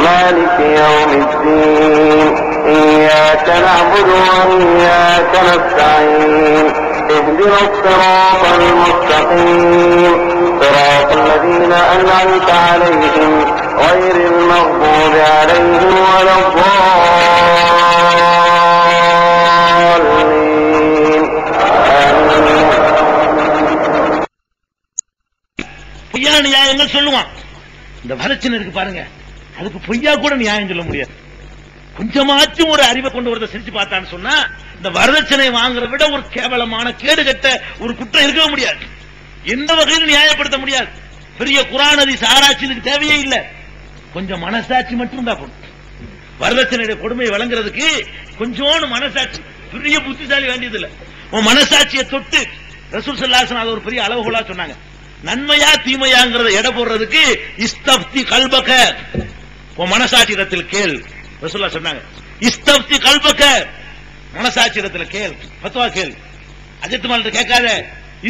مالك يوم الدين إياك نعبد وإياك نستعين اهدنا الصراط المستقيم صراط الذين أنعمت عليهم غير المغضوب عليهم ولا الضالين آمين. பொய்யான நியாயங்கள் சொல்லுவான். இந்த வரட்சணை இருக்கு பாருங்க, அதுக்கு பொய்யா கூட நியாயம் சொல்ல முடியாது. கொஞ்சமாச்சும் ஒரு அறிவை கொண்டு வரத செஞ்சு பார்த்தான்னு சொன்னா இந்த வரதட்சணை வாங்குறத விட ஒரு கேவலமான கேடுகட்ட ஒரு குற்றம் இருக்கவே முடியாது. எந்த வகையிலும் நியாயப்படுத்த முடியாது. பெரிய குர்ஆன் ஹதீஸ் ஆராய்ச்சிக்கு தேவையே இல்லை. கொஞ்சம் மனசாட்சி மட்டும் தான் போதும். வரதட்சணையுடைய கொடுமையை வழங்குறதுக்கு கொஞ்சோண்டு மனசாட்சி, பெரிய புத்திசாலி வேண்டியது இல்லை. உன் மனசாட்சியை தொட்டு ரசூல் ஸல்லல்லாஹு அலைஹி வஸல்லம் ஒரு பெரிய அளவுகோலா சொன்னாங்க. நன்மையா தீமையாங்கிறத எடை போடுறதுக்கு இஸ்தப்தி கல்பக, உன் மனசாட்சியிடத்தில் கேள். ரசூலுல்லாஹ் சொன்னாங்க இஸ்தப்தி கல்பக, மனசாட்சியிடத்தில் கேள், ஃபத்வா கேள். அஜத்துமால்ட்ட கேட்காத.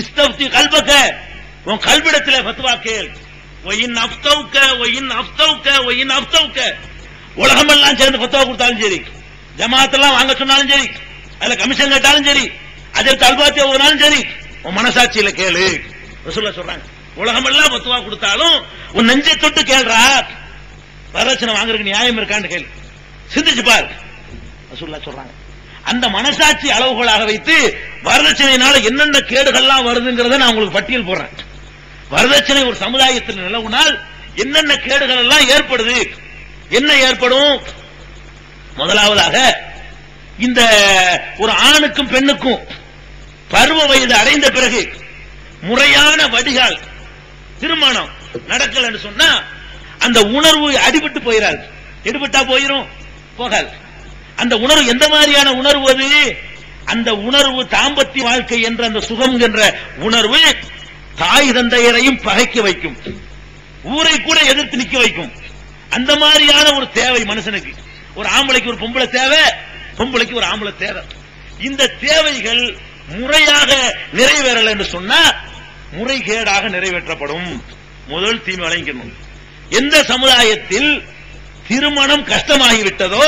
இஸ்தப்தி கல்பக, உன் கல்பிடத்தில் ஃபத்வா கேள். ஒயின் அஃப்தௌக ஒயின் அஃப்தௌக ஒயின் அஃப்தௌக, உலகமெல்லாம் சேர்ந்து ஃபத்வா கொடுத்தாலும் சரி, ஜமாத்தெல்லாம் வாங்க சொன்னாலும் சரி, அதுல கமிஷன் கேட்டாலும் சரி, அஜத் அல்பாத்தியா ஓதுனாலும் சரி, உன் மனசாட்சியில கேளு. ரசூலுல்லாஹ் சொல்றாங்க உலகமெல்லாம் ஃபத்வா கொடுத்தாலும் உன் நெஞ்சை தொட்டு கேள்றா, வரதட்சணை வாங்குறதுக்கு நியாயம் இருக்கான்னு கேளு, சிந்திச்சு பாரு. ரசூலுல்லாஹ் சொல்றாங்க அந்த மனசாட்சி அளவுகோலாக வைத்து வரதட்சணையினால என்னென்ன கேடுகள்லாம் வருதுங்கிறத நான் உங்களுக்கு பட்டியல் போடுறேன். வரதட்சணை ஒரு சமுதாயத்தில் நிலவுனால் என்னென்ன கேடுகள் எல்லாம் ஏற்படுது, என்ன ஏற்படும்? முதலாவதாக இந்த ஒரு ஆணுக்கும் பெண்ணுக்கும் பருவ வயது அடைந்த பிறகு முறையான வடிகால் திருமணம் நடக்கலன்னு சொன்னா அந்த உணர்வு அடிபட்டு போயிடாது. எடுபட்டா போயிரும், போகாது. அந்த உணர்வு எந்த மாதிரியான உணர்வு? அது அந்த உணர்வு தாம்பத்திய வாழ்க்கை என்ற அந்த சுகம் என்ற உணர்வு தாய் தந்தையரையும் பகைக்க வைக்கும், ஊரை கூட எதிர்த்து நிக்க வைக்கும். அந்த மாதிரியான ஒரு தேவை மனுஷனுக்கு. ஒரு ஆம்பளைக்கு ஒரு பொம்பளை தேவை, பொம்பளைக்கு ஒரு ஆம்பளை தேவை. இந்த தேவைகள் முறையாக நிறைவேறல என்று சொன்னா முறைகேடாக நிறைவேற்றப்படும். முதல் தீமை வழங்கிக்கணும். எந்த சமுதாயத்தில் திருமணம் கஷ்டமாகிவிட்டதோ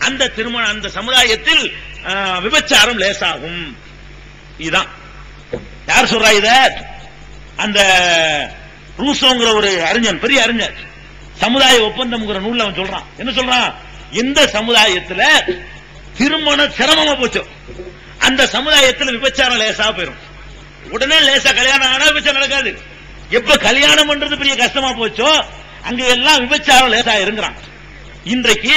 அந்த திருமணம் அந்த சமுதாயத்தில் விபச்சாரம் லேசாகும். இதுதான் யார் சொல்றா இத? அந்த ரூசோங்கிற ஒரு அறிஞன், பெரிய அறிஞர், சமுதாய ஒப்பந்தம்ங்கிற நூல்ல அவன் சொல்றான். என்ன சொல்றான்? எந்த சமுதாயத்தில் திருமணம் சிரமமா போச்சோ அந்த சமுதாயத்தில் விபச்சாரம் லேசா போயிடும். உடனே லேசா கல்யாணம் ஆனா விபச்சாரம் நடக்காது. எப்ப கல்யாணம் பண்றது பெரிய கஷ்டமா போச்சோ அங்க எல்லாம் விபச்சாரம் லேசா இருங்கிறான். இன்றைக்கு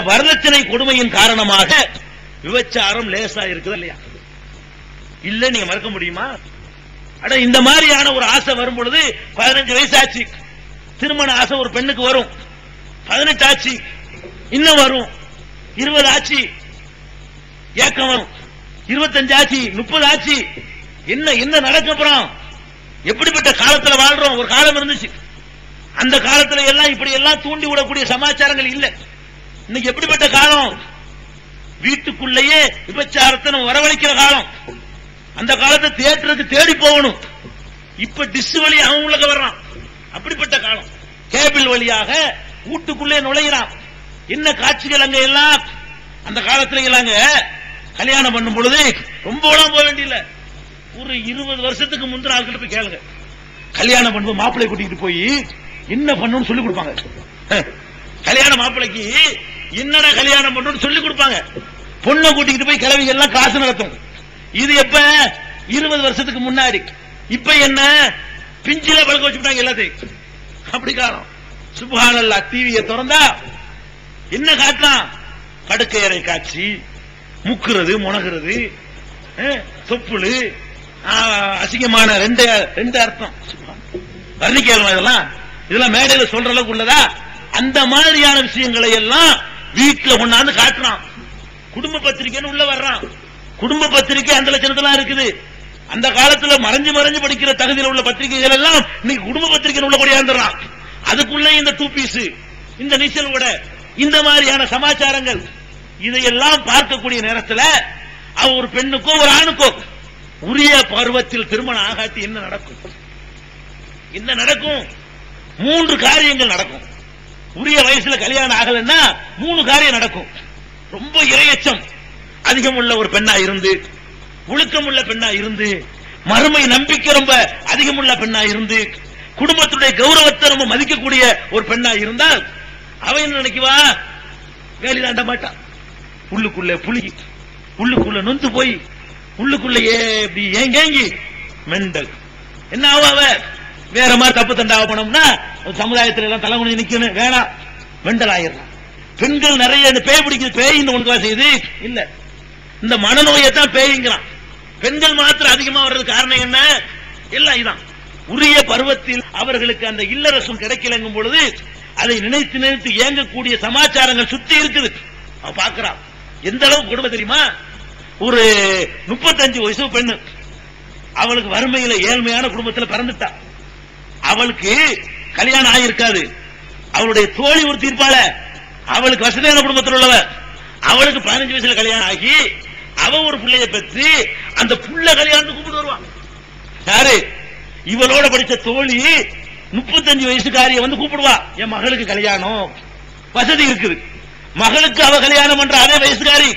வரதட்சணை கொடுமையின் காரணமாக விபச்சாரம் லேசா இருக்குது இல்லையா? இல்ல, நீங்க மறக்க முடியுமா? அட, இந்த மாதிரியான ஒரு ஆசை வரும் பொழுது 15 வயசாச்சு திருமண ஆசை ஒரு பெண்ணுக்கு வரும், 18 ஆச்சு இன்னும் வரும், 20 ஆச்சு ஏக்கம் வரும், 25 ஆச்சு, 30 ஆச்சு. என்ன என்ன நடக்க போறோம்? எப்படிப்பட்ட காலத்துல வாழ்றோம்? ஒரு காலம் இருந்துச்சு, அந்த காலத்துல எல்லாம் இப்படி எல்லாம் தூண்டி விடக்கூடிய சமாச்சாரங்கள் இல்ல. இன்னைக்கு எப்படிப்பட்ட காலம்? வீட்டுக்குள்ளேயே விபச்சாரத்தை நம்ம வரவழைக்கிற காலம். அந்த காலத்தை தியேட்டருக்கு தேடி போகணும், இப்ப டிஷ் வழி அவன் உள்ள வர்றான். அப்படிப்பட்ட காலம். கேபிள் வழியாக வீட்டுக்குள்ளே நுழைகிறான். என்ன காட்சிகள் அங்க எல்லாம்! அந்த காலத்துல எல்லாங்க கல்யாணம் பண்ணும் பொழுது ரொம்ப போக வேண்டியல, ஒரு 20 வருஷத்துக்கு முந்தின ஆட்கிட்ட போய் கேளுங்க. கல்யாணம் பண்ணும்போது மாப்பிள்ளை கூட்டிட்டு போய் என்ன பண்ணணும்னு சொல்லி கொடுப்பாங்க. கல்யாண மாப்பிள்ளைக்கு என்னடா கல்யாணம் பண்ணணும்னு சொல்லி கொடுப்பாங்க. பொண்ணை கூட்டிட்டு போய் கிழவிகள் எல்லாம் காசு நடத்தும். இது எப்ப? 20 வருஷத்துக்கு முன்னாடி. இப்ப என்ன பிஞ்சில பழக்க வச்சுட்டாங்க எல்லாத்தையும். அப்படி காலம். சுப்ஹானல்லாஹ், டிவியை திறந்தா என்ன காட்டலாம்? படுக்கையறை காட்சி, முக்குறது, முனகிறது, தொப்புளு, அசிங்கமான ரெண்டு அர்த்தம் வர்ணிக்கலாம். இதெல்லாம் மேடையில சொல்ற அளவுக்கு உள்ளதா? அந்த மாதிரியான விஷயங்களை எல்லாம் வீட்டுல கொண்டாந்து காட்டுறான். குடும்ப பத்திரிகைன்னு உள்ள வர்றான். குடும்ப பத்திரிகை அந்த லட்சணத்துல இருக்குது. அந்த காலத்துல மறைஞ்சு மறைஞ்சு படிக்கிற தகுதியில் உள்ள பத்திரிகைகள் எல்லாம் இன்னைக்கு குடும்ப பத்திரிகை உள்ள கொடியாந்துறான். அதுக்குள்ள இந்த டூ பீஸ், இந்த நீச்சல் கூட, இந்த மாதிரியான சமாச்சாரங்கள் இதையெல்லாம் பார்க்கக்கூடிய நேரத்தில் ஒரு பெண்ணுக்கோ ஒரு ஆணுக்கோ உரிய பருவத்தில் திருமணம் ஆகாட்டி என்ன நடக்கும்? என்ன நடக்கும்? 3 காரியங்கள் நடக்கும். உரிய வயசுல கல்யாணம் ஆகலன்னா 3 காரியம் நடக்கும். ரொம்ப இரையச்சம் அதிகம் உள்ள ஒரு பெண்ணா இருந்து, ஒழுக்கம் உள்ள பெண்ணா இருந்து, மறுமை நம்பிக்கை ரொம்ப அதிகம் உள்ள பெண்ணா இருந்து, குடும்பத்துடைய கௌரவத்தை ரொம்ப மதிக்கக்கூடிய ஒரு பெண்ணா இருந்தால் அவ என்ன நினைக்குவா? வேலை தாண்ட மாட்டான். உள்ளுக்குள்ள புலி, உள்ளுக்குள்ள நொந்து போய், உள்ளுக்குள்ளேயே இப்படி ஏங்கி மெண்டல் என்ன ஆவ? வேற மாதிரி தப்பு தண்டாவ போனோம்னா சமுதாயத்துல எல்லாம் தலைமுறை நிக்கணும், வேணாம், மெண்டல் ஆயிடலாம். பெண்கள் நிறைய பேய் பிடிக்குது, பேய் உனக்கு செய்யுது இல்ல, இந்த மனநோயை தான் பேய்ங்கிறான். பெண்கள் மாத்திரம் அதிகமா வர்றது காரணம் என்ன? எல்லாம் இதான். உரிய பருவத்தில் அவர்களுக்கு அந்த இல்லரசம் கிடைக்கலங்கும் பொழுது அதை நினைத்து நினைத்து ஏங்கக்கூடிய சமாச்சாரங்கள் சுத்தி இருக்குது. அவ பாக்குறான் எந்த அளவுக்கு கொடுமை தெரியுமா? ஒரு 35 வயசு பெண்ணு, அவளுக்கு வறுமையில ஏழ்மையான குடும்பத்தில் பிறந்துட்டா. அவளுக்கு கல்யாணம் ஆகியிருக்காது. அவளுடைய தோழி ஒருத்தி இருப்பாள, அவளுக்கு வசதியான குடும்பத்தில் உள்ளவ, அவளுக்கு 15 வயசுல கல்யாணம் ஆகி அவ ஒரு பிள்ளைய பெற்று அந்த புள்ள கல்யாணத்துக்கு கூப்பிட்டு வருவான். யாரு? இவளோட படிச்ச தோழி 35 வயசுக்காரிய வந்து கூப்பிடுவா, என் மகளுக்கு கல்யாணம், வசதி இருக்குது. மகளுக்கு அவ கல்யாணம் பண்ற அதே வயசுக்காரி,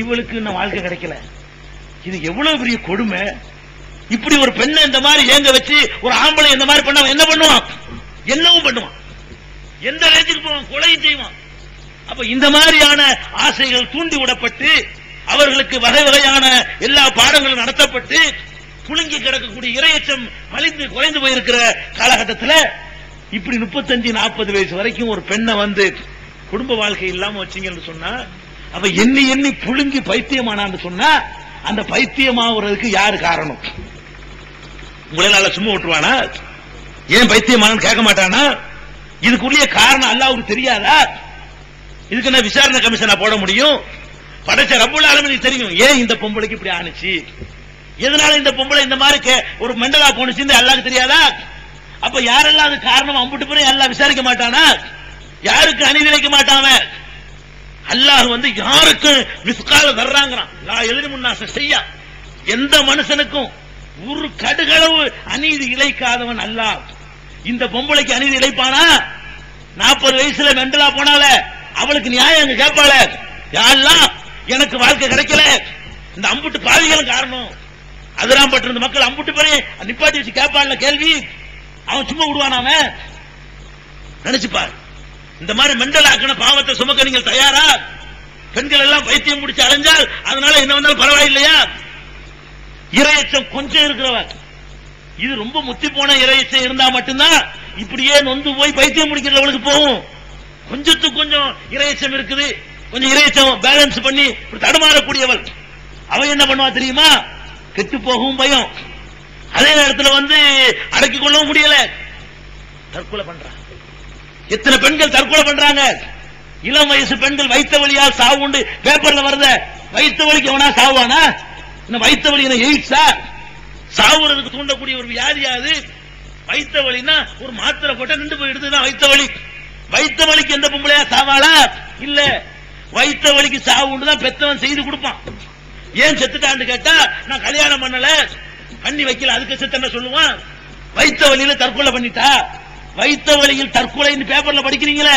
இவளுக்கு இன்னும் வாழ்க்கை கிடைக்கல. இது எவ்வளவு பெரிய கொடுமை! இப்படி ஒரு பெண்ணை இந்த மாதிரி ஏங்க வச்சு ஒரு ஆம்பளை இந்த மாதிரி பண்ண என்ன பண்ணுவான்? என்னவும் பண்ணுவான், எந்த ரேஞ்சுக்கு போவான், கொலையும் செய்வான். அப்ப இந்த மாதிரியான ஆசைகள் தூண்டி விடப்பட்டு அவர்களுக்கு வகை வகையான எல்லா பாடங்களும் நடத்தப்பட்டு புழுங்கி கிடக்கக்கூடிய இரையச்சம் மலிந்து குறைந்து போயிருக்கிற காலகட்டத்தில் இப்படி 35-40 வயசு வரைக்கும் ஒரு பெண்ணை வந்து குடும்ப வாழ்க்கை இல்லாம வச்சீங்கன்னு சொன்னா, அப்ப எண்ணி எண்ணி புழுங்கி பைத்தியமானான்னு சொன்னா, அந்த பைத்தியமாவதுக்கு யாரு காரணம்? உங்களால சும்மா விட்டுருவானா? ஏன் பைத்தியமானு கேட்க மாட்டானா? இதுக்குரிய காரணம் அல்லாஹ்வுக்கு தெரியாதா? இதுக்கு என்ன விசாரணை கமிஷனா போட முடியும்? படைச்ச ரப்புல் ஆலமீனுக்கு தெரியும் ஏன் இந்த பொம்பளைக்கு இப்படி ஆனிச்சு, எதனால இந்த பொம்பளை இந்த மாதிரி ஒரு மெண்டலா போனுச்சு அல்லாஹ்வுக்கு தெரியாதா? அப்ப யாரெல்லாம் அது காரணம் அம்புட்டு போய் அல்லாஹ் விசாரிக்க மாட்டானா? யாருக்கு அநீதி இழைக்க மாட்டான்? அல்லாஹ் வந்து யாருக்கு மிஸ்கால தர்றாங்கறான். லா எலிமுன்னாஸ செய்யா, எந்த மனுஷனுக்கும் ஒரு கடுகளவு அநீதி இழைக்காதவன் அல்லாஹ். இந்த பொம்பளைக்கு அநீதி இழைப்பானா? 40 வயசுல மெண்டலா போனால அவளுக்கு நியாயம் அங்க கேட்பாள, யாரெல்லாம் எனக்கு வாழ்க்கை கிடைக்கல, இந்த அம்புட்டு பாவிகளும் காரணம். அதெல்லாம் பட்டு மக்கள் அம்புட்டு பேரை நிப்பாட்டி வச்சு கேட்பான்ல கேள்வி, அவன் சும்மா விடுவான்? அவன் நினைச்சுப்பார். இந்த மாதிரி மெண்டல் ஆக்கின பாவத்தை சுமக்க நீங்கள் தயாரா? பெண்கள் எல்லாம் பைத்தியம் முடிச்சு அலைஞ்சால் அதனால என்ன வந்தாலும் பரவாயில்லையா? இரையச்சம் கொஞ்சம் இருக்கிறவர், இது ரொம்ப முத்தி போன இரையச்சம் இருந்தா மட்டும்தான் இப்படியே நொந்து போய் பைத்தியம் முடிக்கிறவளுக்கு போகும். கொஞ்சத்துக்கு கொஞ்சம் இரையச்சம் இருக்குது, கொஞ்சம் இரையச்சம் பேலன்ஸ் பண்ணி தடுமாறக்கூடியவள் அவ என்ன பண்ணுவா தெரியுமா? கெட்டு போகவும் பயம், அதே நேரத்தில் வந்து அடக்கிக் கொள்ளவும் முடியல, தற்கொலை பண்றாங்க. எத்தனை பெண்கள் தற்கொலை பண்றாங்க? இளம் வயசு பெண்கள் வைத்த வழியால் சாவு உண்டு பேப்பர்ல வருத. வைத்த வலிக்கு எவனா சாவானா? வைத்த வலி எய்ட்ஸா? சாவுறதுக்கு தூண்டக்கூடிய ஒரு வியாதியாது வைத்த வலினா? ஒரு மாத்திரை போட்ட நின்று போயிடுதுதான் வைத்த வலி. வைத்த வலிக்கு எந்த பொம்பளையா சாவாளா? இல்ல, வைத்த வலிக்கு சாவு உண்டுதான் பெத்தவன் செய்து கொடுப்பான். ஏன் செத்துட்டான்னு கேட்டா, நான் கல்யாணம் பண்ணல, பண்ணி வைக்கல, அதுக்கு செத்த சொல்லுவான். வைத்த வழியில தற்கொலை பண்ணிட்டா. வைத்த வழியில் தற்கொலை பேப்பர்ல படிக்கிறீங்களே,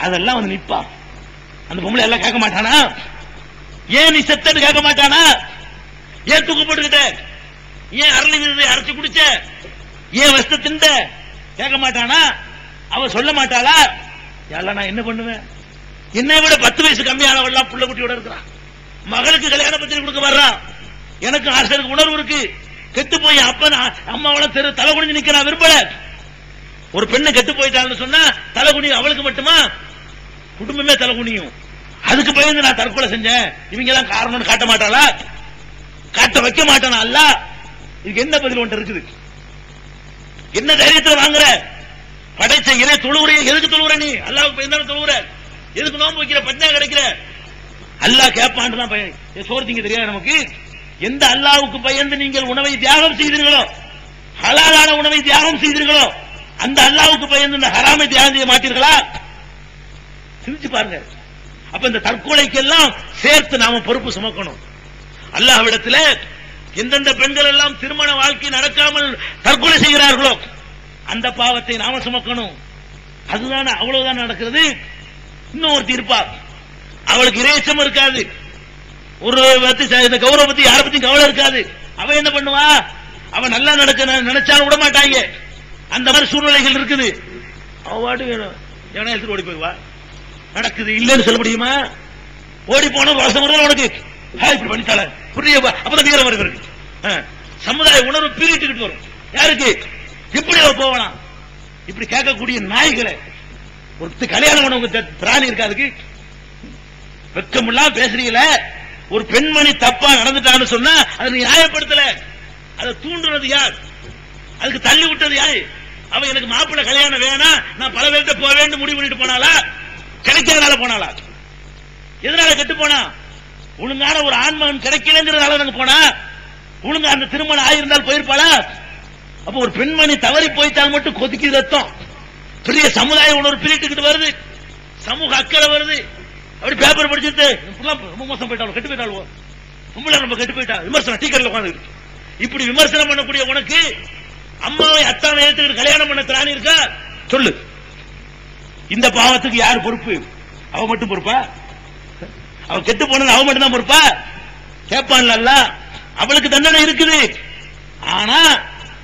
அதெல்லாம் வந்து நிப்பான். அந்த பொம்பளை எல்லாம் கேட்க மாட்டானா? ஏன் நீ செத்தன்னு கேட்க மாட்டானா? ஏன் தூக்கப்பட்டுக்கிட்ட, ஏன் அரளி விருதை அரைச்சு குடிச்ச, ஏன் வஸ்த திண்ட கேட்க மாட்டானா? அவ சொல்ல மாட்டாளா? எல்லாம் நான் என்ன பண்ணுவேன்? என்னை விட 10 வயசு கம்மியானவெல்லாம் புள்ள குட்டியோட இருக்கிறான். மகளுக்கு கல்யாண பத்திரிகை கொடுக்க வர்றான். எனக்கு ஆசிரியருக்கு உணர்வு இருக்கு. கெட்டு போய் அப்ப அம்மாவள தெரு தலை குனிஞ்சு நிக்க நான் விரும்பல. ஒரு பெண்ணை கெட்டு போயிட்டான்னு சொன்னா தலை குனியும். அவளுக்கு மட்டுமா? குடும்பமே தலை குனியும். அதுக்கு பயந்து நான் தற்கொலை செஞ்சேன் இவங்க எல்லாம் காரணம்னு காட்ட மாட்டாளா? காட்ட வைக்க மாட்டானா அல்ல? இதுக்கு என்ன பதில் ஒன்று இருக்குது? என்ன தைரியத்தில் வாங்குற? படைச்ச இறை தொழுவுறைய எதுக்கு தொழுவுற? நீ அல்லாஹ்வுக்கு பயந்தாலும் தொழுவுற? எதுக்கு நோம்பு வைக்கிற? பட்னா கிடைக்கிற? அல்லாஹ் கேட்பான்னு தான் சோறு திங்க தெரியாது நமக்கு. எந்த அல்லாஹ்வுக்கு பயந்து நீங்கள் உணவை தியாகம் செய்தீர்களோ, ஹலாலான உணவை தியாகம் செய்தீர்களோ, அந்த அல்லாஹ்வுக்கு பயந்து இந்த ஹராமை தியாகம் செய்ய மாட்டீர்களா? சிந்திச்சு பாருங்க. அப்ப இந்த தற்கொலைக்கெல்லாம் சேர்த்து நாம பொறுப்பு சுமக்கணும். அல்லாஹ்விடத்தில் எந்தெந்த பெண்கள் எல்லாம் திருமண வாழ்க்கை நடக்காமல் தற்கொலை செய்கிறார்களோ அந்த பாவத்தை நாம சுமக்கணும். அதுதான் அவ்வளவுதான் நடக்கிறது. இன்னும் ஒருத்தி இருப்பா, அவளுக்கு இறைச்சம் இருக்காது, ஒரு இந்த கௌரவ பத்தி யாரை பத்தி கவலை இருக்காது. அவ என்ன பண்ணுவா, அவ நல்லா நினைச்சாலும் விட மாட்டாங்க. அந்த மாதிரி சூழ்நிலைகள் இருக்குது. அவ வாட்டு வேணும் எவனா எடுத்துட்டு ஓடி போய்வா. நடக்குது இல்லன்னு சொல்ல முடியுமா? ஓடி போன வருஷம் உனக்கு இப்படி பண்ணிட்டால புரிய, அப்பதான் வீரம் வருகிறது. சமுதாய உணர்வு பீரிட்டுக்கிட்டு வரும். யாருக்கு இப்படி போகலாம்? இப்படி கேட்கக்கூடிய நாய்களை ஒரு கல்யாணம் பண்ணவங்க பிராணி இருக்காதுக்கு வெக்கமெல்லாம் பேசுறீங்கள. ஒரு பெண்மணி தப்பா நடந்துட்டான்னு சொன்னா அதை நியாயப்படுத்தல, அதை தூண்டுறது யார்? அதுக்கு தள்ளி விட்டது யாரு? அவ எனக்கு மாப்பிள்ளை கல்யாணம் வேணாம், நான் பல பேர்கிட்ட போக வேண்டும் முடிவு பண்ணிட்டு போனாலா? கிடைக்கிறதுனால போனாலா? எதனால கெட்டு போனா? ஒழுங்கான ஒரு ஆண்மகன் கிடைக்கலங்கிறதுனால நாங்க போனா? ஒழுங்கா அந்த திருமணம் ஆயிருந்தால் போயிருப்பாளா? அப்ப ஒரு பெண்மணி தவறி போயிட்டால் மட்டும் கொதிக்கு ரத்தம், பெரிய சமுதாய உணர்வு பிரிட்டுக்கிட்டு வருது, சமூக அக்கறை வருது. அப்படி பேப்பர் படிச்சுட்டு ரொம்ப மோசம் போயிட்டாலும் கெட்டு போயிட்டாலும் பொம்பளை ரொம்ப கெட்டு போயிட்டா விமர்சனம் டீக்கர்ல உட்காந்து. இப்படி விமர்சனம் பண்ணக்கூடிய உனக்கு அம்மாவை அத்தாவை ஏற்றுக்கிட்டு கல்யாணம் பண்ண திராணி இருக்கா? சொல்லு. இந்த பாவத்துக்கு யார் பொறுப்பு? அவ மட்டும் பொறுப்பா? அவ கெட்டு போனது அவ மட்டும் தான் பொறுப்பா? கேட்பான்ல, அவளுக்கு தண்டனை இருக்குது. ஆனா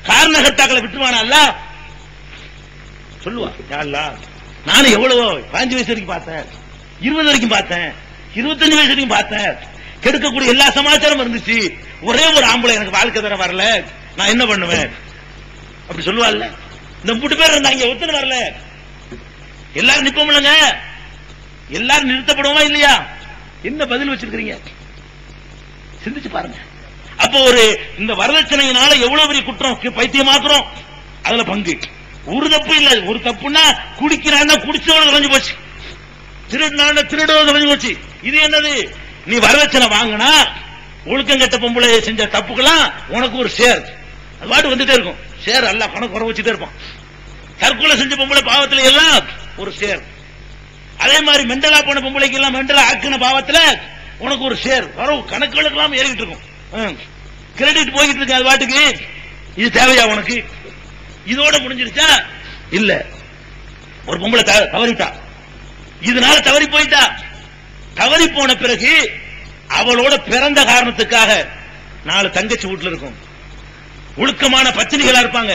காரணகர்த்தாக்களை விட்டுருவானல்ல, சொல்லுவா. நானும் எவ்வளவோ 5 வயசு வரைக்கும் பார்த்தேன், 20 வரைக்கும் பார்த்தேன், 25 வயசு வரைக்கும் பார்த்தேன். கெடுக்கக்கூடிய எல்லா சமாச்சாரம் இருந்துச்சு. ஒரே ஒரு ஆம்பளை எனக்கு வாழ்க்கை தர வரல, நான் என்ன பண்ணுவேன்? அப்படி சொல்லுவாள்ல. இந்த 3 பேர் இருந்தாங்க, ஒருத்தர் வரல. எல்லாரும் நிப்போம்லங்க, எல்லாரும் நிறுத்தப்படுவோமா இல்லையா? என்ன பதில் வச்சிருக்கீங்க? சிந்திச்சு பாருங்க. அப்போ ஒரு இந்த வரதட்சணையினால எவ்வளவு பெரிய குற்றம், பைத்தியமாக்குறோம், அதுல பங்கு. ஒரு தப்பு இல்ல, ஒரு தப்புன்னா குடிக்கிறான்னா குடிச்சவங்க குறைஞ்சு போச்சு, திருடுனா திருடுவது குறைஞ்சு போச்சு. இது என்னது? நீ வரதட்சணை வாங்கினா ஒழுக்கம் கட்ட பொம்பளை செஞ்ச தப்புக்கெல்லாம் உனக்கு ஒரு ஷேர், அது பாட்டு வந்துட்டே இருக்கும். ஷேர் அல்ல கணக்கு குறை வச்சுட்டே இருப்பான். தற்கொலை செஞ்ச பொம்பளை பாவத்துல எல்லாம் ஒரு ஷேர். அதே மாதிரி மெண்டலா போன பொம்பளைக்கு எல்லாம் மெண்டலா ஆக்கின பாவத்துல உனக்கு ஒரு ஷேர் வரும். கணக்குகளுக்கு எல்லாம் ஏறிட்டு இருக்கும், கிரெடிட் போயிட்டு இருக்கு அது பாட்டுக்கு. இது தேவையா உனக்கு? இதோட முடிஞ்சிருச்சா? இல்ல. ஒரு பொம்பளை தவறிட்டா, இதனால தவறி போயிட்டா. தவறி போன பிறகு அவளோட பிறந்த காரணத்துக்காக 4 தங்கச்சி வீட்டுல இருக்கும், ஒழுக்கமான பத்தினிகளா இருப்பாங்க,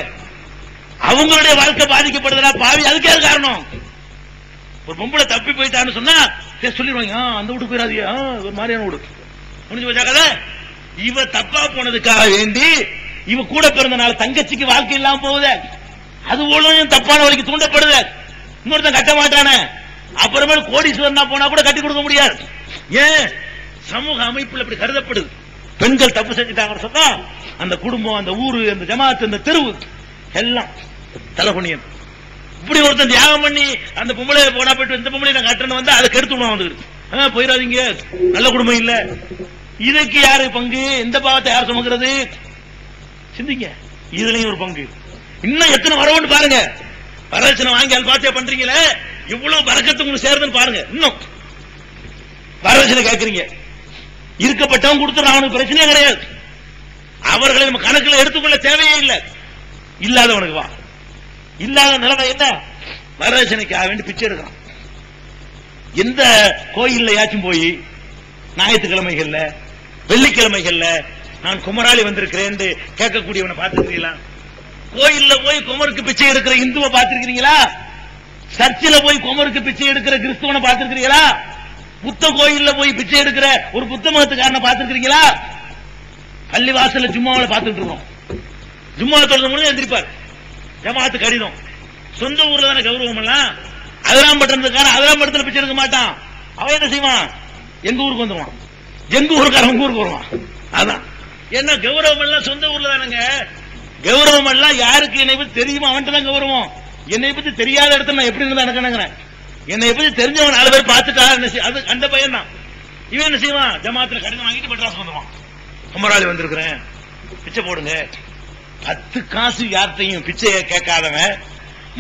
அவங்களுடைய வாழ்க்கை பாதிக்கப்படுறதா பாவி? அதுக்கே காரணம். ஒரு பொம்பளை தப்பி போயிட்டான்னு சொன்னா சொல்லிடுவாங்க, அந்த வீட்டுக்கு போயிடாதீங்க, ஒரு மாதிரியான வீடு முடிஞ்சு போச்சா கதை. இவ தப்பா போனதுக்காக வேண்டி இவ கூட பிறந்த நாள் தங்கச்சிக்கு வாழ்க்கை இல்லாம போகுது, அது ஒழுங்கும் தப்பான வரைக்கும் தூண்டப்படுது. இன்னொருத்தன் கட்ட மாட்டானே, அப்புறமே கோடீஸ்வரனா போனா கூட கட்டி கொடுக்க முடியாது. ஏன்? சமூக அமைப்புல இப்படி கருதப்படுது. பெண்கள் தப்பு செஞ்சுட்டாங்கன்னு சொன்னா அந்த குடும்பம், அந்த ஊரு, அந்த ஜமாத்து, அந்த தெருவு எல்லாம் தலைபணியன். இப்படி ஒருத்தன் தியாகம் பண்ணி அந்த பொம்பளை போனா போயிட்டு இந்த பொம்பளை நான் கட்டணும் வந்தா அதை கெடுத்து வந்து போயிடாதீங்க, நல்ல குடும்பம் இல்ல. இதுக்கு யாரு பங்கு? இந்த பாவத்தை யார் சுமக்கிறது? சிந்திங்க. இதுலயும் ஒரு பங்கு. இன்னும் எத்தனை வரவுன்னு பாருங்க. வரதட்சணை வாங்கி பாத்தியா பண்றீங்களே, இவ்வளவு பறக்கத்து உங்களுக்கு சேருதுன்னு பாருங்க. இன்னும் வரதட்சணை கேட்கறீங்க, இருக்கப்பட்டவன் கொடுத்துறான், அவனுக்கு பிரச்சனையே கிடையாது. அவர்களை நம்ம கணக்குல எடுத்துக்கொள்ள தேவையே இல்லை. இல்லாதவனுக்கு வா, இல்லாத நிலைமை என்ன? வரதட்சணைக்காக வேண்டி பிச்சை எடுக்கிறான். எந்த கோயில்ல யாச்சும் போய் ஞாயிற்றுக்கிழமைகள்ல வெள்ளிக்கிழமைகள்ல நான் குமராளி வந்திருக்கிறேன் கேட்கக்கூடியவனை பார்த்திருக்கீங்களா? கோயில்ல போய் குமருக்கு பிச்சை எடுக்கிற இந்துவை பார்த்திருக்கிறீங்களா? சர்ச்சில் போய் குமருக்கு பிச்சை எடுக்கிற கிறிஸ்துவனை பார்த்திருக்கிறீங்களா? புத்த கோயில்ல போய் பிச்சை எடுக்கிற ஒரு புத்த மதத்துக்காரனை பார்த்திருக்கிறீங்களா? பள்ளிவாசல்ல ஜும்மாவில் பார்த்துட்டு இருக்கோம். ஜும்மா தொழுது முடிஞ்சு எந்திரிப்பார், ஜமாத்து கடிதம். சொந்த ஊர்ல தானே கௌரவம் எல்லாம். அதெல்லாம் பட்டதுக்கான அதெல்லாம் படத்துல பிச்சை எடுக்க மாட்டான். அவன் என்ன செய்வான்? எங்க ஊருக்கு வந்துருவான், எங்க ஊருக்காரன் உங்க ஊருக்கு வருவான். அதான் என்ன கௌரவம் எல்லாம் சொந்த ஊர்ல தானங்க. கௌரவம் எல்லாம் யாருக்கு என்னை பத்தி தெரியுமா அவன்கிட்ட தான் கௌரவம். என்னை பத்தி தெரியாத இடத்துல நான் எப்படி இருந்தா எனக்கு என்னை பத்தி தெரிஞ்சவன் 4 பேர் பார்த்துட்டா அது அந்த பையன் தான். இவன் என்ன செய்வான்? ஜமாத்துல கடிதம் வாங்கிட்டு மெட்ராஸ் வந்துருவான். குமராளி வந்திருக்கிறேன், பிச்சை போடுங்க. 10 காசு யார்த்தையும் பிச்சையை கேட்காதவன்,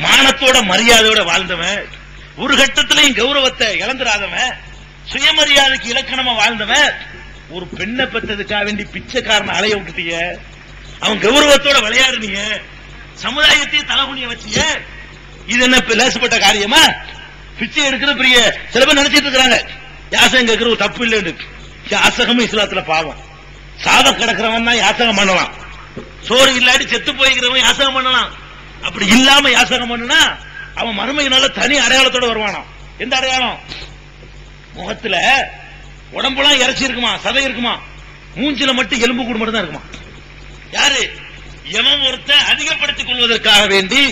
மானத்தோட மரியாதையோட வாழ்ந்தவன், ஒரு கட்டத்திலையும் கௌரவத்தை இழந்துடாதவன், சுயமரியாதைக்கு இலக்கணமா வாழ்ந்தவன், ஒரு பெண்ணை பெற்றதுக்காக வேண்டி பிச்சைக்காரனை அலைய விட்டுட்டீங்க. அவன் கௌரவத்தோட விளையாடுனீங்க, சமுதாயத்தையும் தலைகுனிய வச்சிய. இது என்ன லேசப்பட்ட காரியமா? பிச்சை எடுக்கிறது பெரிய சில பேர் நினைச்சிட்டு இருக்காங்க யாசகம் கேட்கிற ஒரு தப்பு இல்லைன்னு. யாசகமும் இஸ்லாத்துல பாவம். சாத கிடக்கிறவன் தான் யாசகம் பண்ணலாம். சோறு இல்லாட்டி செத்து போய்கிறவன் யாசகம் பண்ணலாம். அப்படி இல்லாம யாசகம் பண்ணுனா அவன் மறுமையினால தனி அடையாளத்தோட வருவானாம். எந்த அடையாளம்? முகத்துல உடம்புலாம் இறைச்சி இருக்குமா, சதை இருக்குமா, மூஞ்சில மட்டும் எலும்பு கூடு மட்டும் தான் இருக்குமா. யாரு? எவன் ஒருத்த அதிகப்படுத்திக் கொள்வதற்காக வேண்டி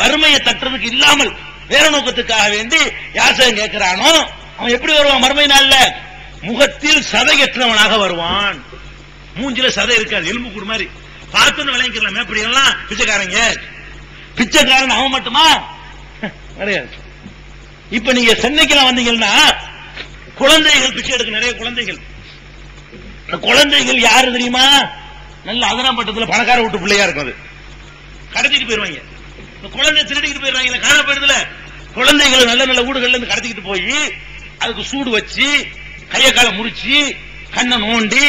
வறுமையை தட்டுறதுக்கு இல்லாமல் வேற நோக்கத்துக்காக வேண்டி யாசகம் கேட்கிறானோ அவன் எப்படி வருவான்? மறுமை நாள்ல முகத்தில் சதையற்றவனாக வருவான். மூஞ்சில சதை இருக்காது, எலும்பு கூடு மாதிரி பார்த்துன்னு விளங்கிக்கலாம். எப்படி எல்லாம் பிச்சைக்காரங்க. பிச்சைக்காரன் அவன் மட்டுமா? கிடையாது. இப்ப நீங்க சென்னைக்கெல்லாம் வந்தீங்கன்னா குழந்தைகள் பிச்சை எடுக்க நிறைய குழந்தைகள். குழந்தைகள் யாரு தெரியுமா? நல்ல அதிராம்பட்டத்தில் பணக்கார வீட்டு பிள்ளையா இருக்கும். அது கடத்திட்டு போயிருவாங்க. குழந்தை திருடிக்கிட்டு போயிருவாங்க, காண போயிருதுல. குழந்தைகள் நல்ல நல்ல வீடுகள்ல இருந்து கடத்திக்கிட்டு போய் அதுக்கு சூடு வச்சு கைய கால முறிச்சு கண்ணை நோண்டி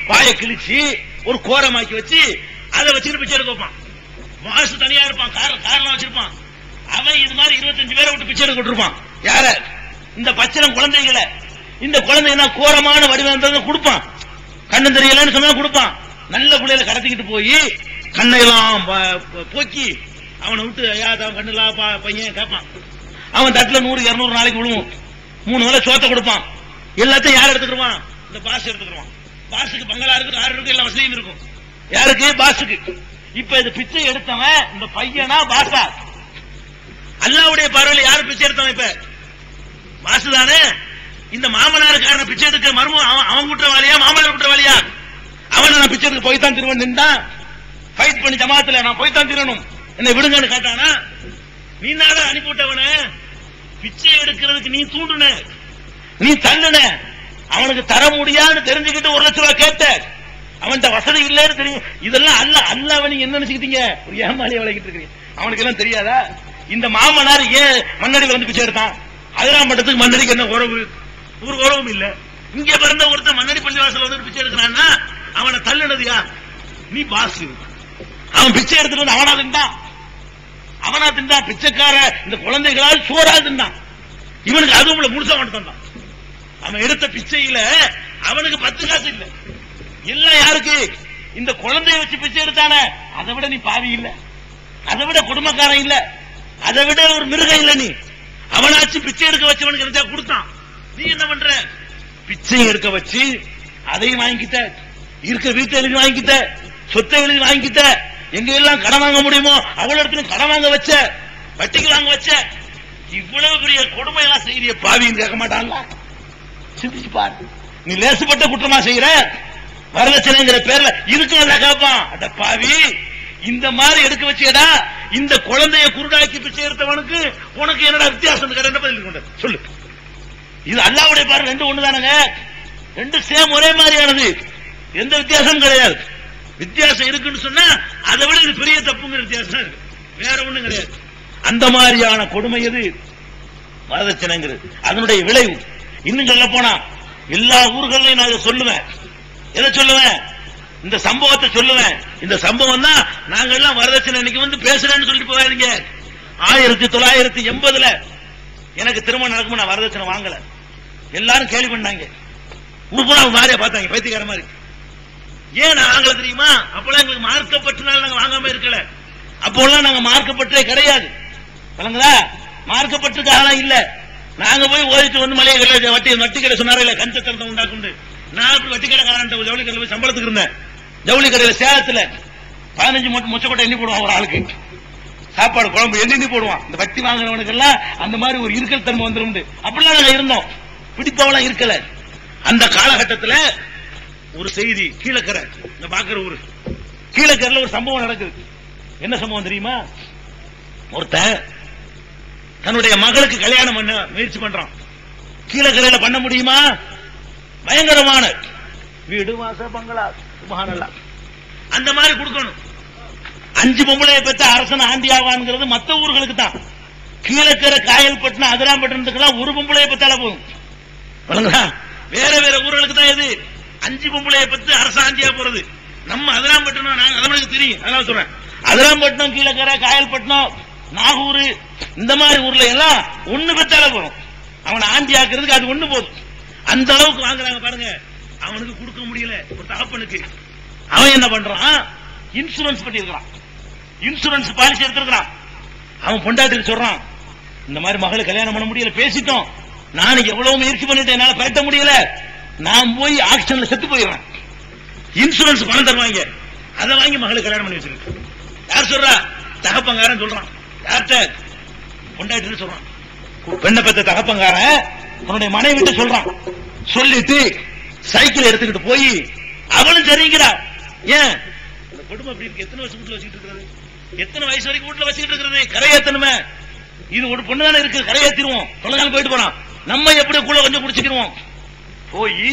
வாயை கிழிச்சு ஒரு கோரமாக்கி வச்சு அதை வச்சுட்டு பிச்சை எடுக்க வைப்பான். மாசு தனியா இருப்பான், காரெல்லாம் வச்சிருப்பான். அவன் இது மாதிரி 25 பேரை விட்டு பிச்சை எடுக்க விட்டுருப்பான். யார? இந்த பச்சளம் குழந்தைகளை. இந்த குழந்தைங்க கோரமான வடிவம் கொடுப்பான். கண்ணு தெரியலன்னு சொன்னா கொடுப்பான். நல்ல பிள்ளைகளை கடத்திக்கிட்டு போய் கண்ணையெல்லாம் போக்கி அவனை விட்டு ஐயாதான் கண்ணுலாம் பையன் கேட்பான். அவன் தட்டுல 100-200 நாளைக்கு விழுவும். 3 வேளை சோத்தை கொடுப்பான். எல்லாத்தையும் யார் எடுத்துக்கிடுவான்? இந்த பாஸ் எடுத்துக்கிடுவான். பாஸுக்கு பங்களா இருக்கு, ஆறு இருக்கு, எல்லா வசதியும் இருக்கும். யாருக்கு? பாஸுக்கு. இப்ப இது பிச்சை எடுத்தவன் இந்த பையனா பாசா? அல்லாவுடைய பார்வையில் யாரு பிச்சை எடுத்தவன்? இப்ப பாசு தானே. இந்த மாமனாருக்காரன பிச்சை எடுக்க மர்மம் அவன் குற்றவாளியா மாமனார் குற்றவாளியா? அவனை நான் பிச்சை எடுக்க போய்தான் திருவன் நின்றான். ஃபைட் பண்ணி ஜமாத்துல நான் போய்தான் திருவனும் என்னை விடுங்கன்னு கேட்டானா? நீ நாட அனுப்பிவிட்டவன பிச்சை எடுக்கிறதுக்கு நீ தூண்டுன, நீ தள்ளுன. அவனுக்கு தர முடியாதுன்னு தெரிஞ்சுக்கிட்டு 1 லட்சம் ரூபாய் கேட்ட. அவன்கிட்ட வசதி இல்லைன்னு தெரியும். இதெல்லாம் அல்லாஹ் நீங்க என்ன நினைச்சுக்கிட்டீங்க? ஒரு ஏமாளியை வளர்க்கிட்டு இருக்கீங்க. அவனுக்கு எல்லாம் தெரியாதா? இந்த மாமனார் ஏன் மண்ணடியில் வந்து பிச்சை எடுத்தான்? அதிராம்பட்டத்துக்கு மண்ணடிக்கு என்ன உறவு? ஒரு உறவும் இல்ல. இங்க பிறந்த ஒருத்தர் மண்ணடி பள்ளிவாசல் வந்து பிச்சை எடுக்கிறான்னா அவனை தள்ளுனது யார்? நீ பாசு. அவன் பிச்சை எடுத்துட்டு வந்து அவனா தின்டா பிச்சைக்கார இந்த குழந்தைகளால் சோறா தின்றான். இவனுக்கு அதுவும் முழுசா மட்டும் தான். அவன் எடுத்த பிச்சையில அவனுக்கு 10 காசு இல்ல. எல்லாம் யாருக்கு? இந்த குழந்தைய வச்சு பிச்சை எடுத்தானே அதை விட நீ பாவி இல்ல, அதை விட குடும்பக்காரன் இல்ல, அதை விட ஒரு மிருகம் இல்ல. நீ அவனாச்சு பிச்சை எடுக்க வச்சவனுக்கு நினைச்சா கொடுத்தான். நீ என்ன பண்ற? பிச்சை எடுக்க வச்சு அதையும் வாங்கிக்கிட்ட, இருக்க வீட்டை எழுதி வாங்கிக்கிட்ட, சொத்தை எழுதி வாங்கிக்கிட்ட, எங்க எல்லாம் கடன் வாங்க முடியுமோ அவ்வளவு இடத்துல கடன் வாங்க வச்ச, வட்டிக்கு வாங்க வச்ச. இவ்வளவு பெரிய கொடுமை எல்லாம் செய்ய பாவின்னு கேட்க மாட்டான்ல? சிந்திச்சு பாரு. நீ லேசுப்பட்ட குற்றமா செய்யற. வரதட்சணைங்கிற பேர்ல இருக்கும் கேட்பான். அட பாவி, இந்த மாதிரி எடுக்க வச்சேடா. இந்த குழந்தைய குருடாக்கி பிச்சை எடுத்தவனுக்கு உனக்கு என்னடா வித்தியாசம்? பதில் கொண்ட சொல்லு. இது அல்லாஹ்வுடைய பார்வை 2 ஒண்ணுதானுங்க. 2 சேம் ஒரே மாதிரியானது. எந்த வித்தியாசமும் கிடையாது. வித்தியாசம் இருக்குன்னு சொன்னா அதை விட இது பெரிய தப்புங்கிற வித்தியாசம் இருக்கு. வேற ஒண்ணும் கிடையாது. அந்த மாதிரியான கொடுமை எது? வரதட்சணைங்கிறது. அதனுடைய விளைவு இன்னும் சொல்ல போனா எல்லா ஊர்களையும் நான் சொல்லுவேன். எதை சொல்லுவேன்? இந்த சம்பவத்தை சொல்லுவேன். இந்த சம்பவம் தான் நாங்க எல்லாம் வரதட்சணை இன்னைக்கு வந்து பேசுறேன்னு சொல்லிட்டு போகாதீங்க. 1980 எனக்கு திருமணம் நடக்கும். நான் வரதட்சணை வாங்கல. எல்லாரும் கேள்வி பண்ணாங்க. ஊருக்குள்ள மாதிரியா பார்த்தாங்க, பைத்தியக்கார மாதிரி. ஏன் நான் வாங்கல தெரியுமா? அப்பெல்லாம் எங்களுக்கு மார்க்கப்பட்டனால நாங்க வாங்காம இருக்கல. அப்போல்லாம் நாங்க மார்க்கப்பட்டே கிடையாது. மார்க்கப்பட்டிருக்காக இல்ல. நாங்க போய் ஓதிட்டு வந்து மலையை கடை வட்டி கடை சொன்னாரே இல்ல, கஞ்சத்தனத்தை உண்டாக்குண்டு. நான் வட்டி கடைக்காரன் ஜவுளி கடையில் போய் சம்பளத்துக்கு இருந்தேன். ஜவுளி கடையில சேலத்துல 15 மொச்சக்கொட்டை எண்ணி போடுவான். ஒரு ஆளுக்கு சாப்பாடு குழம்பு எண்ணி போடுவான். இந்த வட்டி வாங்குறவனுக்கு எல்லாம் அந்த மாதிரி ஒரு இருக்கல் தன்மை வந்துடும். அப்படிலாம் நாங்க இருந்தோம். பிடிப்பவெல்லாம் இருக்கல. அந்த காலகட்டத்தில் ஒரு செய்தி, கீழக்கரை பாக்குற ஊரு, கீழக்கரையில் ஒரு சம்பவம் நடக்குது. என்ன சம்பவம் தெரியுமா? ஒருத்தன் தன்னுடைய மகளுக்கு கல்யாணம் பண்ண முயற்சி பண்றான். கீழக்கரையில பண்ண முடியுமா? பயங்கரமான வீடு, வாச, பங்களா, சுபஹானல்லாஹ் அந்த மாதிரி கொடுக்கணும். 5 பொம்பளையை பெற்ற அரசன் ஆண்டியாவான்ங்கிறது மற்ற ஊர்களுக்கு தான். கீழக்கரை, காயல்பட்டினம், அதிராம்பட்டினத்துக்கெல்லாம் ஒரு பொம்பளையை பெற்றால போதும். வேற வேற ஊர்களுக்கு தான் எது 5 பொம்பளையை பெற்று அரசாண்டியா போறது. நம்ம அதிராம்பட்டினம் நமக்கு தெரியும். அதனால சொல்றேன். அதிராம்பட்டினம், கீழக்கரை, காயல்பட்டினம் நாகூர் இந்த மாதிரி ஊர்ல எல்லாம் ஒண்ணு பெற்றால போறோம். அவனை ஆண்டி ஆக்குறதுக்கு அது ஒண்ணு போதும். அந்த அளவுக்கு வாங்குறாங்க பாருங்க. அவனுக்கு கொடுக்க முடியல ஒரு தகப்பனுக்கு. அவன் என்ன பண்றான்? இன்சூரன்ஸ் பண்ணிருக்கான், இன்சூரன்ஸ் பாலிசி எடுத்திருக்கான். அவன் பொண்டாட்டிக்கு சொல்றான், இந்த மாதிரி மகளை கல்யாணம் பண்ண முடியல, பேசிட்டோம், நான் எவ்வளவு முயற்சி பண்ணிட்டேன், என்னால கட்ட முடியல, நான் போய் ஆக்ஷன்ல செத்து போயிடுறேன். இன்சூரன்ஸ் பணம் தருவாங்க, அதை வாங்கி மகளுக்கு கல்யாணம் பண்ணி வச்சிருக்கு. யார் சொல்றா? தகப்பங்காரன் சொல்றான். யார்கிட்ட? பொண்டாட்டி சொல்றான். பெண்ணை பெற்ற தகப்பங்காரன் உன்னுடைய மனைவிட்டு சொல்றான். சொல்லிட்டு சைக்கிள் எடுத்துக்கிட்டு போய் அவளும் சரிங்கிறா. ஏன் இந்த குடும்பம் அப்படி இருக்கு? எத்தனை வருஷம் வீட்டுல வச்சுக்கிட்டு இருக்கிறது? எத்தனை வயசு வரைக்கும் வீட்டுல வச்சுக்கிட்டு இருக்கிறது? கரையேத்தணுமே. இது ஒரு பொண்ணு தானே இருக்கு, கரையேத்திடுவோம். தொலைநாள் போயிட்டு போறான், நம்ம எப்படி கூட கொஞ்சம் குடிச்சுக்கிடுவோம். போய்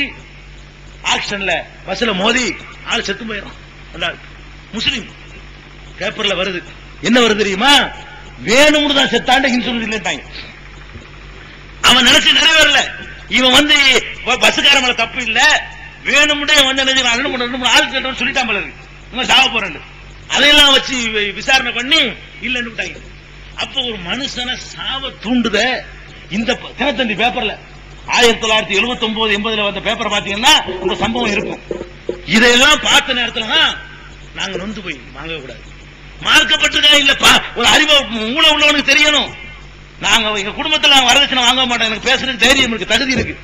ஆக்ஷன்ல பஸ்ல மோதி ஆள் செத்து போயிடும். முஸ்லீம் பேப்பர்ல வருது. என்ன வருது தெரியுமா? வேணும்னு தான் செத்தாண்ட இன்சூரன்ஸ் இல்லட்டாங்க. அவன் நினைச்சு நிறைவேறல. இவன் வந்து பஸ்ஸுக்கார மேல தப்பு இல்ல, வேணும்னே வந்து ஆள் கேட்டவன் சொல்லிட்டான் போல இருக்கு, இவன் சாவ போறேன். அதையெல்லாம் வச்சு விசாரணை பண்ணி இல்லன்னு. அப்ப ஒரு மனுஷனை சாவ தூண்டுத இந்த தினத்தந்தி பேப்பர்ல 1979 80 வந்த பேப்பர் பாத்தீங்கன்னா இந்த சம்பவம் இருக்கும். இதையெல்லாம் பார்த்த நேரத்துல நாங்க நொந்து போய் வாங்க கூடாது. மார்க்கப்பட்டிருக்கா இல்லப்பா, ஒரு அறிவு மூளை உள்ளவனுக்கு தெரியணும். நாங்க எங்க குடும்பத்தில் நாங்க வரதட்சணை வாங்க மாட்டோம், எனக்கு பேசுறதுக்கு தைரியம் இருக்கு, தகுதி இருக்கு.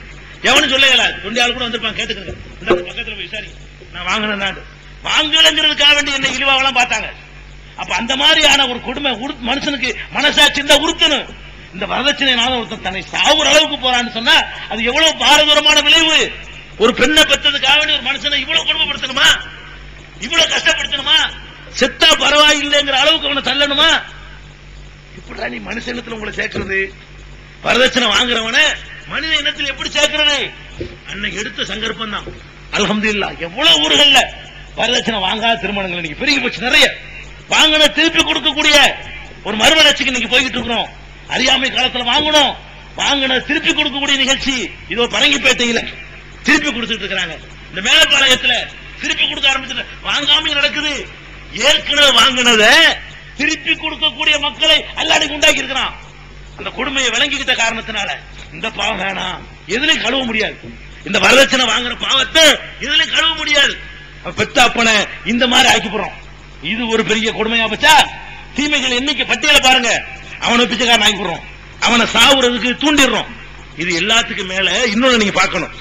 எவனும் சொல்ல இயலாது. 2 ஆள் கூட வந்திருப்பாங்க, கேட்டுக்கங்க, இந்த பக்கத்துல போய் விசாரி, நான் வாங்கினேன் வாங்கலங்கிறதுக்காக வேண்டி என்ன இழிவாவெல்லாம் பார்த்தாங்க. அப்ப அந்த மாதிரியான ஒரு கொடுமை மனுஷனுக்கு மனசாட்சி இருந்தா உறுத்தணும். இந்த வரதட்சணையினால ஒருத்தன் தன்னை சாவுற அளவுக்கு போறான்னு சொன்னா அது எவ்வளவு பாரதூரமான விளைவு. ஒரு பெண்ணை பெற்றதுக்காக வேண்டி ஒரு மனுஷனை இவ்வளவு கொடுமைப்படுத்தணுமா? இவ்வளவு கஷ்டப்படுத்தணுமா? செத்தா பரவாயில்லைங்கிற அளவுக்கு அவனை தள்ளணுமா? இப்படிதான் நீ மனுஷ இனத்தில் உங்களை சேர்க்கிறது. வரதட்சணை வாங்குறவன மனித இனத்தில் எப்படி சேர்க்கிறது? அன்னைக்கு எடுத்த சங்கல்பம் தான். அல்ஹம்துலில்லாஹ் எவ்வளவு ஊர்கள்ல வரதட்சணை வாங்காத திருமணங்கள் இன்னைக்கு பெருகி போச்சு. நிறைய வாங்கின திருப்பி கொடுக்கக்கூடிய ஒரு மறுமலர்ச்சிக்கு இன்னைக்கு போய்கிட்டு இருக்கிறோம். அறியாமை காலத்துல வாங்கணும், வாங்கின திருப்பி கொடுக்கக்கூடிய நிகழ்ச்சி இதோ பரங்கிப்பேட்டையில திருப்பி கொடுத்துட்டு இருக்கிறாங்க. இந்த மேலப்பாளையத்துல திருப்பி கொடுக்க ஆரம்பிச்சு வாங்காம நடக்குது. ஏற்கனவே வாங்கினத திருப்பி கொடுக்கக்கூடிய மக்களை அல்லாஹ் உண்டாக்கி இருக்கிறான். அந்த கொடுமையை விளங்கிக்கிட்ட காரணத்தினால இந்த பாவம் வேணாம், எதுலையும் கழுவ முடியாது. இந்த வரதட்சணை வாங்குற பாவத்தை எதுலையும் கழுவ முடியாது. பெத்த அப்பனை இந்த மாதிரி ஆக்கி போறோம். இது ஒரு பெரிய கொடுமையா பச்சா. தீமைகள் எண்ணிக்கை பட்டியல பாருங்க. அவனை பிச்சைக்காரன் ஆக்கி போடுறோம், அவனை சாவுறதுக்கு தூண்டிடுறோம். இது எல்லாத்துக்கும் மேல இன்னொன்னு நீங்க பார்க்கணும்.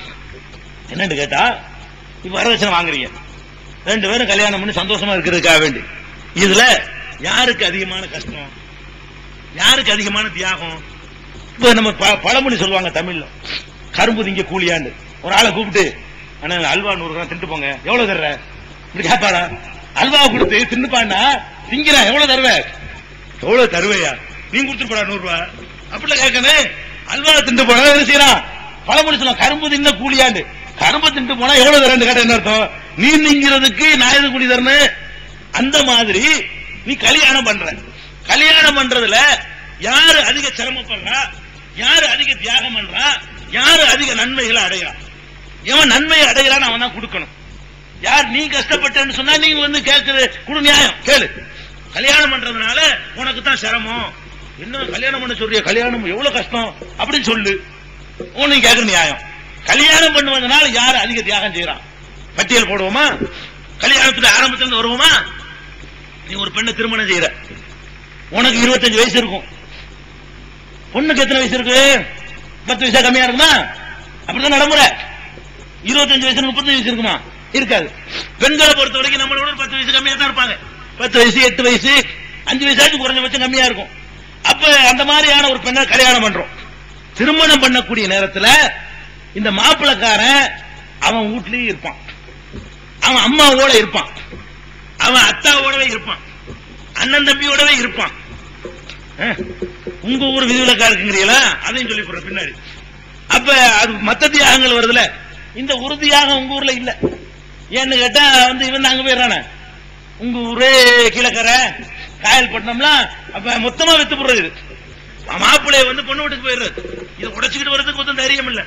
என்னன்னு கேட்டா, இப்ப வரதட்சணை வாங்குறீங்க, 2 பேரும் கல்யாணம் பண்ணி சந்தோஷமா இருக்கிறதுக்காக வேண்டி, இதுல யாருக்கு அதிகமான கஷ்டம், யாருக்கு அதிகமான தியாகம்? இப்ப நம்ம பழமொழி சொல்லுவாங்க தமிழ்ல, கரும்பு திங்க கூலியாண்டு. ஒரு ஆளை கூப்பிட்டு, ஆனா அல்வா 100 கிராம் திண்டு போங்க, எவ்வளவு தர்ற? இப்படி கேட்பாடா? அல்வா கொடுத்து தின்னுப்பாண்டா, திங்கிறான், எவ்வளவு தருவ? எவ்வளவு தருவையா? நீ கொடுத்துட்டு போடா 100 ரூபாய். அப்படிலாம் கேட்கணும். அல்வா திண்டு போனா என்ன செய்யறான்? பழமொழி சொல்லலாம், கரும்பு தின்ன கூலியாண்டு. கரும்பு திண்டு போனா எவ்வளவு தரேன்னு கேட்ட என்ன அர்த்தம்? நீ திங்கிறதுக்கு நான் எது கூலி தரணும்? அந்த மாதிரி நீ கல்யாணம் பண்ற, கல்யாணம் பண்றதுல யாரு அதிக சிரமப்படுறா, யாரு அதிக தியாகம் பண்றா, யாரு அதிக நன்மைகளை அடையறான், எவன் நன்மையை அடையறான்னு அவன் தான் கொடுக்கணும். யார் நீ கஷ்டப்பட்டேன்னு சொன்னா நீ வந்து கேட்கிற குடு நியாயம் கேளு. கல்யாணம் பண்றதுனால உனக்கு தான் சிரமம், என்ன கல்யாணம் பண்ண சொல்றிய, கல்யாணம் எவ்வளவு கஷ்டம் அப்படின்னு சொல்லு, உனக்கு கேட்கிற நியாயம். கல்யாணம் பண்ணுவதனால யாரு அதிக தியாகம் செய்யறான் பட்டியல் போடுவோமா? கல்யாணத்துக்கு ஆரம்பத்துல வருவோமா? நீ ஒரு பெண்ணை திருமணம் செய்யற, உனக்கு 25 வயசு இருக்கும், பொண்ணுக்கு எத்தனை வயசு இருக்கு? 10 வயசா கம்மியா இருக்குமா? அப்படிதான் நடைமுறை. 25 வயசு 35 வயசு இருக்குமா? இருக்காது. பெண்களை பொறுத்த வரைக்கும் நம்மளோட 10 வயசு கம்மியா தான் இருப்பாங்க. 10 வயசு 8 வயசு 5 வயசாச்சும் குறைஞ்சபட்சம் கம்மியா இருக்கும். அப்ப அந்த மாதிரியான ஒரு பெண்ணை கல்யாணம் பண்றோம். திருமணம் பண்ணக்கூடிய நேரத்தில் இந்த மாப்பிளக்காரன் அவன் வீட்லயே இருப்பான், அவன் அம்மாவோட இருப்பான், அவன் அத்தாவோடவே இருப்பான், அண்ணன் தம்பியோடவே இருப்பான். உங்க ஊர் விதிவிலக்கா இருக்குங்கிறீங்களா? அதையும் சொல்லி போற பின்னாடி. அப்ப அது மத்த தியாகங்கள் வருதுல, இந்த உறுதியாக உங்க ஊர்ல இல்ல. ஏன்னு கேட்டா வந்து இவன் அங்க போயிடறானே, உங்க ஊரே கீழக்கரை காயல்பட்டினம்லாம் அப்ப மொத்தமா வித்து போடுறது. மாப்பிள்ளைய வந்து பொண்ணு வீட்டுக்கு போயிடுறது. இதை உடைச்சுக்கிட்டு வர்றதுக்கு மொத்தம் தைரியம் இல்ல.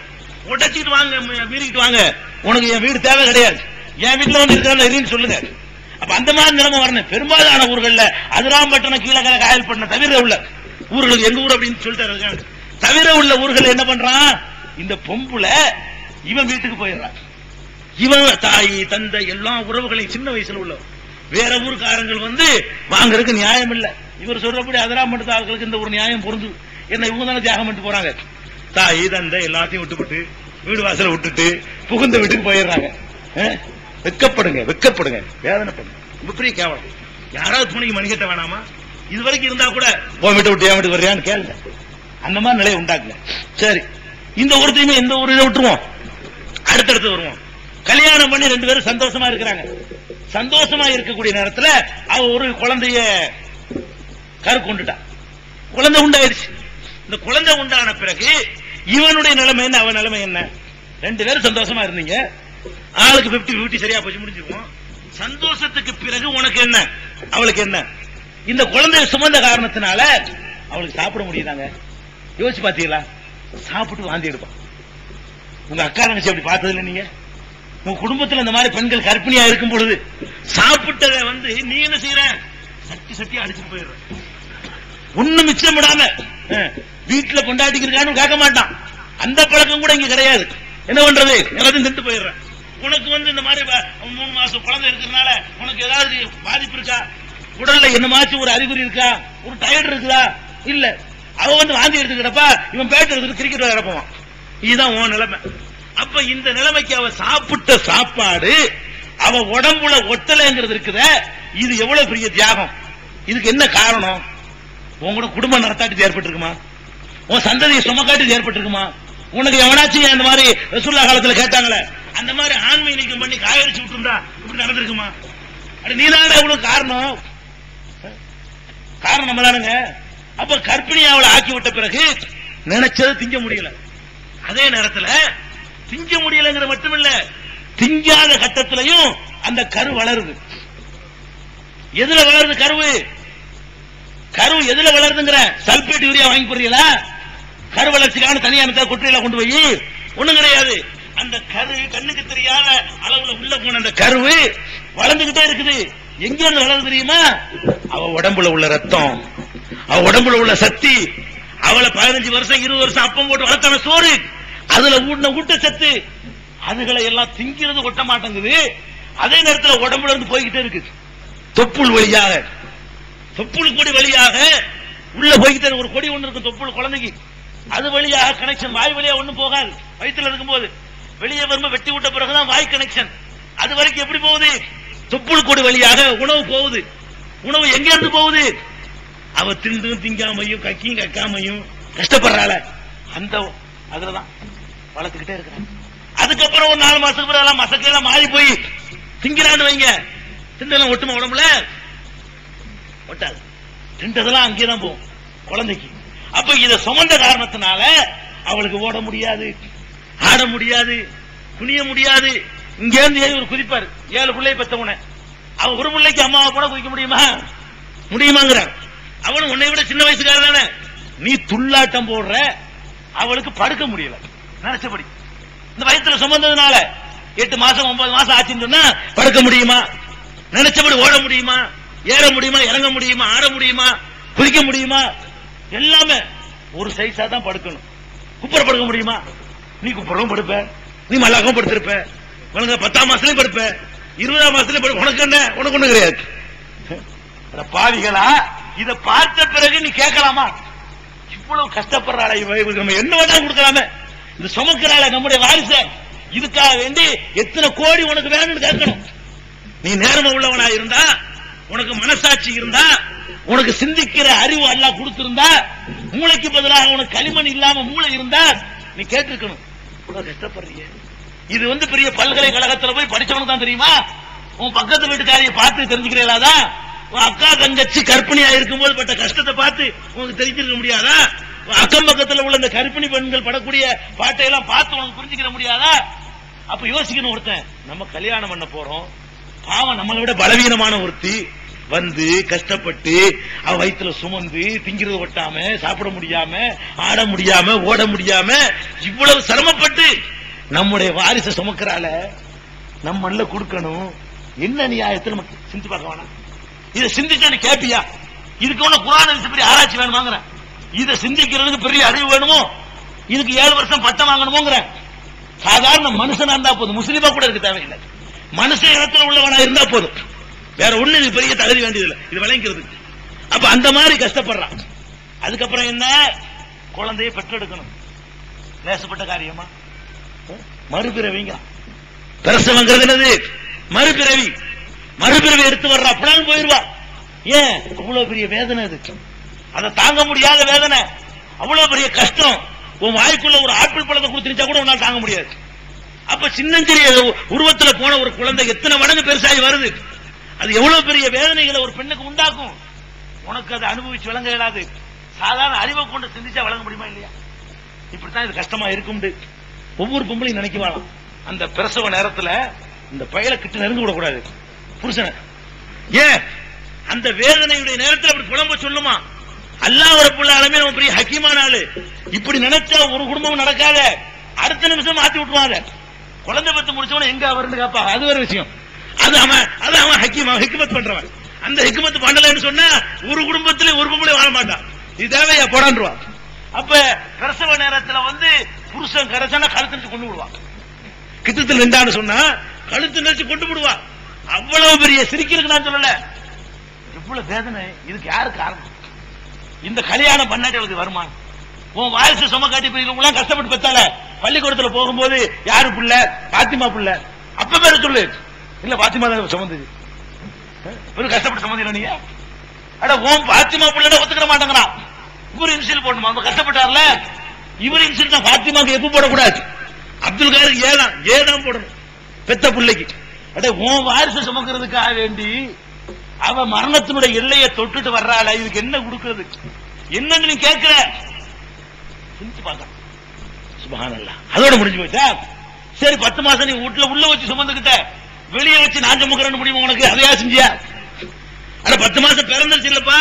உடைச்சிட்டு வாங்க, மீறிக்கிட்டு வாங்க, உனக்கு என் வீடு தேவை கிடையாது, என் வீட்டுல வந்து இருக்கிற சொல்லுங்க. அப்ப அந்த மாதிரி நிலைமை வரணும். பெரும்பாலான ஊர்கள்ல அதிராம்பட்டினம் கீழக்கரை காயல்பட்டினம் தவிர உள்ள ஊர்களுக்கு எங்க ஊர் அப்படின்னு சொல்லிட்டு தவிர உள்ள ஊர்கள் என்ன பண்றான், இந்த பொம்புல இவன் வீட்டுக்கு போயிடுறான். இவன் தாய் தந்தை எல்லா உறவுகளையும் சின்ன வயசுல உள்ள வேற ஊருக்காரங்கள் வந்து வாங்கறதுக்கு நியாயம் இல்ல. இவர் சொல்றபடி அதிராம்பட்டினத்து ஆட்களுக்கு இந்த ஒரு நியாயம் பொருந்து. என்ன இவங்க தானே தியாகம் பண்ணிட்டு போறாங்க. தாய் தந்தை எல்லாத்தையும் விட்டுவிட்டு வீடு வாசல விட்டுட்டு புகுந்த வீட்டுக்கு போயிடுறாங்க. வெக்கப்படுங்க வெக்கப்படுங்க, வேதனைப்படுங்க. ரொம்ப பெரிய கேவலம். யாராவது துணைக்கு மணிக்கட்ட வேணாமா? இது வரைக்கும் இருந்தா கூட உன் வீட்டை விட்டு என் வீட்டுக்கு வர்றியான்னு கேளுங்க. அந்த மாதிரி நிலையை உண்டாக்குங்க. சரி, இந்த ஒருத்தையுமே இந்த ஒரு இதை விட்டுருவோம், அடுத்தடுத்து வருவோம். கல்யாணம் பண்ணி 2 பேரும் சந்தோஷமா இருக்கிறாங்க. சந்தோஷமா இருக்கக்கூடிய நேரத்தில் அவ ஒரு குழந்தைய கரு கொண்டுட்டான். குழந்தை உண்டாயிருச்சு. இந்த குழந்தை உண்டான பிறகு இவனுடைய நிலைமை என்ன, அவன் நிலைமை என்ன? 2 பேரும் சந்தோஷமா இருந்தீங்க, ஆளுக்கு 50-50 சரியா போச்சு, முடிஞ்சிருக்கும். சந்தோஷத்துக்கு பிறகு உனக்கு என்ன, அவளுக்கு என்ன? இந்த குழந்தைய சுமந்த காரணத்தினால அவளுக்கு சாப்பிட முடியுதாங்க? யோசிச்சு பாத்தீங்களா? சாப்பிட்டு வாந்தி எடுப்பான். உங்க அக்கா தங்கச்சி அப்படி பார்த்ததில்லை நீங்க? உங்க குடும்பத்தில் இந்த மாதிரி பெண்கள் கர்ப்பிணியா இருக்கும் பொழுது சாப்பிட்டதை வந்து நீ என்ன செய்யற, சட்டியா அடிச்சுட்டு போயிடுற. ஒண்ணும் மிச்சம் விடாம வீட்டுல கொண்டாடிக்கு இருக்கான்னு கேட்க மாட்டான். அந்த பழக்கம் கூட இங்க கிடையாது. என்ன பண்றது, எல்லாத்தையும் திட்டு போயிடுற. உனக்கு வந்து இந்த மாதிரி 3 மாசம் குழந்தை இருக்கிறதுனால உனக்கு ஏதாவது பாதிப்பு இருக்கா? உடல்ல என்னமாச்சும் ஒரு அறிகுறி இருக்கா? ஒரு டயர்ட் இருக்குதா? இல்ல. அவ வந்து வாந்தி எடுத்துக்கிட்டப்ப இவன் பேட்டு எடுத்துட்டு கிரிக்கெட் விளையாடுவான். இதுதான் உன் நிலைமை. அப்ப இந்த நிலைமைக்கு அவ சாப்பிட்ட சாப்பாடு அவ உடம்புல ஒட்டலைங்கிறது இருக்குத, இது எவ்வளவு பெரிய தியாகம். இதுக்கு என்ன காரணம்? உங்களோட குடும்பம் நடத்தாட்டி ஏற்பட்டிருக்குமா? உன் சந்ததியை சுமக்காட்டி ஏற்பட்டிருக்குமா? உனக்கு எவனாச்சும் அந்த மாதிரி ரசூலுல்லாஹ் காலத்துல கேட்டாங்களே, அந்த மாதிரி ஆண்மை நீக்கம் பண்ணி காயடிச்சு விட்டுருந்தா இப்படி நடந்திருக்குமா? நீதானே எவ்வளவு காரணம் நம்ம தானுங்க. அப்ப கர்ப்பிணி அவளை ஆக்கி விட்ட பிறகு நினைச்சது திங்க முடியல. அதே நேரத்தில் திங்க முடியலங்கிற மட்டுமில்ல, திங்காத கட்டத்திலையும் அந்த கரு வளருது. எதுல வளருது கருவு? கரு எதுல வளருதுங்கிற சல்பேட் யூரியா வாங்கி போறீங்களா? கரு வளர்ச்சிக்கான தனியான குட்டையில கொண்டு போய் ஒண்ணும் கிடையாது. அந்த கரு கண்ணுக்கு தெரியாத அளவுல உள்ள போன அந்த கருவு வளர்ந்துகிட்டே இருக்குது. எங்க இருந்து வளர்ந்து தெரியுமா? அவ உடம்புல உள்ள ரத்தம், அவ உடம்புல உள்ள சக்தி, அவளை 15 வருஷம் 20 வருஷம் அப்பம் போட்டு வளர்த்தான சோறு, அதுல ஊட்டச்சத்து, அதுகளை எல்லாம் திங்கிறது கொட்ட மாட்டேங்குது. அதே நேரத்தில் உடம்புல இருந்து போய்கிட்டே இருக்கு. தொப்புள் வழியாக, தொப்புள் கொடி வழியாக உள்ள போய்கிட்டே ஒரு கொடி ஒண்ணு இருக்கும் தொப்புள் குழந்தைக்கு, அது வழியாக கனெக்ஷன். வாய் வழியா ஒண்ணும் போகாது. வயிற்றுல இருக்கும்போது வெளியே வரும்போது வெட்டி விட்ட பிறகுதான் வாய் கனெக்ஷன். அது வரைக்கும் எப்படி போகுது? தொப்புள் கொடி வழியாக உணவு போகுது. உணவு எங்க இருந்து போகுது? அவ திண்டும் திங்காமையும் கக்கியும் கக்காமையும் கஷ்டப்படுறாள். அந்த அதுலதான் வளர்த்துக்கிட்டே இருக்கிறான். அதுக்கப்புறம் ஒரு 4 மாசத்துக்கு பிறகு மசக்கையெல்லாம் மாறி போய் திங்கிறான்னு வைங்க, திண்டெல்லாம் ஒட்டுமா உடம்புல? ஒட்டாது. திண்டதெல்லாம் அங்கேதான் போகும் குழந்தைக்கு. அப்ப இதை சுமந்த காரணத்தினால அவளுக்கு ஓட முடியாது, ஆட முடியாது, குனிய முடியாது. இங்க இருந்து ஒரு குதிப்பாரு. 7 பிள்ளை பெத்தவன அவன் ஒரு பிள்ளைக்கு அம்மாவை கூட குதிக்க முடியுமா? முடியுமாங்கிற. அவனு உன்னை விட சின்ன வயசுக்கார தானே. நீ துள்ளாட்டம் போடுற, அவளுக்கு படுக்க முடியல நினைச்சபடி. இந்த வயசுல சுமந்ததுனால 8 மாசம் 9 மாசம் ஆச்சுன்னு சொன்னா படுக்க முடியுமா? நினைச்சபடி ஓட முடியுமா? ஏற முடியுமா? இறங்க முடியுமா? ஆட முடியுமா? குதிக்க முடியுமா? எல்லாமே ஒரு சைஸா தான் படுக்கணும். குப்புற படுக்க முடியுமா? நீ குப்புறவும் படுப்ப, நீ மல்லாகவும் படுத்திருப்ப, 10ஆம் மாசத்துலயும் படுப்ப, 20ஆம் மாசத்துலயும் படுப்ப. உனக்கு என்ன? உனக்கு ஒண்ணு கிடையாது. பாவிகளா, இதை பார்த்த பிறகு நீ கேட்கலாமா? இவ்வளவு கஷ்டப்படுறாள, நம்ம என்ன வேணா கொடுக்கலாமே. இந்த சுமக்கிறாள நம்முடைய வாரிச, இதுக்காக வேண்டி எத்தனை கோடி உனக்கு வேணும்னு கேட்கணும். நீ நேர்மை உள்ளவனா இருந்தா, உனக்கு மனசாட்சி இருந்தா, உனக்கு சிந்திக்கிற அறிவு அல்லாஹ் கொடுத்திருந்தா, மூளைக்கு பதிலாக உனக்கு களிமண் இல்லாம மூளை இருந்தா நீ கேட்டிருக்கணும். கஷ்டப்படுறீங்க. இது பெரிய பல்கலைக்கழகத்தில் போய் படிச்சவனுக்கு தான் தெரியுமா? உன் பக்கத்து வீட்டுக்காரியை பார்த்து தெரிஞ்சுக்கிறீங்களா? உன் அக்கா தங்கச்சி கர்ப்பிணியா இருக்கும்போது பட்ட கஷ்டத்தை பார்த்து உனக்கு தெரிஞ்சிருக்க முடியாதா? அக்கம் பக்கத்தில் உள்ள இந்த கர்ப்பிணி பெண்கள் படக்கூடிய பாட்டையெல்லாம் பார்த்து உனக்கு புரிஞ்சுக்கிற முடியாதா? அப்ப யோசிக்கணும். ஒருத்தன் நம்ம கல்யாணம் பண்ண போறோம், பாவம் நம்மளை விட பலவீனமான ஒருத்தி வந்து கஷ்டப்பட்டு அவ வயிற்றுல சுமந்து திங்கிறது ஒட்டாம, சாப்பிட முடியாம, ஆட முடியாம, ஓட முடியாம, இவ்வளவு சிரமப்பட்டு நம்முடைய வாரிசை சுமக்கிறால, நம்மள கொடுக்கணும். என்ன நியாயத்தை நமக்கு சிந்திச்சு பார்க்க வேணாம். இதை சிந்திச்சா நீ கேப்பியா? இதுக்கு ஒண்ணு குர்ஆன் பெரிய ஆராய்ச்சி வேணுமாங்கிற, இதை சிந்திக்கிறதுக்கு பெரிய அறிவு வேணுமோ, இதுக்கு 7 வருஷம் பட்டம் வாங்கணுமோங்கிற. சாதாரண மனுஷனா இருந்தா போதும், முஸ்லிமா கூட இருக்க தேவையில்லை. மனுஷ இடத்துல உள்ளவனா இருந்தா போதும், வேற ஒண்ணு இது பெரிய தகுதி வேண்டியதில்லை இது விளங்கிறதுக்கு. அப்ப அந்த மாதிரி கஷ்டப்படுறான். அதுக்கப்புறம் என்ன, குழந்தையை பெற்றெடுக்கணும். லேசப்பட்ட காரியமா? மறுபிறவிங்க. பிரசவங்கிறது என்னது? மறுபிறவி. மறுபிறவி எடுத்து வர்றா, புலன் போயிருவா. ஏன் அவ்வளவு பெரிய வேதனை? அது அதை தாங்க முடியாத வேதனை, அவ்வளவு பெரிய கஷ்டம். உன் வாய்க்குள்ள ஒரு ஆப்பிள் பழத்தை கொடுத்துருச்சா கூட உன்னால தாங்க முடியாது. அப்ப சின்னஞ்சிறிய உருவத்துல போன ஒரு குழந்தை எத்தனை மடங்கு பெருசாகி வருது. அது எவ்வளவு பெரிய வேதனைகளை ஒரு பெண்ணுக்கு உண்டாக்கும். உனக்கு அதை அனுபவிச்சு விளங்க இயலாது. சாதாரண அறிவை கொண்டு சிந்திச்சா விளங்க முடியுமா இல்லையா? இப்படித்தான் இது கஷ்டமா இருக்கும். ஒவ்வொரு பொம்பளையும் நினைக்குவாளாம், அந்த பிரசவ நேரத்துல இந்த பயலை கிட்ட நெருங்க விடக்கூடாது புருஷனை. ஏன் அந்த வேதனையுடைய நேரத்தில் அப்படி புலம்ப சொல்லுமா? அல்லாஹ் ரப்பல் ஆலமீன் அவன் பெரிய ஹக்கீமான ஆளு. இப்படி நினைச்சா ஒரு குடும்பம் நடக்காத, அடுத்த நிமிஷம் மாத்தி விட்டுருவாங்க. குழந்தை பத்து முடிச்சவன எங்க அவர்னு கேப்பா, அது ஒரு விஷயம். அது அவன் ஹக்கீம், ஹிக்மத் பண்றவன். அந்த ஹிக்மத் பண்ணலன்னு சொன்னா ஒரு குடும்பத்திலே ஒரு பொம்பளை வாழ மாட்டான். இது தேவையா போடான்றுவா. அப்ப பிரசவ நேரத்துல புருஷன் கரைச்சானா கழுத்து நினைச்சு கொண்டு விடுவான். கிட்டத்தில் நின்றான்னு சொன்னா கழுத்து நினைச்சு கொண்டு விடுவா. அவ்வளவு பெரிய சிரிக்கிறதுக்கு நான் சொல்லல, எவ்வளவு வேதனை. இதுக்கு யாரு காரணம்? இந்த கல்யாணம் பண்ணாட்டி வருமா? உன் வாரிசு சும காட்டி போய் கஷ்டப்பட்டு பெத்தால, பள்ளிக்கூடத்துல போகும்போது யாரு புள்ள? பாத்திமா புள்ள. அப்ப பேர சொல்லு, இல்ல பாத்திமா தான் சுமந்தது. கஷ்டப்பட்டு சுமந்தீங்க நீங்க. அட ஓம் பாத்திமா புள்ள ஒத்துக்கிற மாட்டேங்கிறான். இவர் இன்சில் போடணுமா? அவங்க கஷ்டப்பட்டார்ல, இவர் இன்சில் தான். பாத்திமாக்கு எப்ப போடக்கூடாது? அப்துல் காதர் ஏதான் போடணும் பெத்த பிள்ளைக்கு. அட உன் வாரிசு சுமக்கிறதுக்காக வேண்டி அவ மரணத்தினுடைய எல்லையை தொட்டுட்டு வர்றாள, இதுக்கு என்ன கொடுக்கிறது? என்னன்னு நீ கேட்கிற? சுப்ஹானல்லாஹ். அதோட முடிஞ்சு போச்சா? சரி 10 மாசம் நீ வீட்டுல உள்ள வச்சு சுமந்துக்கிட்ட, வெளியே வச்சு நான் சுமக்கிறேன்னு முடியுமா உனக்கு? அதையா செஞ்சியா? அட 10 மாசம் பிறந்துருச்சு இல்லப்பா,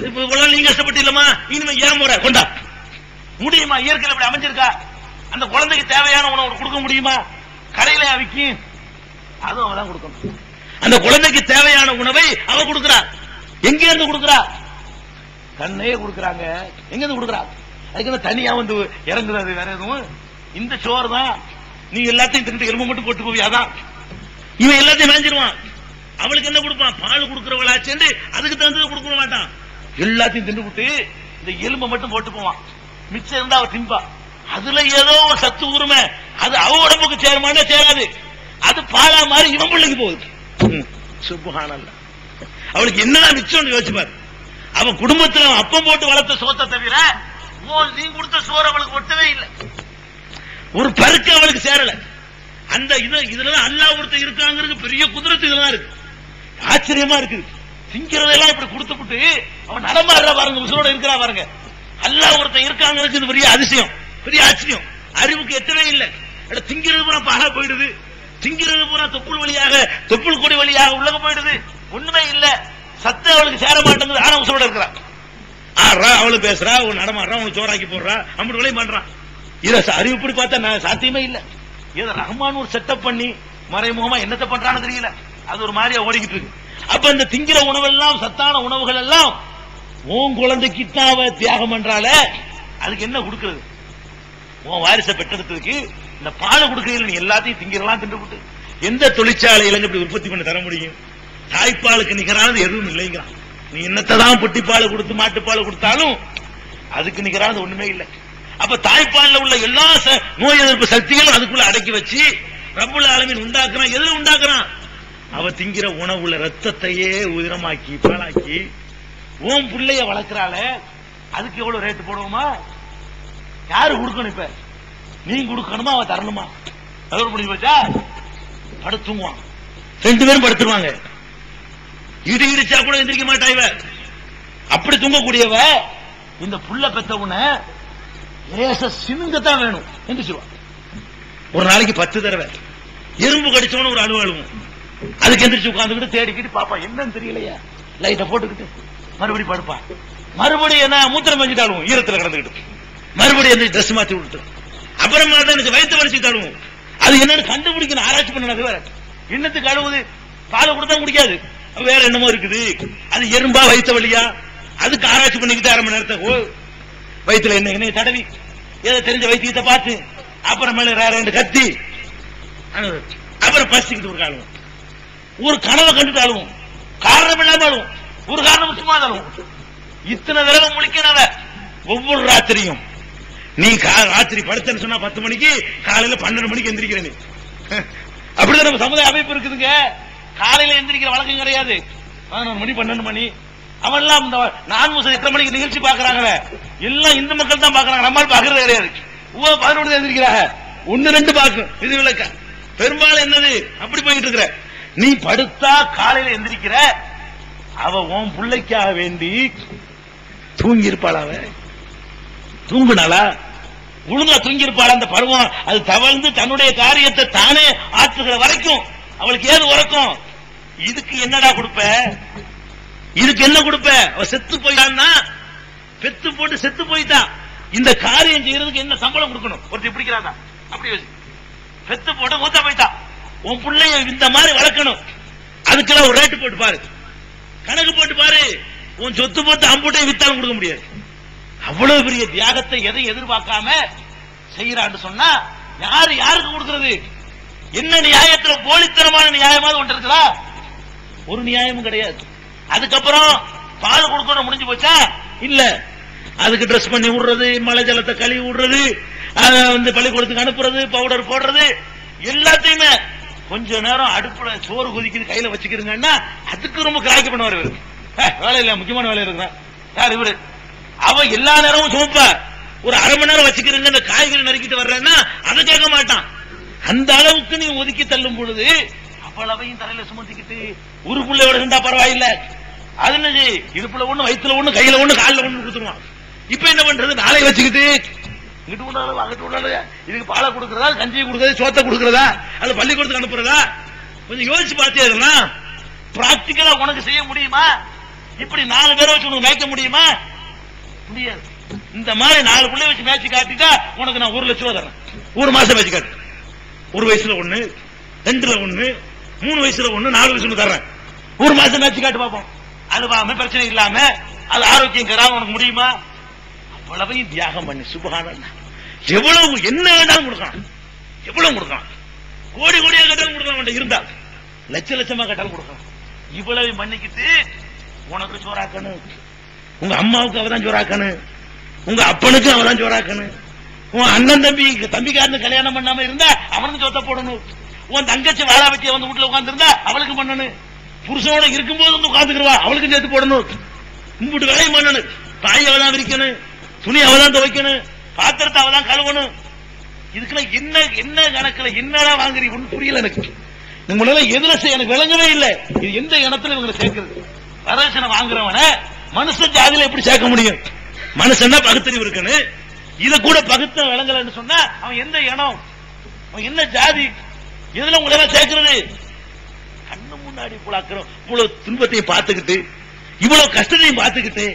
இப்ப நீங்க கஷ்டப்பட்டு இல்லமா, இனிமே ஏன் முறை கொண்டா முடியுமா? இயற்கையில் அப்படி அமைஞ்சிருக்கா? அந்த குழந்தைக்கு தேவையான உணவு கொடுக்க முடியுமா? கடையில விற்கும், அதுவும் அவதான் கொடுக்கணும். அந்த குழந்தைக்கு தேவையான உணவை அவ கொடுக்கிறா. எங்க இருந்து கொடுக்கிறா? கண்ணையே கொடுக்கறாங்க. எங்க இருந்து கொடுக்கிறா? அதுக்கு தனியா இறங்குறது வேற எதுவும்? இந்த சோறு தான். நீ எல்லாத்தையும் தின்னு எலும்பு மட்டும் போட்டு போவியாதான். இவன் எல்லாத்தையும் மேஞ்சிருவான். அவளுக்கு என்ன கொடுப்பான்? பால் கொடுக்கிறவளாச்சு, அதுக்கு தகுந்தது கொடுக்க மாட்டான். எல்லாத்தையும் தின்னு விட்டு இந்த எலும்பை மட்டும் போட்டு போவான். மிச்சம் இருந்தா அவ திம்பா. அதுல ஏதோ ஒரு சத்து உரிமை, அது அவ உடம்புக்கு சேருமானா சேராது. அது பாலா மாதிரி இவன் பிள்ளைக்கு போகுது. சுப்ஹானல்லாஹ். அவளுக்கு என்னதான் மிச்சம் யோசிச்சு பாரு. அவன் குடும்பத்தில் அப்பம் போட்டு வளர்த்த சோத்தை தவிர நீ கொடுத்த சோறு அவளுக்கு ஒட்டவே இல்லை. ஒரு பருக்கு அவளுக்கு சேரல. அந்த இதுலதான் அல்லாஹ் ஒருத்தர் இருக்காங்கிறது பெரிய குதிரத்து இதெல்லாம் இருக்கு. ஆச்சரியமா இருக்குது. திங்கிறதெல்லாம் இப்படி கொடுத்துட்டு அவன் நடமாடுற பாருங்க, உசுரோட இருக்கிறா பாருங்க. அல்லாஹ் ஒருத்தர் இருக்காங்கிறது பெரிய அதிசயம், பெரிய ஆச்சரியம். அறிவுக்கு எத்தனை இல்லை. திங்கிறது பூரா பாலா போயிடுது, திங்கிறது பூரா தொப்புள் வழியாக, தொப்புள் கொடி வழியாக உள்ளக போயிடுது. ஒண்ணுமே இல்ல, சத்து அவளுக்கு சேர மாட்டேங்குது. ஆனா உசுரோட இருக்கிறான். ஆடுறா, அவளுக்கு பேசுறா, அவன் நடமாடுறா, அவனுக்கு சோறாக்கி போடுறா, அப்படி வேலையும் பண்றான். இதை அறிவு இப்படி பார்த்தா சாத்தியமே இல்லை. ஏதோ ரஹ்மான் ஒரு செட்டப் பண்ணி மறைமுகமா என்னத்தை பண்றான்னு தெரியல, அது ஒரு மாதிரியா ஓடிக்கிட்டு இருக்கு. அப்ப இந்த திங்கிற உணவெல்லாம், சத்தான உணவுகள் எல்லாம் உன் குழந்தைக்கு தான் தியாகம் பண்றால, அதுக்கு என்ன கொடுக்கிறது? உன் வாரிசை பெற்றெடுத்ததுக்கு இந்த பாலை கொடுக்கறதுல நீ எல்லாத்தையும் திங்கிறலாம் தின்றுவிட்டு எந்த தொழிற்சாலையில இப்படி உற்பத்தி பண்ணி தர முடியும்? தாய்ப்பாலுக்கு நிகரானது எதுவும் இல்லைங்கிறான். நீ என்னத்தான் பொட்டிப்பால் கொடுத்து மாட்டுப்பால் கொடுத்தாலும் அதுக்கு நிகரானது ஒண்ணுமே இல்லை. அப்ப தாய்ப்பால்ல உள்ள எல்லா நோய் எதிர்ப்பு சக்திகளும் அதுக்குள்ள அடக்கி வச்சு ரப்புல் ஆலமீன் உண்டாக்குறான். எதுல உண்டாக்குறான்? அவ திங்கிற உணவுல ரத்தத்தையே உதிரமாக்கி பாலாக்கி ஓம் பிள்ளைய வளர்க்கிறாள, அதுக்கு எவ்வளவு ரேட்டு போடுவோமா? யாரு கொடுக்கணும்? இப்ப நீ கொடுக்கணுமா, அவ தரணுமா? அதோட முடிஞ்சு போச்சா? படுத்துவான், 2 பேரும் படுத்துருவாங்க. இடி இடிச்சா கூட எந்திரிக்க மாட்டா இவ. அப்படி தூங்கக்கூடியவ இந்த புள்ள பெத்தவுன சினுங்கத்தான் வேணும் எந்திரிச்சிருவா. ஒரு நாளைக்கு 10 தடவை எறும்பு கடிச்சவன ஒரு அழுவாழுவும். அதுக்கு எந்திரிச்சு உட்காந்துக்கிட்டு தேடிக்கிட்டு பாப்பா என்னன்னு தெரியலையா, லைட்டை போட்டுக்கிட்டு மறுபடியும் படுப்பா. மறுபடியும் என்ன மூத்திரம் பஞ்சிட்டாலும் ஈரத்தில் கிடந்துக்கிட்டு மறுபடியும் எந்த ட்ரெஸ் மாத்தி விட்டு அப்புறமா தான் வயிற்று வலிச்சு தழுவும். அது என்னன்னு கண்டுபிடிக்கணும், ஆராய்ச்சி பண்ணணும். அது வேற என்னத்துக்கு அழுவுது? பாலை கொடுத்தா குடிக்காது, வேற என்னமோ இருக்குது. அது எறும்பா வயிற்று வழியா, அதுக்கு ஆராய்ச்சி பண்ணிக்கிட்டு 1/2 மணி நேரத்தை வயிற்றுல என்ன தடவி ஏதோ தெரிஞ்ச வைத்தியத்தை பார்த்து அப்புறமேல 2 கத்தி அப்புறம் பசிக்கிட்டு ஒரு காலம் ஒரு கனவை கண்டுட்டு அழுவும், காரணம் இல்லாம அழுவும், ஒரு காரணம் சும்மா அழுவும். இத்தனை தடவை முழிக்கிறவ ஒவ்வொரு ராத்திரியும். நீ ராத்திரி படுத்தன்னு சொன்னா 10 மணிக்கு, காலையில 12 மணிக்கு எந்திரிக்கிற நீ. அப்படிதான் நம்ம சமுதாய அமைப்பு இருக்குதுங்க. காலையில எந்திரிக்கிற வழக்கம் கிடையாது. 11 மணி 12 மணி அவெல்லாம் இந்த 8 மணிக்கு நிகழ்ச்சி பாக்குறாங்களே, எல்லாம் இந்து மக்கள் தான் பாக்குறாங்க, நம்மால் பாக்குறது கிடையாது. 11 எந்திரிக்கிறாங்க, 1 2 பாக்கணும். இது விளக்க பெரும்பாலும் என்னது அப்படி போயிட்டு இருக்கிற. நீ படுத்தா காலையில எந்திரிக்கிற, அவ உன் பிள்ளைக்காக வேண்டி தூங்கி இருப்பாள். அவ தூங்குனாளா? ஒழுங்கா தூங்கி இருப்பாள். அந்த பருவம் அது தவழ்ந்து தன்னுடைய காரியத்தை தானே ஆற்றுகிற வரைக்கும் அவளுக்கு ஏது உறக்கம்? இதுக்கு என்னடா கொடுப்ப? இதுக்கு என்ன கொடுப்ப? அவ செத்து போயிட்டான்னா, பெத்து போட்டு செத்து போயிட்டான், இந்த காரியம் செய்யறதுக்கு என்ன சம்பளம் கொடுக்கணும்? ஒருத்தர் பிடிக்கிறாங்க அப்படி பெத்து போட்டு மூத்தா போயிட்டான், உன் பிள்ளைய இந்த மாதிரி வளர்க்கணும், அதுக்கெல்லாம் ஒரு ரேட்டு போட்டு பாரு, கணக்கு போட்டு பாரு. உன் சொத்து போட்டு அம்புட்டை வித்தாலும் கொடுக்க முடியாது. அவ்வளவு பெரிய தியாகத்தை எதை எதிர்பார்க்காம செய்யறான்னு சொன்னா யாருக்கு கொடுக்கிறது? என்ன நியாயத்துல போலித்தனமான நியாயமாவது ஒன்று இருக்குதா? ஒரு நியாயமும் கிடையாது. அதுக்கப்புறம் பால் கொடுக்கணும் முடிஞ்சு போச்சா? இல்ல, அதுக்கு ட்ரெஸ் பண்ணி விடுறது, மழை ஜலத்தை கழுவி விடுறது, பள்ளிக்கூடத்துக்கு அனுப்புறது, பவுடர் போடுறது, எல்லாத்தையுமே கொஞ்ச நேரம் அடுப்புல சோறு கொதிக்குது கையில வச்சுக்கிறீங்கன்னா அதுக்கு ரொம்ப கிராக்கி பண்ணுவார். இவரு வேலை இல்ல, முக்கியமான வேலை இருக்கிறான். யார் இவரு? அவ எல்லா நேரமும் சோப்ப ஒரு 1/2 மணி நேரம் வச்சுக்கிறீங்க, இந்த காய்கறி நறுக்கிட்டு வர்றேன்னா அதை கேட்க மாட்டான். அந்த அளவுக்கு நீ ஒதுக்கி தள்ளும் பொழுது அவ்வளவையும் தலையில சுமத்திக்கிட்டு ஒரு பிள்ளையோட இருந்தா பரவாயில்ல, அது என்னது இடுப்புல ஒண்ணு, வயிற்றுல ஒண்ணு, கையில ஒண்ணு, காலில் ஒண்ணு கொடுத்துருவான். இப்ப என்ன பண்றது? நாளை வச்சுக்கிட்டு இங்கிட்டு உண்டாலும் அங்கிட்டு உண்டாலும் இதுக்கு பாலை கொடுக்கறதா, கஞ்சியை கொடுக்கறதா, சோத்தை கொடுக்கறதா, அது பள்ளிக்கூடத்துக்கு அனுப்புறதா? கொஞ்சம் யோசிச்சு பார்த்தே. பிராக்டிக்கலா உனக்கு செய்ய முடியுமா? இப்படி 4 பேரை வச்சு உனக்கு மேய்க்க முடியுமா? முடியாது. இந்த மாதிரி 4 பிள்ளை வச்சு மேய்ச்சி காட்டிட்டா உனக்கு நான் 1 லட்சம் ரூபாய் தரேன். 1 மாசம் மேய்ச்சி காட்டு. 1 வயசுல 1, 2ல 1, 3 வயசுல 1, 4 வயசுல தர்றேன். 1 மாசம் மேய்ச்சி காட்டு பார்ப்போம். அழுவாம பிரச்சனை இல்லாம அது ஆரோக்கியம் கராம உனக்கு முடியுமா? அவ்வளவையும் தியாகம் பண்ணி சுபஹானல்லாஹ். எவ்வளவு என்ன வேணாலும் கொடுக்கலாம், எவ்வளவு கொடுக்கலாம், கோடி கோடியா கட்டாலும் கொடுக்கலாம், இருந்தா லட்சமா கட்டாலும் கொடுக்கலாம். இவ்வளவு மன்னிக்கிட்டு உனக்கு சோறாக்கணும், உங்க அம்மாவுக்கு அவதான் சோறாக்கணும், உங்க அப்பனுக்கு அவதான் சோறாக்கணும், உன் அண்ணன் தம்பிக்காரனு கல்யாணம் பண்ணாம இருந்தா அவனுக்கு சொத்த போடணும், உன் தங்கச்சி வாழா வச்சு வந்து வீட்டுல உட்கார்ந்து இருந்தா அவளுக்கு பண்ணணும், புருஷனோட இருக்கும்போது வந்து உட்காந்துக்குருவா அவளுக்கு சேர்த்து போடணும், கும்பிட்டு வேலையும் பண்ணணும், தாய் அவதான் விரிக்கணும், துணி அவதான் துவைக்கணும், பாத்திரத்தை அவதான் கழுவணும். இதுக்கெல்லாம் என்ன என்ன கணக்குல என்னடா வாங்குறீங்க? ஒன்னும் புரியல எனக்கு. உங்களால எதுல எனக்கு விளங்கவே இல்லை. இது எந்த இனத்துல இவங்களை சேர்க்கிறது? வரதட்சணை வாங்குறவன மனுஷன் ஜாதியில எப்படி சேர்க்க முடியும்? மனுஷன் தான் பகுத்தறிவு இருக்கணும். இத கூட பகுத்த விளங்கலன்னு சொன்னா அவன் எந்த இனம், அவன் என்ன ஜாதி? எதுல உங்களை சேர்க்கிறது? கண்ணு முன்னாடி இவ்வளவு துன்பத்தையும் பார்த்துக்கிட்டு, இவ்வளவு கஷ்டத்தையும் பார்த்துக்கிட்டு,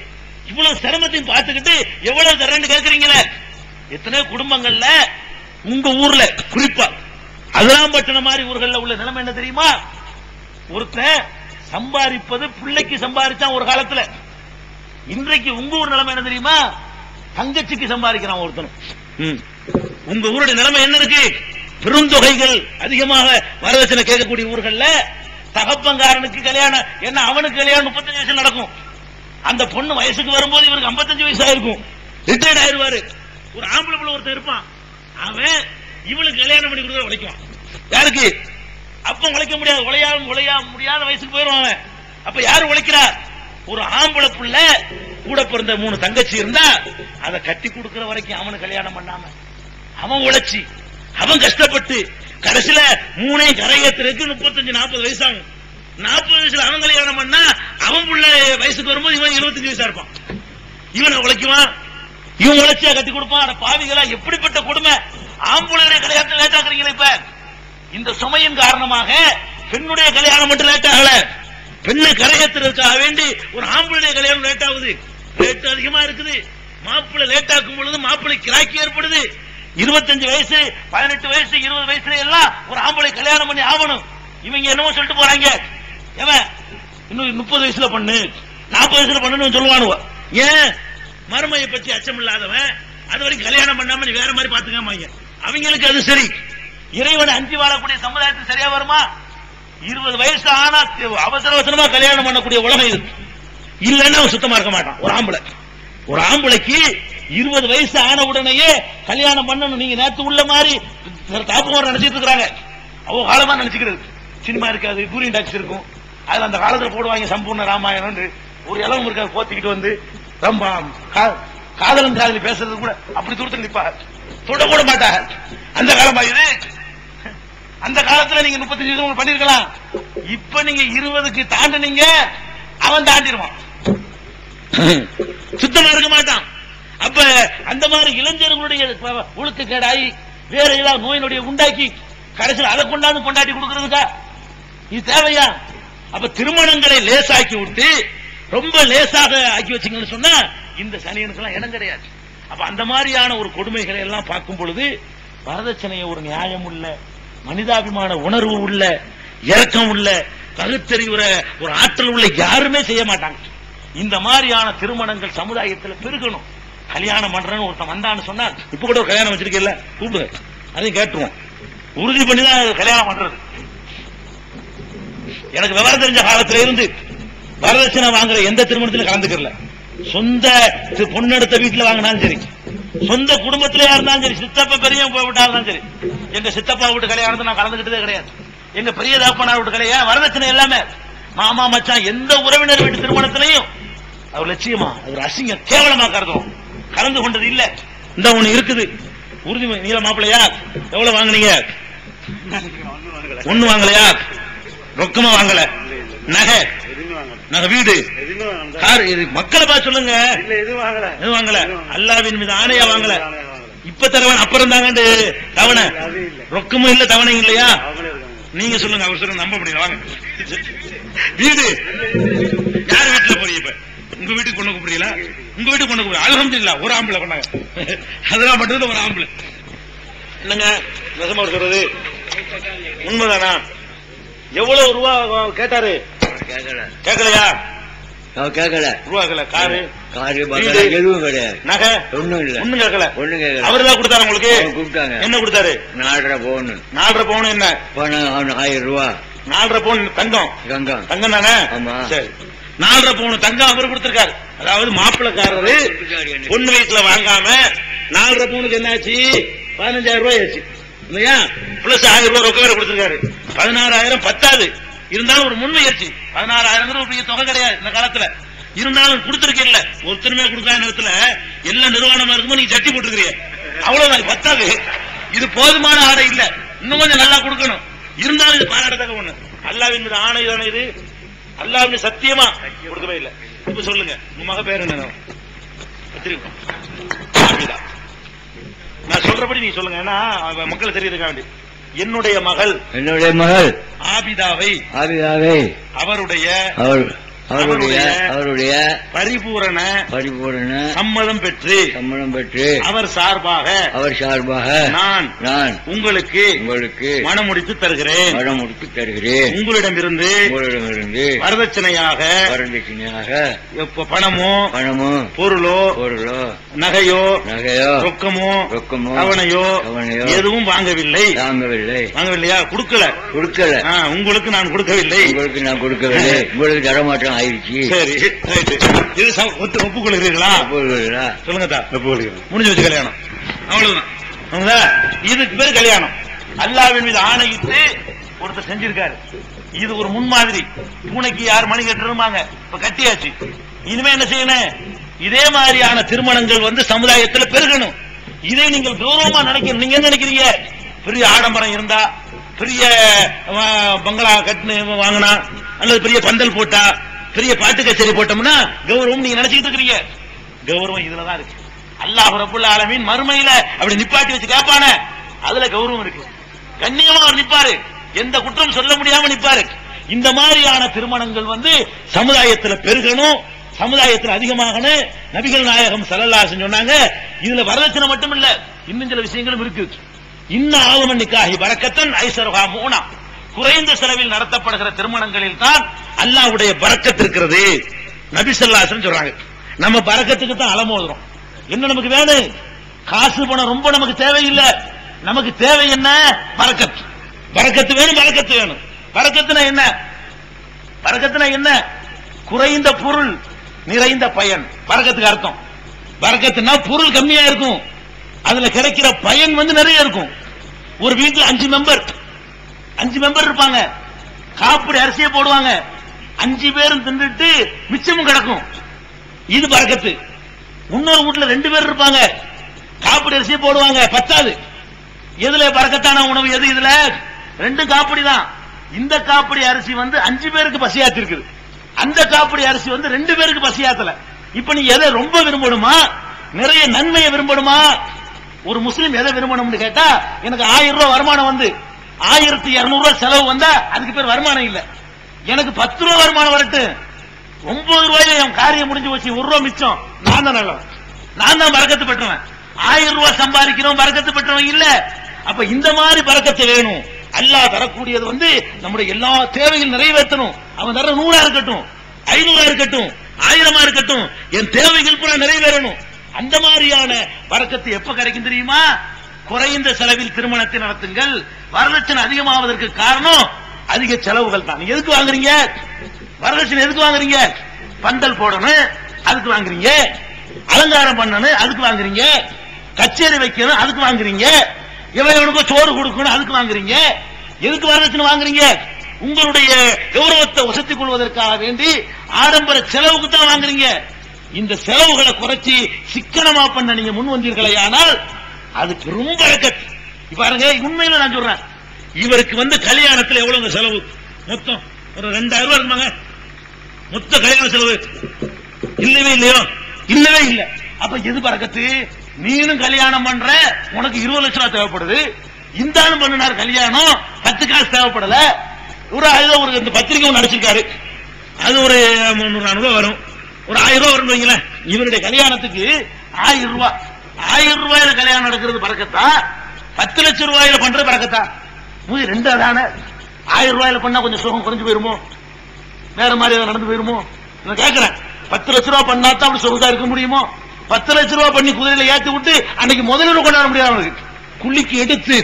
இவ்வளவு சிரமத்தையும் பார்த்துக்கிட்டு எவ்வளவு தரேன்னு கேட்கறீங்களே. எத்தனை குடும்பங்கள்ல உங்க ஊர்ல குறிப்பா அதலாம்பட்டினம் மாதிரி ஊர்கள்ல உள்ள நிலைமை என்ன தெரியுமா? ஒருத்தன் சம்பாதிப்பது பிள்ளைக்கு சம்பாதிச்சான் ஒரு காலத்துல. இன்றைக்கு உங்க ஊர் நிலைமை என்ன தெரியுமா? தங்கச்சிக்கு சம்பாதிக்கிறான் ஒருத்தனும். உங்க ஊருடைய நிலைமை என்ன இருக்கு? பெருந்தொகைகள் அதிகமாக வரதட்சணை கேட்கக்கூடிய ஊர்கள்ல தகப்பங்காரனுக்கு கல்யாணம், என்ன அவனுக்கு கல்யாணம் 35 வயசுல நடக்கும். அந்த பொண்ணு வயசுக்கு வரும்போது இவருக்கு 55 வயசு ஆயிருக்கும், ரிட்டையர்ட் ஆயிருவாரு. ஒரு ஆம்பளை பிள்ளை ஒருத்தர் இருப்பான், அவன் இவளுக்கு கல்யாணம் பண்ணி கொடுக்க உழைக்குவான். யாருக்கு? அப்ப உழைக்க முடியாது, உழையா முடியாத வயசுக்கு போயிடும் அவன். அப்ப யாரு உழைக்கிறா? ஒரு ஆம்பளை பிள்ளை கூட பிறந்த 3 தங்கச்சி இருந்தா அதை கட்டி கொடுக்கிற வரைக்கும் அவனு கல்யாணம் பண்ணாம அவன் உழைச்சி அவன் கஷ்டப்பட்டு கடைசியில 3ஐயும் கரையேற்றுறதுக்கு 35-40 வயசாகும். 40 வயசுல அவன் கல்யாணம் பண்ணா அவன் புள்ள வயசுக்கு வரும்போது இவன் 25 வயசா இருப்பான். இவனை உழைக்குவான், இவன் உழைச்சியா கட்டி கொடுப்பான். பாவிகளா, எப்படிப்பட்ட கொடுமை! ஆம்புடைய கல்யாணத்தை லேட் ஆக்குறீங்களா? இப்ப இந்த சுமையின் காரணமாக பெண்ணுடைய கல்யாணம் மட்டும் லேட் ஆகல, பெண்ணை கரையேற்றுறதுக்காக வேண்டி ஒரு ஆம்புடைய கல்யாணம் லேட் ஆகுது. ரேட் அதிகமா இருக்குது. மாப்பிள்ளை லேட் ஆக்கும் பொழுது மாப்பிள்ளை கிராக்கி ஏற்படுது. 25 வயசு 18 வயசு 20 வயசுல எல்லாம் ஒரு ஆம்பளை கல்யாணம் பண்ணி ஆகணும். இவங்க என்னமோ சொல்லிட்டு போறாங்க, எவன் இன்னும் 30 வயசுல பண்ணு 40 வயசுல பண்ணுன்னு சொல்லுவானுவ. ஏன்? மறுமையை பற்றி அச்சம் இல்லாதவன் அது வரைக்கும் கல்யாணம் பண்ணாம நீ வேற மாதிரி பாத்துக்காம அவங்களுக்கு அது சரி. இறைவனை அஞ்சி வாழக்கூடிய சமுதாயத்துக்கு சரியா வருமா? 20 வயசு ஆனா அவசர அவசரமா கல்யாணம் பண்ணக்கூடிய உலகம் இது. இல்லன்னா அவன் சுத்தமா இருக்க மாட்டான். ஒரு ஆம்பளைக்கு 20 வயசு ஆன உடனேயே கல்யாணம் பண்ணணும். நீங்க நேற்று உள்ள மாதிரி தாப்பம் நினைச்சிட்டு இருக்காங்க. அவ காலமா நினைச்சுக்கிறது. சினிமா இருக்காது, டூரிங் டாக்ஸ் இருக்கும். அதுல அந்த காலத்துல போடுவாங்க சம்பூர்ண ராமாயணம், ஒரு இளவும் இருக்காது போத்திக்கிட்டு வந்து ரொம்ப காதலன் காதலி பேசுறது கூட அப்படி தூரத்தில் நிப்பா, தொட கூட மாட்டாங்க. அந்த காலமா இது. அந்த காலத்துல நீங்க 35 பண்ணிருக்கலாம். இப்ப நீங்க 20க்கு தாண்டினீங்க, அவன் தாண்டிடுவான், சுத்தமா இருக்க மாட்டான். அப்ப அந்த மாதிரி இளைஞர்களுடைய ஒழுக்க கேடாயி வேற ஏதாவது நோயினுடைய உண்டாக்கி கடைசியில் அதை கொண்டாந்து கொண்டாடி கொடுக்கறதுக்கா இது தேவையா? அப்ப திருமணங்களை லேசாக்கி விட்டு ரொம்ப லேசாக ஆக்கி வச்சீங்கன்னு சொன்னா இந்த சனியனுக்கெல்லாம் இடம் கிடையாது. அப்ப அந்த மாதிரியான ஒரு கொடுமைகளை எல்லாம் பார்க்கும் பொழுது வரதட்சணையை ஒரு நியாயம் உள்ள, மனிதாபிமான உணர்வு உள்ள, இரக்கம் உள்ள, பகுத்தறிவுற ஒரு ஆற்றல் உள்ள யாருமே செய்ய மாட்டாங்க. இந்த மாதிரியான திருமணங்கள் சமுதாயத்தில் பெருகணும். கல்யாணம் பண்றேன்னு ஒருத்தன் வந்தான்னு சொன்னா, இப்ப கூட ஒரு கல்யாணம் வச்சிருக்கல கூப்பிடுங்க, அதையும் கேட்டுருவோம். உறுதி பண்ணிதான் கல்யாணம் பண்றது. எனக்கு விவரம் தெரிஞ்ச காலத்துல இருந்து வரதட்சணை வாங்குற எந்த திருமணத்திலும் கலந்துக்கல. சொந்த பொண்ணெடுத்த வீட்டுல வாங்கினாலும் சரி, சொந்த குடும்பத்திலேயா இருந்தாலும் சரி, சித்தப்பா பெரியவங்க போய்விட்டாலும் சரி. எங்க சித்தப்பா வீட்டு கல்யாணத்தை நான் கலந்துக்கிட்டதே கிடையாது. எங்க பெரிய தகப்பனார் வீட்டு கல்யாணம் வரதட்சணை எல்லாமே மாமா மச்சான் எந்த உறவினர் வீட்டு திருமணத்திலையும் அவர் லட்சியமா ஒரு அசிங்க கேவலமா கருதும் கலந்து கொண்டது இல்ல. இந்த ஒண்ணு இருக்குது உறுதி. நீல மாப்பிள்ளையா எவ்வளவு வாங்கினீங்க? ஒண்ணு வாங்கலையா? ரொக்கமா வாங்கல? நகை நகை வீடு கார் மக்களை பார்த்து சொல்லுங்க. எதுவும் வாங்கல. அல்லாவின் மீது ஆணையா வாங்கல. இப்ப தரவன் அப்புறம் தாங்க தவணை. ரொக்கமும் இல்ல தவணை இல்லையா? நீங்க சொல்லுங்க. அவர் சொல்லுங்க, நம்ப முடியல. வாங்க. வீடு யார் வீட்டுல போறீங்க? இப்ப உங்க வீட்டுக்கு கொண்டு புரியல, உங்க வீட்டுக்கு கொண்டு போய் அல்ஹம்துலில்லாஹ் ஒரு ஆம்பளை கொண்டாங்க. அதெல்லாம் பண்றது ஒரு ஆம்பளை. என்னங்க நெசமா சொல்றது உண்மைதானா? எவ்வளவு ரூபா கேட்டாரு? கேட்கலையா? கேட்கல. ரூபாக்கல. காரு எதுவும் கிடையாது. நகை ஒண்ணும் இல்ல. ஒண்ணும் கேட்கல. ஒண்ணும் கேட்கல. அவருதான் கொடுத்தாரு உங்களுக்கு? கொடுத்தாங்க. என்ன கொடுத்தாரு? 4.5 பவுன். 4.5 பவுன் என்ன? 1000 ரூபாய். 4.5 பவுன் தங்கம். தங்கம் தங்கம் தானே? ஆமா. சரி, 4.5 பவுன் தங்கம் அவர் கொடுத்திருக்காரு. அதாவது மாப்பிள்ளக்காரரு பொண்ணு வீட்டுல வாங்காம 4.5 பவுனுக்கு என்னாச்சு? 15,000 ரூபாய் ஆச்சு இல்லையா? பிளஸ் 1000 ரூபாய் ரொக்க வேற கொடுத்திருக்காரு. 16,000 பத்தாது. இருந்தாலும் ஒரு முன்முயற்சி. 16,000 ஒரு பெரிய தொகை கிடையாது இந்த காலத்துல. இருந்தாலும் கொடுத்திருக்கல. ஒருத்தருமே கொடுக்காத நேரத்துல எல்லா நிர்வாணமா இருக்கும்போது நீங்க சட்டி போட்டுருக்கீங்க. அவ்வளவுதான், பத்தாது. இது போதுமான ஆடை இல்ல, இன்னும் கொஞ்சம் நல்லா கொடுக்கணும். இருந்தாலும் இது பாராட்டத்தக்க ஒண்ணு. அல்லாஹ்வின் மீது ஆணை தானே இது. அல்லாஹ்வின் சத்தியமா கொடுக்கவே இல்லை. இப்ப சொல்லுங்க, உங்க மக பேர் என்ன? நான் சொல்றபடி நீ சொல்லுங்க, ஏன்னா மக்கள் தெரியறதுக்காக வேண்டி. என்னுடைய மகள் ஆபிதாவை அவருடைய பரிபூரண சம்மதம் பெற்று அவர் சார்பாக நான் உங்களுக்கு மனமுடித்து தருகிறேன். உங்களிடமிருந்து வரதட்சணையாக பணமோ பொருளோ நகையோ ரொக்கமோ தவணையோ எதுவும் வாங்கவில்லையா? கொடுக்கல. உங்களுக்கு நான் கொடுக்கவில்லை. உங்களுக்கு தரமாற்றம் ஆயிடுச்சு. சரி, ஒப்புக்கொள்கிறீர்களா? சொல்லுங்க. முடிஞ்சு வச்சு கல்யாணம், அவ்வளவுதான். இதுக்கு பேர் கல்யாணம். அல்லாஹ்வின் மீது ஆணையிட்டு ஒருத்தர் செஞ்சிருக்காரு. இது ஒரு முன்மாதிரி. பூனைக்கு யார் மணி கட்டுறோமாங்க, இப்ப கட்டியாச்சு. இனிமே என்ன செய்யணும்? இதே மாதிரியான திருமணங்கள் சமுதாயத்தில் பெருகணும். இதை நீங்கள் கௌரவமா நினைக்கணும். நீங்க என்ன நினைக்கிறீங்க? பெரிய ஆடம்பரம் இருந்தா, பெரிய பங்களா கட்டு வாங்கினா, அல்லது பெரிய பந்தல் போட்டா, பெரிய பாட்டு கச்சேரி போட்டோம்னா கௌரவம் நீங்க நினைச்சுக்கிட்டு இருக்கிறீங்க. கௌரவம் இதுலதான் இருக்கு. அல்லாஹ் ரப்புல் ஆலமீன் மறுமையில அப்படி நிப்பாட்டி வச்சு கேட்பானே, அதுல கௌரவம் இருக்கு. கண்ணியமா அவர் நிப்பாரு, எந்த குற்றம் சொல்ல முடியாம நிப்பாரு. இந்த மாதிரியான திருமணங்கள் சமுதாயத்தில் பெருகணும், சமுதாயத்தில் அதிகமாகணும். நபிகள் நாயகம் ஸல்லல்லாஹு அலைஹி வஸல்லம் சொன்னாங்க, இதுல வரதட்சணை மட்டும் இல்ல, இன்னும் சில விஷயங்களும் இருக்கு. இன்ன ஆவமன் நிக்காஹி பரக்கத்தன் ஐஸருஹா மூனா. குறைந்த செலவில் நடத்தப்படுகிற திருமணங்களில் தான் அல்லாஹ்வுடைய பரக்கத் இருக்கிறது. நபி ஸல்லல்லாஹு அலைஹி வஸல்லம் சொல்றாங்க. நம்ம பரக்கத்துக்கு தான் அலமோதுறோம். என்ன நமக்கு வேணும்? காசு பணம் ரொம்ப நமக்கு தேவையில்லை. நமக்கு தேவை என்ன? பரக்கத். பரக்கத்து வேணும், பரக்கத்து வேணும். பரக்கத்துனா என்ன? பரக்கத்துனா என்ன? குறைந்த பொருள் நிறைந்த பயன். பரக்கத்துக்கு அர்த்தம். பரக்கத்துனா பொருள் கம்மியா இருக்கும், அதுல கிடைக்கிற பயன் நிறைய இருக்கும். ஒரு வீட்டுல 5 மெம்பர் இருப்பாங்க. காப்பிடி அரிசியை போடுவாங்க, 5 பேரும் தின்னுட்டு மிச்சமும் கிடக்கும். இது பரக்கத்து. இன்னொரு வீட்டுல 2 பேர் இருப்பாங்க, காப்பிடி அரிசியை போடுவாங்க, பத்தாது. எதுல பரக்கத்தான உணவு எது? இதுல 2 காப்பிடி தான். இந்த காப்பிடி அரிசி 5 பேருக்கு பசியாத்தி இருக்குது, அந்த காப்பிடி அரிசி 2 பேருக்கு பசியாத்தல. இப்ப நீ எதை ரொம்ப விரும்பணுமா? நிறைய நன்மையை விரும்பணுமா? ஒரு முஸ்லிம் எதை விரும்பணும்னு கேட்டா, எனக்கு 1000 ரூபாய் வருமானம் 1200 ரூபாய் செலவு வந்தா அதுக்கு பேர் வருமானம் இல்ல. எனக்கு 10 ரூபாய் வருமானம் வரட்டும், 9 ரூபாயில என் காரியம் முடிஞ்சு போச்சு, 1 ரூபாய் மிச்சம், நான் தான் நல்லவன், நான் தான் பரக்கத்து பெற்றவன். 1000 ரூபாய் சம்பாதிக்கிறோம், பரக்கத்து பெற்றவன் இல்ல. அப்ப இந்த மாதிரி பரக்கத்து வேணும். அல்லாஹ் தரக்கூடியது நம்முடைய எல்லா தேவைகள் நிறைவேற்றணும். அவன் தர 100 இருக்கட்டும், 500 இருக்கட்டும், 1000 இருக்கட்டும், என் தேவைகள் பூரா நிறைவேறணும். அந்த மாதிரியான பரக்கத்து எப்ப கிடைக்கும் தெரியுமா? குறைந்த செலவில் திருமணத்தை நடத்துங்கள். வரதட்சணை அதிகமாவதற்கு காரணம் அதிக செலவுகள் தான். நீங்க எதுக்கு வாங்குறீங்க? வரதட்சணை எதுக்கு வாங்குறீங்க? பந்தல் போடணும், அதுக்கு வாங்குறீங்க. அலங்காரம் பண்ணணும், அதுக்கு வாங்குறீங்க. கச்சேரி வைக்கணும், அதுக்கு வாங்குறீங்க. இவனுக்கு சோறு கொடுக்கணும், அதுக்கு வாங்குறீங்க. எதுக்கு வரதட்சணை வாங்குறீங்க? உங்களுடைய கௌரவத்தை உசத்திக் கொள்வதற்காக வேண்டி ஆடம்பர செலவுக்கு தான் வாங்குறீங்க. இந்த செலவுகளை குறைச்சி சிக்கனமா பண்ண நீங்க முன் வந்தீர்களே, ஆனால் அதுக்கு ரொம்ப பரக்கத். பாருங்க, உண்மையில நான் சொல்றேன், இவருக்கு கல்யாணத்தில் எவ்வளவு செலவு? மொத்தம் ஒரு 2000 ரூபாய் இருந்தாங்க. மொத்த கல்யாண செலவு இல்லவே இல்லையோ? இல்லவே இல்ல. அப்ப எது பரக்கத்து? நீனும் கல்யாணம் பண்ற, உனக்கு 20 லட்சம் ரூபாய் தேவைப்படுது. இந்த ஆளும் பண்ணினார் கல்யாணம், 10 காசு தேவைப்படல. ஒரு இந்த பத்திரிகை ஒன்று அடிச்சிருக்காரு, அது ஒரு 300-400 ரூபாய் வரும். ஒரு 1000 ரூபாய் வரும் வைங்களேன். இவருடைய கல்யாணத்துக்கு 1000 ரூபாய். 1000 ரூபாயில கல்யாணம் நடக்கிறது பரக்கத்தா? 10 லட்சம் ரூபாயில பண்றது பரக்கத்தா? மூதி 2 அதான. 1000 ரூபாயில பண்ணா கொஞ்சம் சுகம் குறைஞ்சு போயிருமோ? வேற மாதிரி நடந்து போயிருமோ? நான் கேட்கிறேன். 10 லட்சம் ரூபாய் பண்ணாதான் அப்படி சொகுசா இருக்க முடியுமோ? 10 லட்சம் ரூபாய் பண்ணி குதிரையில ஏத்தி விட்டு அன்னைக்கு முதலீடு கொண்டாட முடியாது. அவனுக்கு குள்ளிக்கு எடுத்து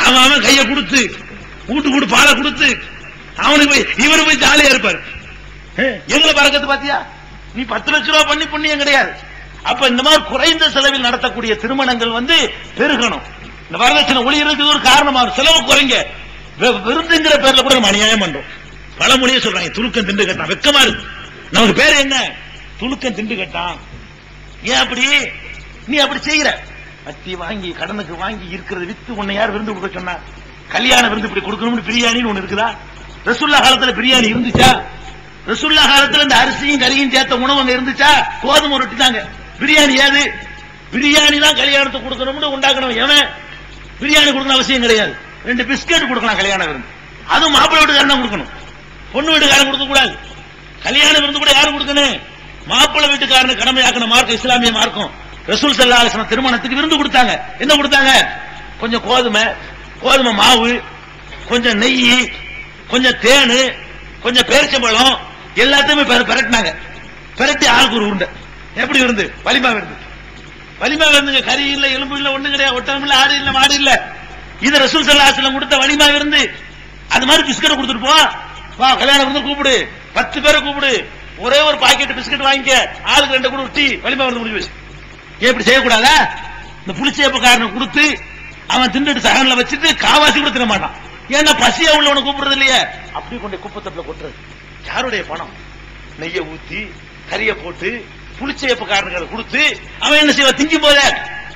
அவன் கையை கொடுத்து வீட்டு பாலை கொடுத்து அவனுக்கு போய் இவரு போய் ஜாலியா இருப்பாரு. எதுல பரக்கத்து பாத்தியா? நீ 10 லட்சம் ரூபாய் பண்ணி புண்ணியம் கிடையாது. அப்ப இந்த மாதிரி குறைந்த செலவில் நடத்தக்கூடிய திருமணங்கள் பெருகணும். இந்த வரதட்சணை ஒளியறதுக்கு ஒரு காரணமா செலவு குறைங்க. விருந்துங்கிற பேர்ல கூட நம்ம அநியாயம் பண்றோம். பழமொழியே சொல்றாங்க, துலுக்கம் திண்டு கட்டான். வெக்கமா இருக்கு. நமக்கு பேர் என்ன? துலுக்கம் திண்டு கட்டான். ஏன் அப்படி? நீ அப்படி செய்யற. வட்டி வாங்கி கடனுக்கு வாங்கி இருக்கிறது வித்து உன்னை யார் விருந்து கொடுக்க சொன்னா? கல்யாண விருந்து இப்படி கொடுக்கணும்னு பிரியாணின்னு ஒண்ணு இருக்குதா? ரசூல்லா காலத்துல பிரியாணி இருந்துச்சா? ரசூல்லா காலத்துல இந்த அரிசியும் கறியும் சேர்த்த உணவு அங்க இருந்துச்சா? கோதுமை ரொட்டி தாங்க. பிரியாணி ஏது? பிரியாணி தான் கல்யாணத்தை கொடுக்கணும்னு உண்டாக்கணும். எவன் பிரியாணி கொடுக்கணும் அவசியம் கிடையாது. 2 பிஸ்கட் கொடுக்கலாம் கல்யாண விருந்து. அதுவும் மாப்பிள்ளை வீட்டுக்காரன் தான் கொடுக்கணும், பொண்ணு வீட்டுக்காரன் கொடுக்க கூடாது. கல்யாண விருந்து கூட யாரும் கொடுக்கணும்? மாப்பிள்ளை வீட்டுக்காரனு கடமையாக்கின மார்க்கம் இஸ்லாமிய மார்க்கம். ரசூல் ஸல்லல்லாஹு அலைஹி வஸல்லம் திருமணத்துக்கு விருந்து கொடுத்தாங்க. என்ன கொடுத்தாங்க? கொஞ்சம் கோதுமை மாவு, கொஞ்சம் நெய், கொஞ்சம் தேனு, கொஞ்சம் பேரிச்சம்பழம், எல்லாத்தையுமே பெரட்டினாங்க. பெரட்டி ஆளுக்கு ஒரு உருண்டை. எப்படி விருந்து? வலிமா விருந்து. வலிமா விருந்துங்க. கறி இல்ல, எலும்பு இல்ல, ஒண்ணு கிடையாது. ஒட்டகம் இல்ல, ஆடு இல்ல, மாடு இல்ல. இது ரசூல் ஸல்லல்லாஹு அலைஹி வஸல்லம் கொடுத்த வலிமா விருந்து. அது மாதிரி பிஸ்கட் கொடுத்துட்டு போ. வா கல்யாண விருந்து கூப்பிடு, 10 பேரை கூப்பிடு, ஒரே ஒரு பாக்கெட் பிஸ்கட் வாங்கிக்க, ஆளுக்கு 2 கூட டீ, வலிமா விருந்து முடிஞ்சு போச்சு. எப்படி செய்யக்கூடாதா? இந்த புளிச்சேப்பக்காரனை கொடுத்து அவன் தின்னுட்டு சகன்ல வச்சுட்டு காவாசி கூட தின மாட்டான். ஏன்னா பசியா உள்ளவனை கூப்பிடுறது இல்லையே. அப்படி கொண்டு குப்பத்தட்டுல கொட்டுறது. யாருடைய பணம்? நெய்ய ஊத்தி கறிய போட்டு புளிச்சேப்பக்காரனுக்கு கொடுத்து அவன் என்ன செய்வான்? திங்கும் போத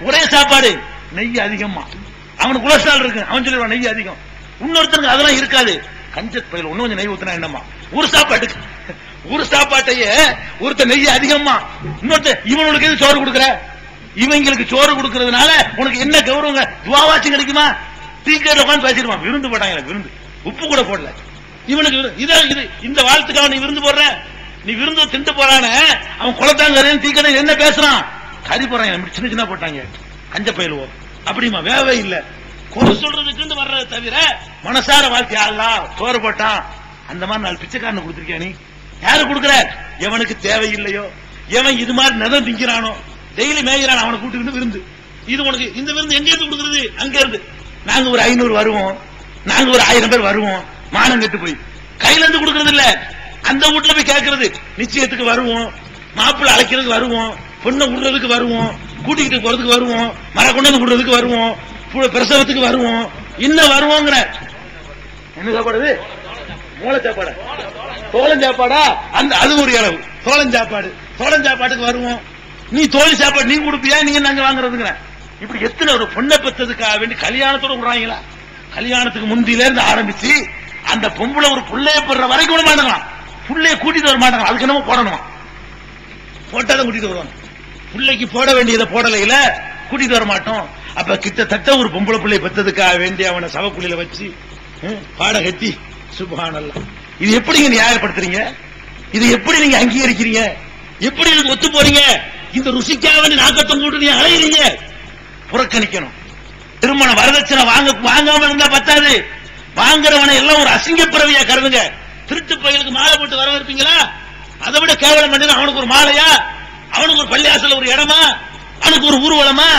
ஒரே சாப்பாடு, நெய் அதிகமா. அவனுக்கு கொலஸ்ட்ரால் இருக்கு, அவன் சொல்லிடுவான் நெய் அதிகம். இன்னொருத்தனுக்கு அதெல்லாம் இருக்காது. கஞ்சத் பயில ஒண்ணு கொஞ்சம் நெய் ஊத்தினா என்னமா? ஒரு சாப்பாட்டையே ஒருத்தர் நெய் அதிகமா, இன்னொருத்தர் இவனுக்கு எது சோறு கொடுக்கற? இவங்களுக்கு சோறு கொடுக்கறதுனால உனக்கு என்ன கௌரவங்க? துவாவாச்சும் கிடைக்குமா? டீக்கெட்ல உட்காந்து பேசிடுவான். விருந்து போட்டாங்க, எனக்கு விருந்து உப்பு கூட போடல. இவனுக்கு இது இந்த வாழ்த்துக்காக நீ விருந்து போடுற? நீ விருந்து திண்டு போறான அவன் குளத்தாங்க டீக்கெட் என்ன பேசுறான்? கறி போறாங்க, சின்ன சின்ன போட்டாங்க, கஞ்ச பயிலுவோம் அப்படிமா? வேவே இல்ல. குறை சொல்றதுக்கு வர்றதை தவிர மனசார வாழ்க்கை ஆகலாம் சோறு போட்டான் அந்த மாதிரி நாலு பிச்சைக்காரனு கொடுத்திருக்கியா நீ? யாரு கொடுக்குற? எவனுக்கு தேவையில்லையோ, எவன் இது மாதிரி நிலம் திங்கிறானோ, டெய்லி மேய்கிறான், அவனை கூட்டுக்கிட்டு விருந்து. இது உனக்கு இந்த விருந்து எங்க இருந்து கொடுக்குறது? அங்க இருந்து. நாங்க ஒரு 500 வருவோம், நாங்க ஒரு 1000 பேர் வருவோம், மானம் கெட்டு போய் கையில இருந்து கொடுக்கறது இல்ல, அந்த வீட்டுல போய் கேட்கறது. நிச்சயத்துக்கு வருவோம், மாப்பிள்ளை அழைக்கிறதுக்கு வருவோம், பொண்ணை விடுறதுக்கு வருவோம், கூட்டிக்கிட்டு போறதுக்கு வருவோம், மர கொண்டு வந்து விடுறதுக்கு வருவோம், பிரசவத்துக்கு வருவோம், இன்னும் வருவோங்கிற. என்ன சாப்பாடு? மூளை சாப்பாடு, தோளம் சாப்பாடா? அந்த அது ஒரு அளவு தோளம் சாப்பாடு. தோளம் சாப்பாட்டுக்கு வருவோம். நீ தோழி சாப்பாடு நீ கொடுப்பியா? நீங்க நாங்க வாங்குறதுங்கிற. இப்படி எத்தனை ஒரு பொண்ணை பெற்றதுக்காக வேண்டி கல்யாணத்தோட விடுறாங்களா? கல்யாணத்துக்கு முந்தில இருந்து ஆரம்பிச்சு அந்த பொம்பளை ஒரு புள்ளைய போடுற வரைக்கும் விட மாட்டாங்களாம். புள்ளைய கூட்டிட்டு வர மாட்டாங்க. அதுக்கு என்னமோ போடணுமா? போட்டாதான் கூட்டிட்டு வருவாங்க. பிள்ளைக்கு போட வேண்டியதை போடலையில கூட்டிட்டு வர மாட்டோம். அப்ப கிட்டத்தட்ட ஒரு பொம்பளை பிள்ளை பெற்றதுக்காக வேண்டி அவனை சவக்குழியில வச்சு பாட கட்டி சுப்ஹானல்லாஹ். இது எப்படி நீங்க நியாயப்படுத்துறீங்க? இது எப்படி நீங்க அங்கீகரிக்கிறீங்க? எப்படி இதுக்கு ஒத்து போறீங்க? இந்த ருசிக்காக வேண்டி நாக்கத்தம் கூட்டு நீங்க அலையிறீங்க. புறக்கணிக்கணும். திருமண வரதட்சணை வாங்காம இருந்தா பத்தாது, வாங்குறவனை எல்லாம் ஒரு அசிங்க பிறவியா கருதுங்க. திருட்டு பையனுக்கு மாலை போட்டு வரவேற்பீங்களா? அதை விட கேவலம் பண்ணி அவனுக்கு ஒரு மாலையா, அவனுக்கு ஒரு பள்ளியாசல ஒரு இடமா, அவனுக்கு ஒரு ஊர்வலமா?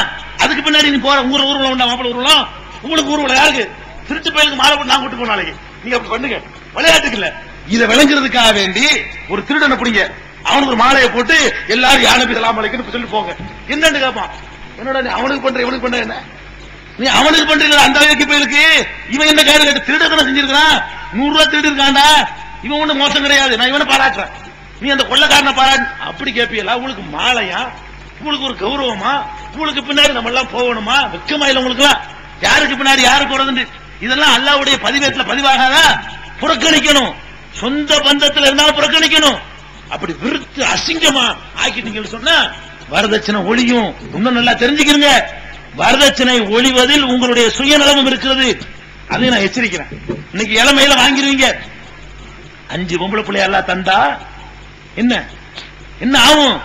அதுக்கு பின்னாடி நீ போற ஊர்வலம் உண்டா? மாப்பிள்ள ஊர்வலம் உங்களுக்கு ஊர்வலம் யாருக்கு? திருட்டு பையனுக்கு மாலை போட்டு நான் கூட்டு போன நாளைக்கு நீங்க அப்படி பண்ணுங்க, விளையாட்டுக்கு இல்ல. இதை விளங்குறதுக்காக வேண்டி ஒரு திருடனை பிடிங்க, அவனுக்கு ஒரு மாலையை போட்டு எல்லாரும் யானை சலாம் அலைக்குன்னு சொல்லி போங்க. என்னன்னு கேட்பான், என்னடா நீ அவனுக்கு பண்ற இவனுக்கு பண்ற என்ன? நீ அவனுக்கு பண்றீங்களா அந்த வகைக்கு போயிருக்கு? இவன் என்ன காரணம் கேட்டு திருடனை செஞ்சிருக்கான், 100 ரூபாய் திருடி இருக்காண்டா, இவன் ஒண்ணு மோசம் கிடையாது, நான் இவனை பாராட்டுறேன், நீ அந்த கொள்ளக்காரனை பாராட்டு அப்படி கேட்பீங்களா? உங்களுக்கு மாலையா? உங்களுக்கு ஒரு கௌரவமா? உங்களுக்கு பின்னாடி நம்ம எல்லாம் போகணுமா? வெக்கமா இல்ல உங்களுக்கு எல்லாம்? யாருக்கு பின்னாடி யாரு போறது? இதெல்லாம் அல்லாஹ்வுடைய பதிவேட்டுல பதிவாகாதா? புறக்கணிக்கணும். சொந்த பந்தத்தில் இருந்தாலும் புறக்கணிக்கணும். அப்படி விருத்து அசிங்கமா ஆக்கிட்டீங்கன்னு சொன்னா வரதட்சணை ஒழியும். இன்னும் நல்லா தெரிஞ்சுக்கிறீங்க, வரதட்சணை ஒழிவதில் உங்களுடைய சுயநலமும் இருக்கிறது. அதை நான் எச்சரிக்கிறேன். இன்னைக்கு இளமையில வாங்கிடுவீங்க. 5 பொம்பளை பிள்ளை எல்லாம் தந்தா என்ன என்ன ஆகும்?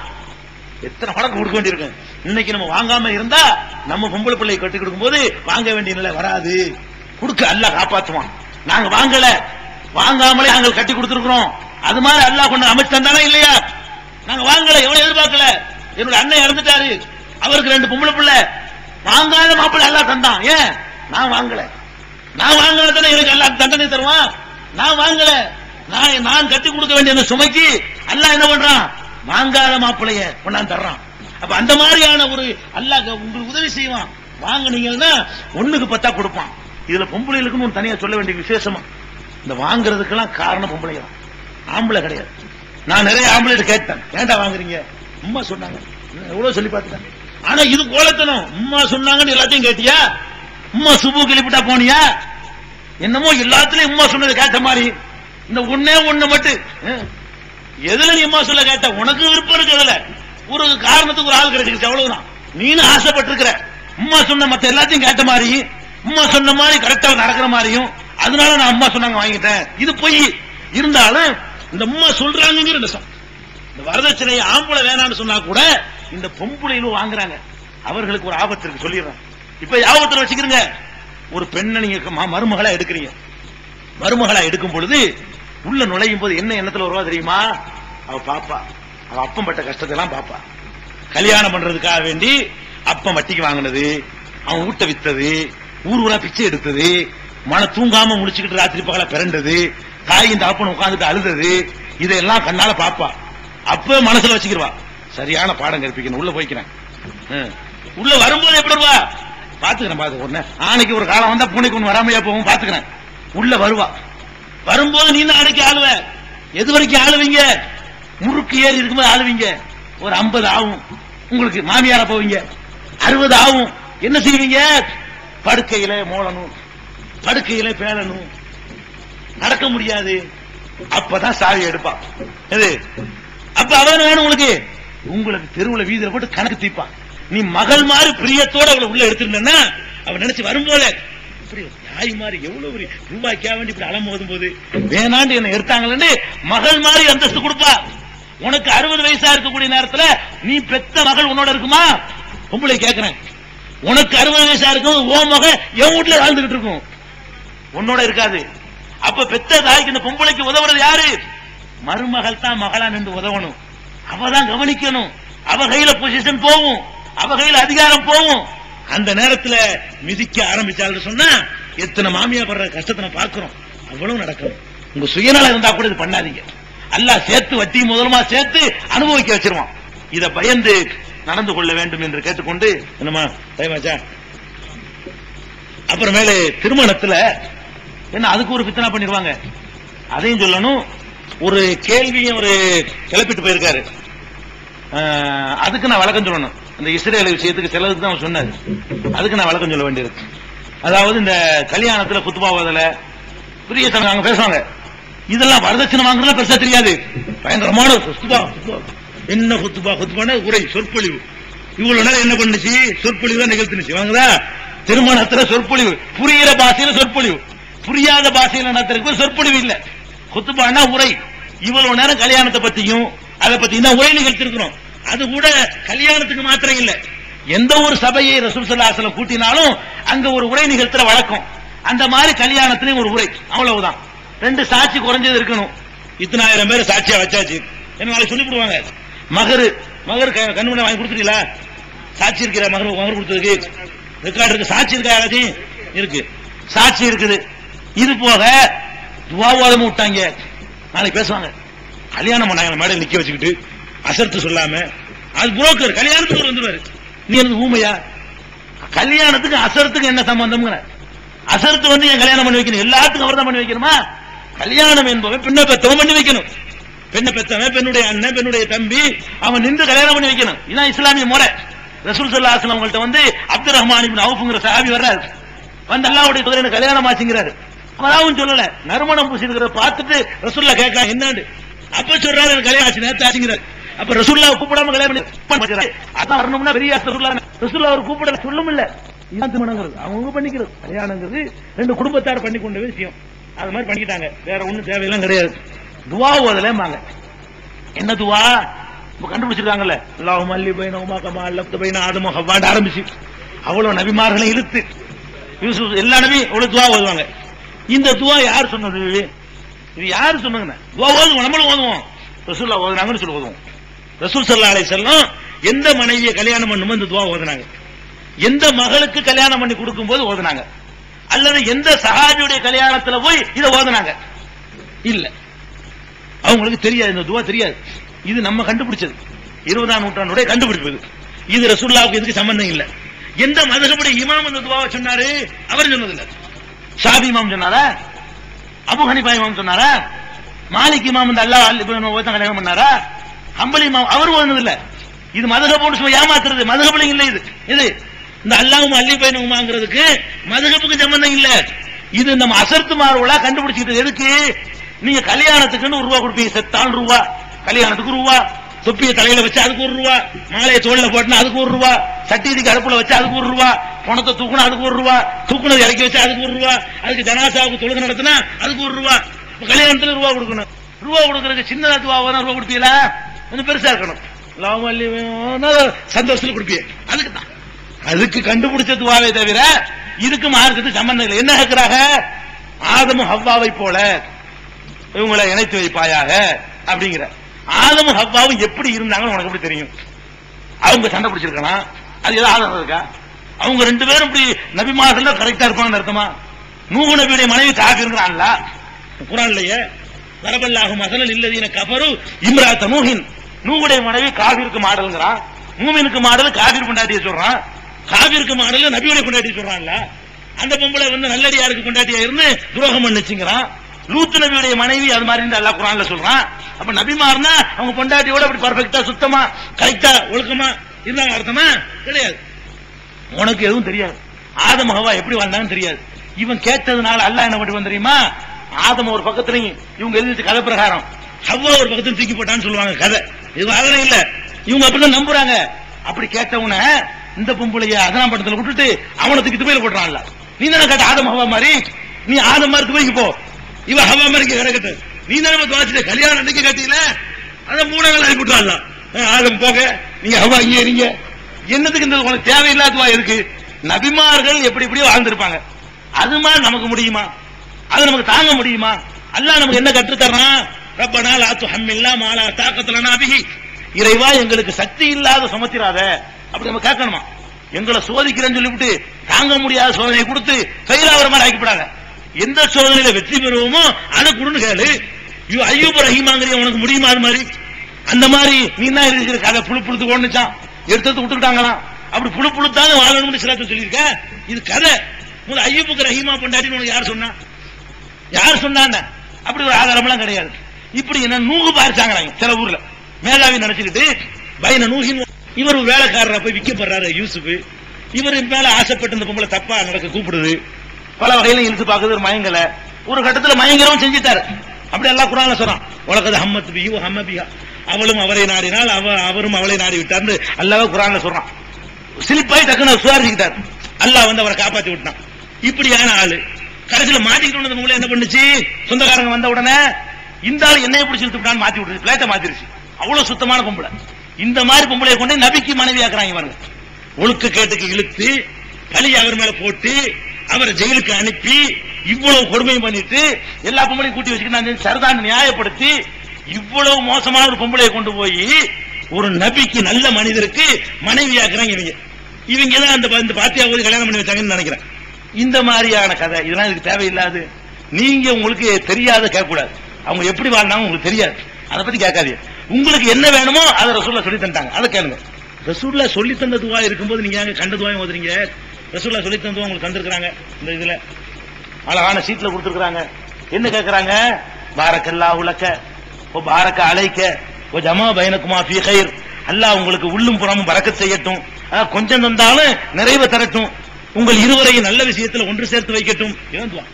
எத்தனை பழக்கம் கொடுக்க வேண்டியிருக்கு. இன்னைக்கு நம்ம வாங்காம இருந்தா நம்ம பொம்பளை பிள்ளையை கட்டி கொடுக்கும் போது வாங்க வேண்டிய நிலை வராது. கொடுக்க அல்லாஹ் காப்பாற்றுவான். நாங்க வாங்கல, வாங்காமலே நாங்கள் கட்டி கொடுத்திருக்கிறோம். அது மாதிரி அல்லாஹ் கொண்டு அமைச்சு தந்தானா இல்லையா? நாங்க வாங்கல, எவ்வளவு எதிர்பார்க்கல. என்னோட அண்ணன் இறந்துட்டாரு, அவருக்கு 2 பொம்பளை பிள்ளை, வாங்காத மாப்பிள்ளை அல்லாஹ் தந்தான். ஏன் நான் வாங்கல? நான் வாங்கல தானே எனக்கு அல்லாஹ் தண்டனை தருவான். நான் வாங்கல, நான் கட்டி கொடுக்க வேண்டிய அந்த சுமைக்கு அல்லாஹ் என்ன பண்றான்? வாங்காத மாப்பிள்ளைய கொண்டாந்து தர்றான். அப்ப அந்த மாதிரியான ஒரு அல்லாஹ் உங்களுக்கு உதவி செய்வான். வாங்கினீங்கன்னா 1க்கு 10 கொடுப்பான். இதுல பொம்பளைகளுக்குன்னு ஒரு தனியா சொல்ல வேண்டிய விசேஷமா, இந்த வாங்குறதுக்கெல்லாம் காரணம் பொம்பளை தான், ஆம்பளை கிடையாது. நான் நிறைய ஆம்பளை கேட்டேன், ஏன்டா வாங்குறீங்க? அம்மா சொன்னாங்க, எவ்வளவு சொல்லி பார்த்துட்டேன். ஆனா இது கோலத்தனம். அம்மா சொன்னாங்கன்னு எல்லாத்தையும் கேட்டியா? அம்மா சுபு கிளிப்பிட்டா போனியா? என்னமோ எல்லாத்துலயும் அம்மா சொன்னது கேட்ட மாதிரி. இந்த ஒண்ணு மட்டும் எதுல நீ அம்மா சொல்ல கேட்ட? உனக்கு விருப்பம் இருக்கு, அதுல ஒரு காரணத்துக்கு ஒரு ஆள் கிடைச்சிருச்சு, அவ்வளவுதான். நீனும் ஆசைப்பட்டிருக்கிற. அம்மா சொன்ன மத்த எல்லாத்தையும் கேட்ட மாதிரி, அம்மா சொன்ன மாதிரி கரெக்டா நடக்கிற மாதிரியும், அதனால நான் அம்மா சொன்னாங்க வாங்கிட்டேன். இது பொய். இருந்தாலும் இந்த அம்மா சொல்றாங்கிற நிசம். இந்த வரதட்சணை ஆம்பளை வேணான்னு சொன்னா கூட இந்த பொம்பளையிலும் வாங்குறாங்க. அவர்களுக்கு ஒரு ஆபத்து இருக்கு, சொல்லிடுறேன். இப்ப ஆபத்துல வச்சுக்கிறீங்க. ஒரு பெண்ணை நீங்க மருமகளா எடுக்கிறீங்க. மருமகளா எடுக்கும் பொழுது உள்ள நுழையும் போது என்ன எண்ணத்துல வருவா தெரியுமா? அவ பாப்பா, அவ அப்பம் பட்ட கஷ்டத்தை எல்லாம் பாப்பா. கல்யாணம் பண்றதுக்காக வேண்டி அப்பம் வட்டிக்கு வாங்கினது, அவன் ஊட்ட வித்தது, ஊர்வலா பிச்சை எடுத்தது, மன தூங்காம முடிச்சுக்கிட்டு ராத்திரி பகல பிறண்டது, தாயின் தாப்பன் உட்கார்ந்துட்டு அழுதது, இதெல்லாம் கண்ணால பாப்பா. அப்ப மனசுல வச்சுக்கிடுவா, சரியான பாடம் கற்பிக்கணும், உள்ள போய்க்கிறேன். உள்ள வரும்போது எப்படி வருவா? பாத்துக்கிறேன் ஒண்ணு. ஆணைக்கு ஒரு காலம் வந்தா பூனைக்கு ஒண்ணு வராமையா போகும், பாத்துக்கிறேன். உள்ள வருவா. வரும்போது நீ தான் அன்னைக்கு ஆளுவ. எது வரைக்கும் ஆளுவீங்க? முறுக்கு ஏறி இருக்கும்போது ஆளுவீங்க. ஒரு 50 ஆகும். உங்களுக்கு மாமியார போவீங்க, 60 ஆகும். என்ன செய்வீங்க? படுக்கையில மோளணும், படுக்கையில பேலணும், நடக்க முடியாது. அப்பதான் சாவி எடுப்பா. எது? அப்ப அவன் வேணும் உங்களுக்கு. உங்களுக்கு தெருவுல வீதியில போட்டு கணக்கு தீப்பா. நீ மகள் மாதிரி பிரியத்தோட அவளை உள்ள எடுத்துருந்தா அவன் நினைச்சு வரும்போது தாய் மாதிரி எவ்வளவு ரூபாய்க்கா வேண்டி இப்படி அலம் போதும் போது வேணாண்டு என்ன எடுத்தாங்களே மகள் மாதிரி அந்தஸ்து கொடுப்பா. உனக்கு 60 வயசா இருக்கக்கூடிய நேரத்துல நீ பெத்த மகள் உன்னோட இருக்குமா? பொம்பளை கேட்கிறேன். உனக்கு 60 வயசா இருக்கும், ஓ மக என் வீட்டுல வாழ்ந்துகிட்டு இருக்கும், உன்னோட இருக்காது. அப்ப பெத்த தாய்க்கு இந்த பொம்பளைக்கு உதவுறது யாரு? மருமகள் தான் மகளா நின்று உதவணும். அவதான் கவனிக்கணும். அவ கையில பொசிஷன் போகும், அவ கையில அதிகாரம் போகும். அந்த நேரத்தில் மிதிக்க ஆரம்பிச்சாலும் சொன்னா எத்தனை மாமியா படுற கஷ்டத்தை பார்க்கிறோம். அவ்வளவு நடக்கணும். உங்க சுயநலம் இருந்தா கூட இது பண்ணாதீங்க. அல்லாஹ் சேர்த்து வட்டி முதலமா சேர்த்து அனுபவிக்க வச்சிருவான். இத பயந்து நடந்து கொள்ள வேண்டும் என்று கேட்டுக்கொண்டு, என்னமா டைமாச்சா? அப்புறமேலே திருமணத்துல என்ன அதுக்கு ஒரு பித்தனா பண்ணிடுவாங்க, அதையும் சொல்லணும். ஒரு கேள்வியும் ஒரு கிளப்பிட்டு போயிருக்காரு, அதுக்கு நான் விளக்கம் சொல்லணும். இந்த இஸ்ரேல் விஷயத்துக்கு சிலதுக்கு தான் சொன்னாரு, அதுக்கு நான் விளக்கம் சொல்ல வேண்டியிருக்கு. அதாவது இந்த கல்யாணத்துல குத்துபா ஓதல பெரிய சங்க பேசுவாங்க, இதெல்லாம் வரதட்சணை வாங்குறதுலாம் பெருசா தெரியாது, பயங்கரமான குத்துபா. என்ன குத்துபா? குத்துபான உரை, சொற்பொழிவு. இவ்வளவு நேரம் என்ன பண்ணுச்சு? சொற்பொழிவு தான் நிகழ்த்துனுச்சு. வாங்குதா? திருமணத்துல சொற்பொழிவு, புரியிற பாஷையில சொற்பொழிவு, புரியாத பாஷையில நடத்துறதுக்கு சொற்பொழிவு இல்ல. குத்துபானா உரை. இவ்வளவு நேரம் கல்யாணத்தை பத்தியும் அதை பத்தியும் தான் உரை நிகழ்த்திருக்கிறோம். அது கூட கல்யாணத்துக்கு மாத்திரம் இல்ல, எந்த ஒரு சபையை ரசூல் ஸல்லல்லாஹு அலைஹி வஸல்லம் கூட்டினாலும் அங்க ஒரு உரை நிகழ்த்துற வழக்கம். அந்த மாதிரி கல்யாணத்திலையும் ஒரு உரை, அவ்வளவுதான். 2 சாட்சி குறைஞ்சது இருக்கணும். இத்தனை ஆயிரம் பேர் சாட்சியா வச்சாச்சு, என்ன சொல்லிவிடுவாங்க. மகரு கண்மணி வாங்கி கொடுத்துட்டீங்களா? சாட்சி இருக்கிற மகர் கொடுத்ததுக்கு ரெக்கார்டு இருக்கு, சாட்சி இருக்கா? யாராச்சும் இருக்கு, சாட்சி இருக்குது. இது போக துவாவாதம் விட்டாங்க, நாளைக்கு பேசுவாங்க. கல்யாணம் பண்ணாங்க, மேடையில் நிக்க வச்சுக்கிட்டு அசர்த்து சொல்லாம. அது புரோக்கர், கல்யாணத்துக்கு வந்துருவாரு. நீ எனக்கு ஊமையா? கல்யாணத்துக்கு அசரத்துக்கு என்ன சம்பந்தம்? அசரத்து வந்து என் கல்யாணம் பண்ணி வைக்கணும், எல்லாத்துக்கும் அவர் தான் பண்ணி வைக்கணுமா? கல்யாணம் என்பவன் பெண்ணை பெற்றவன் பண்ணி வைக்கணும். பெண்ணை பெற்றவன், பெண்ணுடைய அண்ணன், பெண்ணுடைய தம்பி, அவன் நின்று கல்யாணம் பண்ணி வைக்கணும். இதுதான் இஸ்லாமிய முறை. ரசூல் ஸல்லல்லாஹு அலைஹி வஸல்லம் வந்து அப்துர் ரஹ்மான் இப்னு அவுஃப்ங்கற சஹாபி வர்றாரு, வந்து அல்லாஹ்வுடைய தூதரே கல்யாணம் ஆச்சுங்கிறாரு. அவன் சொல்லல, நறுமணம் பூசிக்கிறத பார்த்துட்டு ரசூலுல்லாஹ் கேட்கலாம் என்னன்னு. அப்ப சொல்றாரு எனக்கு கல்யாணம் ஆச்சு, நேத்து ஆச்சுங்கிறாரு. அப்ப ரசூலுல்லாஹ் கூப்பிடாம கல்யாணம் பண்ணி அதான் வரணும்னா பெரிய ரசூலுல்லாஹ் அவர் கூப்பிடல சொல்லும் இல்ல. இதான் திருமணங்கிறது அவங்க பண்ணிக்கிறது. கல்யாணங்கிறது 2 குடும்பத்தார் பண்ணி கொண்ட விஷயம். அது மாதிரி பண்ணிக்கிட்டாங்க, வேற ஒண்ணும் தேவையெல்லாம் கிடையாது. துவா ஓதலேம்பாங்க. என்ன துவா? இப்ப கண்டுபிடிச்சிருக்காங்கல்ல, அல்லாஹும்ம அல்லி பைனஹுமா கமா அல்லஃப்த பைன ஆதம ஹவ்வான்னு ஆரம்பிச்சு அவ்வளவு நபிமார்களை இழுத்து யூசுப் எல்லா நபி அவ்வளவு துவா ஓதுவாங்க. இந்த துவா யார் சொன்னது? இது யாரு சொன்னாங்க? துவா ஓதுவோம், நம்மளும் ஓதுவோம். ரசூலுல்லாஹ் ஓதுனாங்கன்னு சொல்லி ஓதுவோம். ரசூல் ஸல்லல்லாஹு அலைஹி வஸல்லம் எந்த மனைவியை கல்யாணம் பண்ணும்போது இந்த துவா ஓதுனாங்க? எந்த மகளுக்கு கல்யாணம் பண்ணி கொடுக்கும் போது ஓதுனாங்க? அல்லது எந்த சஹாபியுடைய கல்யாணத்துல போய் இதை ஓதுனாங்க? இல்ல, அவங்களுக்கு தெரியாது, இந்த துவா தெரியாது. இது நம்ம கண்டுபிடிச்சது, 20ஆம் நூற்றாண்டுடைய கண்டுபிடிப்பது. இது ரசூலுல்லாஹ்வுக்கு இதுக்கு சம்பந்தம் இல்ல. எந்த மதகபுடைய இமாம் இந்த துவாவை சொன்னாரு? அவர் சொன்னதில்லை. ஷாஃபி இமாம் சொன்னாரா? அபு ஹனீஃபா இமாம் சொன்னாரா? மாலிக் இமாம் இந்த அல்லாஹ் கல்யாணம் பண்ணாரா? ஹம்பலி இமாம் அவர் ஓதுனதில்ல. இது மதகபோடு சும்மா ஏமாத்துறது, மதகபுல இல்ல. இது இந்த அல்லாஹும் அல்லி பைனஹுமாங்கிறதுக்கு மதகபுக்கு சம்பந்தம் இல்ல. இது நம்ம அசர்த்து மார்வலா கண்டுபிடிச்சிட்டு. எதுக்கு? நீங்க கல்யாணத்துக்குன்னு ₹1 கொடுப்பீங்க, செத்தால் ரூபா, கல்யாணத்துக்கு ரூபா, தொப்பியை தலையில வச்சு அதுக்கு ₹1, மாலையை தோல்ல போட்டுனா அதுக்கு ₹1, சட்டிக்கு அடுப்புல வச்சு அதுக்கு ₹1, பணத்தை தூக்கணும் அதுக்கு ₹1, தூக்குனது இறக்கி வச்சு அதுக்கு ₹1, அதுக்கு ஜனாசாவுக்கு தொழுகை நடத்தினா அதுக்கு ₹1. கல்யாணத்துல ரூபா கொடுக்கணும். ரூபா கொடுக்கறதுக்கு சின்னதா ரூபா கொடுப்பீங்களா? கொஞ்சம் பெருசா இருக்கணும், சந்தோஷத்துல கொடுப்பீங்க. அதுக்கு தான், அதுக்கு கண்டுபிடிச்ச துவாவை தவிர இதுக்கு மார்க்கத்துக்கு சம்பந்தம் இல்லை. என்ன கேட்கிறாங்க? ஆதமும் ஹவ்வாவை போல இவங்களை இணைத்து வைப்பாயாக அப்படிங்கிற. ஆதமும் ஹவ்வாவும் எப்படி இருந்தாங்க உனக்கு எப்படி தெரியும்? அவங்க சண்டை பிடிச்சிருக்கலாம், அது ஏதாவது ஆதாரம் இருக்கா? அவங்க 2 பேரும் இப்படி நபிமார்கள் கரெக்டா இருப்பாங்கன்னு அர்த்தமா? நூஹ் நபியுடைய மனைவி காஃபிர்ங்கறான்ல குர்ஆன்லயே, வரபல்லாஹு மஸலல் இல்லதீன கஃபரு இம்ராத்த நூஹின். நூஹுடைய மனைவி காஃபிருக்கு மாடல்ங்கறான், மூமினுக்கு மாடல் காஃபிர் பொண்டாட்டியை சொல்றான், காஃபிருக்கு மாடல் நபியுடைய பொண்டாட்டியை சொல்றான்ல. அந்த பொம்பளை வந்து நல்லடியாருக்கு பொண்டாட்டியா இருந்து துரோகம் பண்ணுச்சுங்கறான். லூத் நபியுடைய மனைவி அது மாதிரி அல்லாஹ் குர்ஆன்ல சொல்றான். அப்ப நபிமார்னா அவங்க பொண்டாட்டியோட அப்படி பர்ஃபெக்ட்டா சுத்தமா கரெக்ட்டா ஒழுக்கமா இருந்தாங்க அர்த்தமா? கிடையாது. உனக்கு எதுவும் தெரியாது. ஆதம் ஹவ்வா எப்படி வந்தாங்கன்னு தெரியாது. இவன் கேட்டதுனால அல்லாஹ் என்ன பண்ணி தெரியுமா? ஆதம் ஒரு பக்கத்துலயும் இவங்க எழுதி கதை பிரகாரம், ஹவ்வா ஒரு பக்கத்துல தூக்கி போட்டான்னு சொல்லுவாங்க கதை. இது அதெல்லாம் இல்ல, இவங்க அப்படிதான் நம்புறாங்க. அப்படி கேட்டவன இந்த பொம்பளைய அதனாம் படத்துல விட்டுட்டு அவனை தூக்கி துவையில போட்டுறான்ல. நீ தானே கேட்ட ஆதம் ஹவ்வா மாதிரி, நீ ஆதம் மாதிரி துவைக்கு போ, இவ ஹவ்வா மாதிரி கிடக்கட்டு. நீ தானே துவைச்சிட்ட, கல்யாணம் அன்னைக்கு கட்டியில அதை 3 நாள் ஆகி விட்டுறான்ல. ஆதம் போக, நீங்க ஹவ்வா இங்கே இருங்க. என்னதுக்கு இந்த உனக்கு தேவையில்லாதவா இருக்கு? நபிமார்கள் எப்படி எப்படியோ வாழ்ந்திருப்பாங்க. அது மாதிரி நமக்கு முடியுமா? அது நமக்கு தாங்க முடியுமா? அல்லாஹ் நமக்கு என்ன கற்று தர்றான்? ரப்பனா லா துஹம்மில்னா மா லா தாகத லனா பிஹி. இறைவா எங்களுக்கு சக்தி இல்லாத சுமத்திராத அப்படி நம்ம கேட்கணுமா? எங்களை சோதிக்கிறேன்னு சொல்லிவிட்டு தாங்க முடியாத சோதனை கொடுத்து கையிலாவர மாதிரி ஆக்கிவிடாங்க. எந்த சோதனையில வெற்றி பெறுவோமோ அதை கொடுன்னு கேளு. ஐயூப் ரஹீமாங்கிற உனக்கு முடியுமா? அது மாதிரி அந்த மாதிரி நீ தான் இருக்கிற கதை புழு புழுத்து ஓடுச்சான் எடுத்து விட்டுக்கிட்டாங்களாம். அப்படி புழு புழுத்தாங்க வாழணும்னு சிலத்தை சொல்லியிருக்க. இது கதை. ஐயூப்புக்கு ரஹீமா பொண்டாட்டின்னு உனக்கு யார் சொன்னா? யார் சொன்னாங்க? அப்படி ஒரு ஆதாரம்லாம் கிடையாது. இப்படி என்ன நூகு பாரிச்சாங்க சில ஊர்ல மேலாவி நினைச்சுக்கிட்டு பையன நூகின் இவர் வேலைக்காரரை போய் விற்கப்படுறாரு யூசுப். இவர் மேல ஆசைப்பட்டு இந்த பொம்பளை தப்பா நடக்க கூப்பிடுது. பல வகையில இழுத்து பார்க்குது. ஒரு மயங்கல ஒரு கட்டத்தில் மயங்கரவும் செஞ்சுட்டாரு. அப்படி எல்லாம் குர்ஆன்ல சொல்றான். உலகது ஹம்மத் பிஹி வ ஹம்ம பிஹா. அவளும் அவரை நாடினால் அவரும் அவளை நாடி விட்டார்னு அல்லாஹ் குர்ஆன்ல சொல்றான். சிலிப்பாய் டக்குன்னு சுதாரிச்சுக்கிட்டார். அல்லாஹ் வந்து அவரை காப்பாத்தி விட்டான். இப்படியான ஆளு கடைசியில மாட்டிக்கிட்டு அந்த பொம்பளை என்ன பண்ணுச்சு? சொந்தக்காரங்க வந்த உடனே இந்த ஆள் என்னைய பிடிச்சி விட்டுட்டான்னு மாத்தி விட்டுருச்சு. பிளேட்டை மாத்திருச்சு. அவ்வளவு சுத்தமான பொம்பளை. இந்த மாதிரி பொம்பளையை கொண்டு நபிக்கு மனைவி ஆக்குறாங்க. பாருங்க, ஒழுக்க கேட்டுக்கு இழுத்து பழி அவர் மேல போட்டு அவரை ஜெயிலுக்கு அனுப்பி இவ்வளவு கொடுமை பண்ணிட்டு எல்லா பொம்பளையும் கூட்டி வச்சுக்கிட்டு சரிதான் நியாயப்படுத்தி இவ்வளவு மோசமான ஒரு பொம்பளையை கொண்டு போய் ஒரு நபிக்கு நல்ல மனிதருக்கு மனைவி ஆக்குறாங்க. இவங்க தான் அந்த பாத்தியாவது கல்யாணம் பண்ணி வச்சாங்கன்னு நினைக்கிறேன். இந்த மாதிரியான கதை இதெல்லாம் இதுக்கு தேவையில்லாது. நீங்க உங்களுக்கு தெரியாத கேட்கக்கூடாது. அவங்க எப்படி வாழ்ந்தாங்க உங்களுக்கு தெரியாது, அதை பத்தி கேட்காதீங்க. உங்களுக்கு என்ன வேணுமோ அதை ரசூலுல்லாஹ் சொல்லி தந்தாங்க, அதை கேளுங்க. ரசூலுல்லாஹ் சொல்லி தந்த துவா இருக்கும்போது நீங்க ஏங்க கண்ட துவாயும் ஓதுறீங்க? ரசூலுல்லாஹ் சொல்லி தந்த துவா உங்களுக்கு தந்திருக்காங்க. இந்த இதுல அழகான சீட்ல கொடுத்திருக்காங்க. என்ன கேட்கறாங்க? பாரக்கல்லாஹு லக வ பாரக அலைக வ ஜமா பைனகுமா ஃபீ கைர். அல்லாஹ் உங்களுக்கு உள்ளும் புறமும் பரக்கத் செய்யட்டும், கொஞ்சம் தந்தாலும் நிறைவு தரட்டும், உங்கள் இருவரையும் நல்ல விஷயத்துல ஒன்று சேர்த்து வைக்கட்டும். இதான் துவா.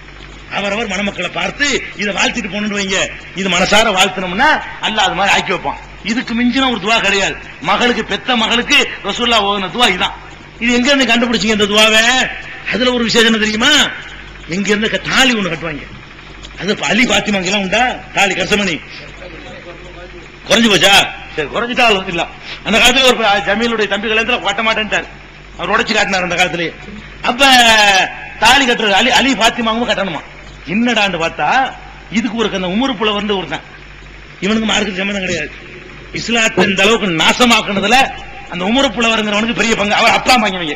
அவரவர் மணமக்களை பார்த்து இதை வாழ்த்திட்டு போன்னு வைங்க. இது மனசார வாழ்த்தினோம்னா அல்லாஹ் அது மாதிரி ஆக்கி வைப்பான். இதுக்கு மிஞ்சின ஒரு துவா கிடையாது. மகளுக்கு பெத்த மகளுக்கு ரசூலுல்லாஹ் ஓதுன துவா இதான். இது எங்க இருந்து கண்டுபிடிச்சீங்க இந்த துவாவை? அதுல ஒரு விசேஷம் என்ன தெரியுமா? எங்க இருந்து தாலி ஒண்ணு கட்டுவாங்க. அது அலி பாத்திமாங்க எல்லாம் உண்டா தாலி கசமணி குறைஞ்சு போச்சா? சரி, குறைஞ்சிட்டாலும் இல்ல. அந்த காலத்துல ஒரு ஜமீலுடைய தம்பிகள் கட்ட மாட்டேன்ட்டார். அவர் உடைச்சு காட்டினார் அந்த காலத்திலேயே. அப்ப தாலி கட்டுறது அலி பாத்திமாவும் கட்டணுமா? என்னடான்னு பார்த்தா இதுக்கு ஒரு அந்த உமர் புல வந்து ஒருத்தன், இவனுக்கு மார்க்கு சம்பந்தம் கிடையாது. இஸ்லாத்தை இந்த அளவுக்கு நாசமாக்குனதுல அந்த உமர் புலவருங்கிறவனுக்கு பெரிய பங்கு. அவர் அப்பா வாங்கிவங்க,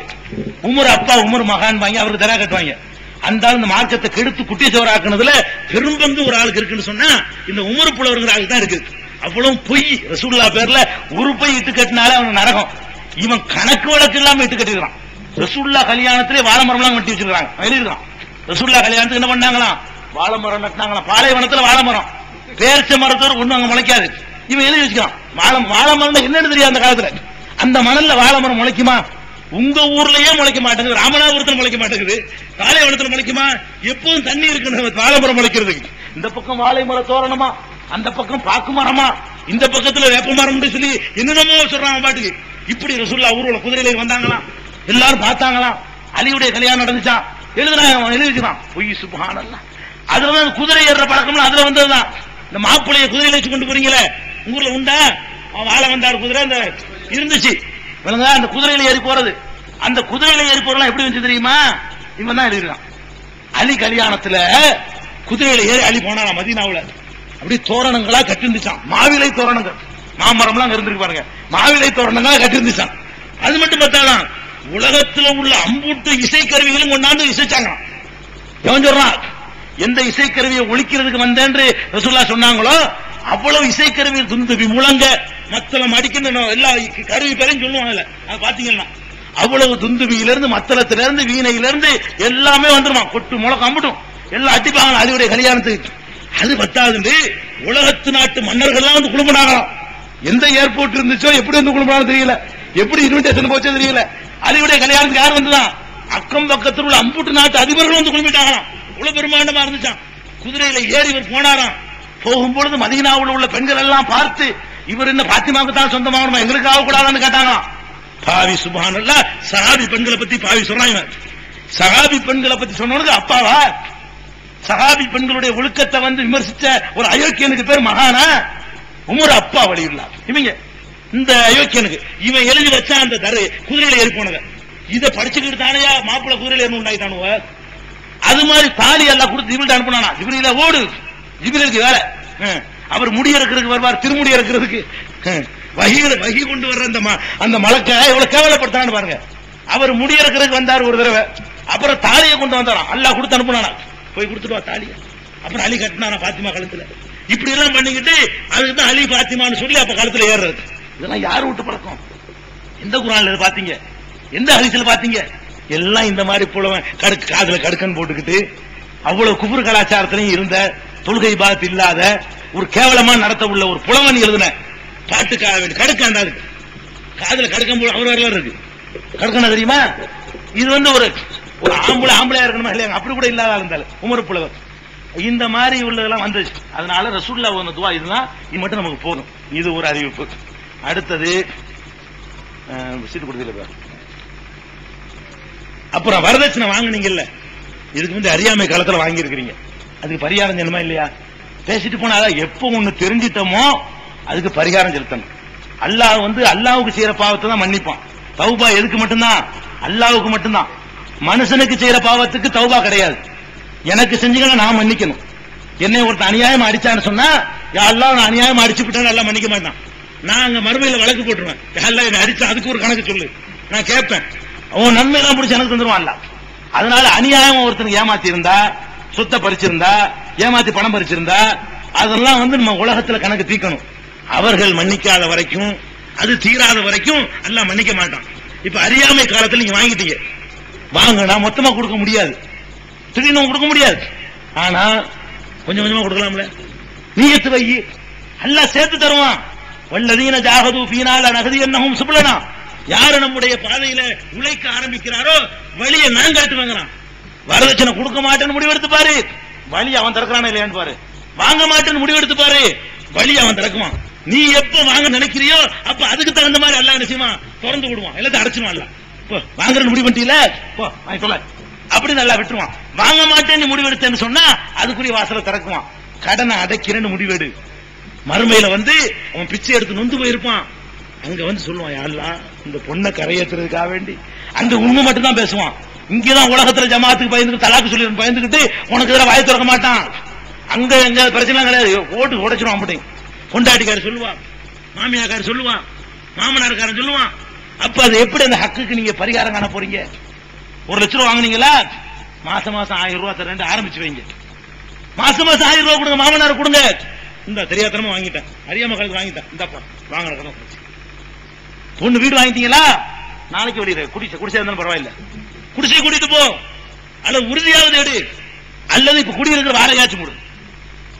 உமர் அப்பா உமர் மகான் வாங்கி அவருக்கு தரா கட்டுவாங்க. அந்த ஆள் இந்த மார்க்கத்தை கெடுத்து குட்டி சவராக்குனதுல பெரும் பங்கு ஒரு ஆளுக்கு இருக்குன்னு சொன்னா இந்த உமர் புலவருங்கிற ஆளுக்கு தான் இருக்கு. அவ்வளவு பொய். ரசூலுல்லாஹ் பேர்ல ஒரு பொய் இட்டு கட்டினாலே அவனுக்கு நரகம். இவன் கணக்கு வழக்கு இல்லாம இட்டு கட்டிருக்கான். ரசூலுல்லாஹ் கல்யாணத்திலே வாழைமரம் எல்லாம் வெட்டி வச்சிருக்காங்க. எழுதிருக்கான். ரசூலுல்லாஹ் கல்யாணத்துக்கு என்ன பண்ணாங்களாம்? வாழைமரம் நட்டினாங்களாம். பாலைவனத்துல வாழைமரம், பேரிச்ச மரத்தோட ஒண்ணு அங்க முளைக்காது. இவன் எழுதி வச்சுக்கான். வாழைமரம் என்னன்னு தெரியாது அந்த காலத்துல. அந்த மணல்ல வாழைமரம் முளைக்குமா? உங்க ஊர்லயே முளைக்க மாட்டேங்குது, ராமநாதபுரத்தில் முளைக்க மாட்டேங்குது, பாலைவனத்தில் முளைக்குமா? எப்பவும் தண்ணி இருக்கு வாழைமரம் முளைக்கிறதுக்கு. இந்த பக்கம் வாழை மர தோரணமா, அந்த பக்கம் பாக்கு மரமா, இந்த பக்கத்துல வேப்ப மரம் சொல்லி என்னென்னமோ சொல்றாங்க பாட்டுக்கு. இப்படி ரசூலுல்லாஹ் ஊர்வல குதிரையில வந்தாங்களாம். எல்லாரும் பார்த்தாங்களாம். அலியுடைய கல்யாணம் நடந்துச்சான். எழுதிச்சான். பொய் சுப்ஹானல்லாஹ். அதுலதான் குதிரை ஏறுற பழக்கம் அதுல வந்ததுதான். இந்த மாப்பிள்ளைய குதிரையில வச்சு கொண்டு போறீங்களே, ஊர்ல உண்டா? வாழை வந்தார் குதிரை அந்த இருந்துச்சு. அந்த குதிரையில ஏறி போறது, அந்த குதிரையில ஏறி போறலாம் எப்படி வந்து தெரியுமா? இவன் தான் எழுதிருக்கான். அலி கல்யாணத்துல குதிரையில ஏறி அலி போனா மதீனாவுல அப்படி தோரணங்களா கட்டிருந்துச்சான். மாவிலை தோரணங்கள், மாமரம் எல்லாம் இருந்திருக்கு பாருங்க. மாவிலை தோரணங்களா கட்டிருந்துச்சான். அது மட்டும் பார்த்தாலும் உலகத்துல உள்ள அம்பூட்டு இசைக்கருவிகளும் கொண்டாந்து இசைச்சாங்க. எவன் சொல்றான்? எந்த இசைக்கருவியை ஒழிக்கிறதுக்கு வந்தேன் ரசூலுல்லாஹ் சொன்னாங்களோ அவ்வளவு இசைக்கருவி துந்துபி முழங்க மத்தளம் அடிக்கின்ற எல்லா கருவி பேரையும் சொல்லுவாங்கல்ல, அது பாத்தீங்கன்னா அவ்வளவு துந்துபியிலிருந்து மத்தளத்திலிருந்து வீணையிலிருந்து எல்லாமே வந்துருமா. கொட்டு முழக்கம் அம்பட்டும் எல்லாம் அடிப்பாங்க அலியுடைய கல்யாணத்துக்கு. அது பத்தாது, உலகத்து நாட்டு மன்னர்கள்லாம் வந்து குழும்பினாங்களாம். எந்த ஏர்போர்ட் இருந்துச்சோ எப்படி வந்து குழும்பினாலும் தெரியல, எப்படி இன்விடேஷன் போச்சோ தெரியல. அலியுடைய கல்யாணத்துக்கு யார் வந்துதான்? அக்கம் பக்கத்தில் உள்ள அம்புட்டு நாட்டு அதிபர்கள் வந்து குழும்பிட்டாங்களாம். இவ்வளவு பெருமாண்டமா இருந்துச்சான். குதிரையில ஏறி இவர் போனாராம். போகும்பொழுது மதீனாவில் உள்ள பெண்கள் எல்லாம் பார்த்து இவர் என்ன பாத்திமாவுக்கு தான் சொந்தமாகணுமா, எங்களுக்கு ஆகக்கூடாதான்னு கேட்டாங்களாம். பாவி சுப்ஹானல்லாஹ். சஹாபி பெண்களை பத்தி பாவி சொல்றாங்க. சஹாபி பெண்களை பத்தி சொன்னவனுக்கு அப்பாவா? சஹாபி பெண்களுடைய ஒழுக்கத்தை வந்து விமர்சிச்ச ஒரு அயோக்கியனுக்கு பேர் மகானா? உமர் அப்பா வலியுல்லா. இவங்க இந்த அயோக்கியனுக்கு இவன் எழுதி வச்சா அந்த குதிரையில ஏறி போனது. இதை படிச்சுக்கிட்டு தானையா மாப்பிள்ளை குதிரையில என்ன உண்டாயிட்டானுவ. அது மாதிரி தாலி எல்லாம் கொடுத்து ஜிபிரில் அனுப்பினானா. ஜிபிரில ஓடு, ஜிபிரிலுக்கு வேலை. அவர் முடி இறக்கிறதுக்கு வருவார், திருமுடி இறக்கிறதுக்கு வகி கொண்டு வர்ற அந்த மலக்க எவ்வளவு கேவலப்படுத்தான்னு பாருங்க. அவர் முடி இறக்கிறதுக்கு வந்தார் ஒரு தடவை, அப்புறம் தாலியை கொண்டு வந்தாராம். அல்லாஹ் கொடுத்து அனுப்புனானா, போய் கொடுத்துட்டு வா தாலிய. அப்புறம் அலி கட்டினானா பாத்திமா கழுத்துல. இப்படி எல்லாம் பண்ணிக்கிட்டு அதுக்குதான் அலி பாத்திமான்னு சொல்லி அப்ப கழுத்துல ஏறுறது. இதெல்லாம் யாரு விட்டு பழக்கம்? எந்த குர்ஆன்ல பாத்தீங்க, எந்த ஹதீஸ்ல பாத்தீங்க? எல்லாம் இந்த மாதிரி புலவன் காதுல கடுக்கன் போட்டுக்கிட்டு அவ்வளவு குஃப்ர் கலாச்சாரத்திலையும் இருந்த தொழுகை பாத் இல்லாத ஒரு கேவலமா நடத்த உள்ள ஒரு புலவன் எழுதுன பாட்டுக்காக வேண்டி கடுக்காண்டா இருக்கு. காதுல கடுக்கம் போல அவர் வரலாறு இருக்கு. கடுக்கனா தெரியுமா? இது வந்து ஒரு ஆம்பளையா இருக்கணுமா இல்லையா? அப்படி கூட இல்லாத இருந்தாலும் உமர் புலவர் இந்த மாதிரி உள்ளதெல்லாம் வந்துச்சு. அதனால ரசூலுல்லாஹ் சொன்ன துஆ இதுதான். இது மட்டும் நமக்கு போதும். இது ஒரு அறிவிப்பு. அடுத்தது சீட்டு கொடுத்தீங்க. அப்புறம் வரதட்சணை வாங்குனீங்கல்ல, இதுக்கு வந்து அறியாமை காலத்துல வாங்கி இருக்கிறீங்க, அதுக்கு பரிகாரம் செய்யணுமா இல்லையா? பேசிட்டு போனா எப்ப ஒண்ணு தெரிஞ்சிட்டோமோ அதுக்கு பரிகாரம் செலுத்தணும். அல்லாஹ் வந்து அல்லாஹ்வுக்கு செய்யற பாவத்தை தான் மன்னிப்பான். தௌபா எதுக்கு மட்டும்தான்? அல்லாஹ்வுக்கு மட்டும்தான். மனுஷனுக்கு செய்யற பாவத்துக்கு தௌபா கிடையாது. எனக்கு செஞ்சீங்கன்னா நான் மன்னிக்கணும். என்னை ஒருத்தர் அநியாயம் அடிச்சான்னு சொன்னா, யா அல்லாஹ் நான் அநியாயம் அடிச்சு விட்டேன்னு எல்லாம் மன்னிக்க மாட்டான். நான் அங்க மறுமையில வழக்கு போட்டுருவேன். எல்லாம் என்ன அடிச்சா அதுக்கு ஒரு கணக்கு சொல்லு, நான் கேட்பேன். அவன் நன்மை எல்லாம் பிடிச்சி எனக்கு தந்துருவான்ல. அதனால அநியாயம் ஒருத்தனுக்கு ஏமாத்தி இருந்தா, சொத்தை பறிச்சிருந்தா, ஏமாத்தி பணம் பறிச்சிருந்தா, அதெல்லாம் வந்து நம்ம உலகத்துல கணக்கு தீக்கணும். அவர்கள் மன்னிக்காத வரைக்கும், அது தீராத வரைக்கும் எல்லாம் மன்னிக்க மாட்டான். இப்ப அறியாமை காலத்துல நீங்க வாங்கிட்டீங்க, வாங்கினா மொத்தமா கொடுக்க முடியாது, திடீர்னு கொடுக்க முடியாது. ஆனா கொஞ்சம் கொஞ்சமா கொடுக்கலாம்ல. நீயத்து வை, அல்லாஹ் சேர்த்து தருவான். வல்லதீன ஜாஹது ஃபீனா லனஹ்தியன்னஹும் சுபலனா. யாரு நம்முடைய பாதையில உழைக்க ஆரம்பிக்கிறாரோ வழியை நான் காட்டுவாங்கறான். வரதட்சணை கொடுக்க மாட்டேன்னு முடிவெடுத்து பாரு, வழி அவன் திறக்கிறானே இல்லையான்னு பாரு. வாங்க மாட்டேன்னு முடிவெடுத்து பாரு, வழி அவன் திறக்குவான். நீ எப்ப வாங்க நினைக்கிறியோ அப்ப அதுக்கு தகுந்த மாதிரி அல்லாஹ் என்ன செய்வான்? திறந்து விடுவான், எல்லாத்தையும் அடைச்சிடுவான். அல்லாஹ் போ வாங்குறன்னு முடிவு பண்ணிட்டீல, போ வாங்கி சொல்ல அப்படி நல்லா விட்டுருவான். வாங்க மாட்டேன்னு முடிவெடுத்தேன்னு சொன்னா அதுக்குரிய வாசலை திறக்குவான். கடனை அடைக்கிறேன்னு முடிவெடு. மறுமையில வந்து அவன் பிச்சை எடுத்து நொந்து போயிருப்பான். அங்க வந்து சொல்லுவான், யா அல்லாஹ் இந்த பொண்ணை கரையேற்றுறதுக்காக வேண்டி. அங்க உண்மை மட்டும் தான் பேசுவான். இங்கதான் உலகத்துல ஜமாத்துக்கு பயந்துட்டு தலாக்கு சொல்லி பயந்துகிட்டு உனக்கு எதிராக வாய் திறக்க மாட்டான். அங்க எங்க பிரச்சனை கிடையாது, ஓட்டு உடைச்சிருவான். அப்படி கொண்டாட்டிக்காரர் சொல்லுவான், மாமியாக்காரர் சொல்லுவான், மாமனார்காரன் சொல்லுவான். அப்ப அது எப்படி அந்த ஹக்குக்கு நீங்க பரிகாரம் காண போறீங்க? 1 லட்சம் ரூபாய் வாங்குனீங்களா, மாசம் 1000 ரூபாய் தரேன் ஆரம்பிச்சு வைங்க. மாசம் 1000 ரூபாய் கொடுங்க, மாமனார் கொடுங்க. இந்த தெரியாதனமா வாங்கிட்டேன், அறியாம கலந்து வாங்கிட்டேன், இந்தப்பா வாங்கின கடன். பொண்ணு வீடு வாங்கிட்டீங்களா, நாளைக்கு வெளியிட குடிசை இருந்தாலும் பரவாயில்ல, குடிசை கூட்டிட்டு போ, அல்ல உறுதியாவது எடு, அல்லது இப்ப குடியிருக்கிற வாடகையாச்சும் கொடு.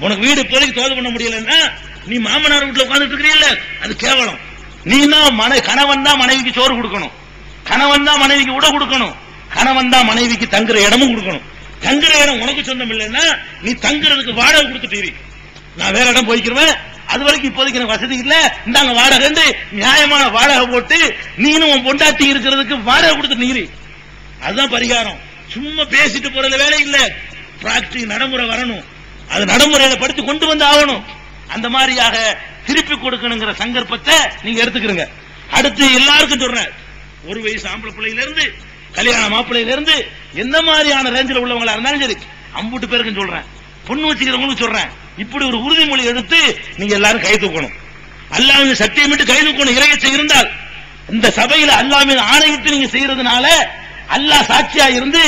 உனக்கு வீடு இப்போதைக்கு தோது பண்ண முடியலன்னா நீ மாமனார் வீட்டுல உட்கார்ந்துட்டு இருக்கிறீல்ல, அது கேவலம். நீ தான் கணவன் தான் மனைவிக்கு சோறு கொடுக்கணும், கணவன் தான் மனைவிக்கு உடை கொடுக்கணும், கணவன் தான் மனைவிக்கு தங்குற இடமும் கொடுக்கணும். தங்குற இடம் உனக்கு சொந்தம் இல்லைன்னா நீ தங்குறதுக்கு வாடகை கொடுத்துட்டு, நான் வேற இடம் போய்க்கிறேன், அது வரைக்கும் இப்போதைக்கு எனக்கு வசதி இல்ல, இந்தாங்க வாடகை, நியாயமான வாடகை போட்டு நீனும் உன் பொண்டாட்டி இருக்கிறதுக்கு வாடகை கொடுத்து நீரு. அதுதான் பரிகாரம். சும்மா பேசிட்டு போறதுல வேலை இல்ல, பிராக்டிக் நடைமுறை வரணும். அது நடைமுறையில படுத்தி கொண்டு வந்து ஆகணும். அந்த மாதிரியாக திருப்பி கொடுக்கணுங்கிற சங்கற்பத்தை நீங்க எடுத்துக்கிறீங்க. அடுத்து எல்லாருக்கும் சொல்றேன், 1 வயசு ஆம்பளை பிள்ளையில இருந்து கல்யாண மாப்பிள்ளையில இருந்து எந்த மாதிரியான ரேஞ்சில் உள்ளவங்களா இருந்தாலும் சரி, அம்புட்டு பேருக்கும் சொல்றேன், பொண்ணு வச்சுக்கிறவங்களுக்கு சொல்றேன், இப்படி ஒரு உறுதிமொழி எடுத்து நீங்க எல்லாரும் கை தூக்கணும். அல்லாஹ்வின் சத்தியமிட்டு கை தூக்கணும். இறையச்சை இருந்தால் இந்த சபையில அல்லாஹ்வின் ஆணையிட்டு நீங்க செய்யறதுனால அல்லாஹ் சாட்சியா இருந்து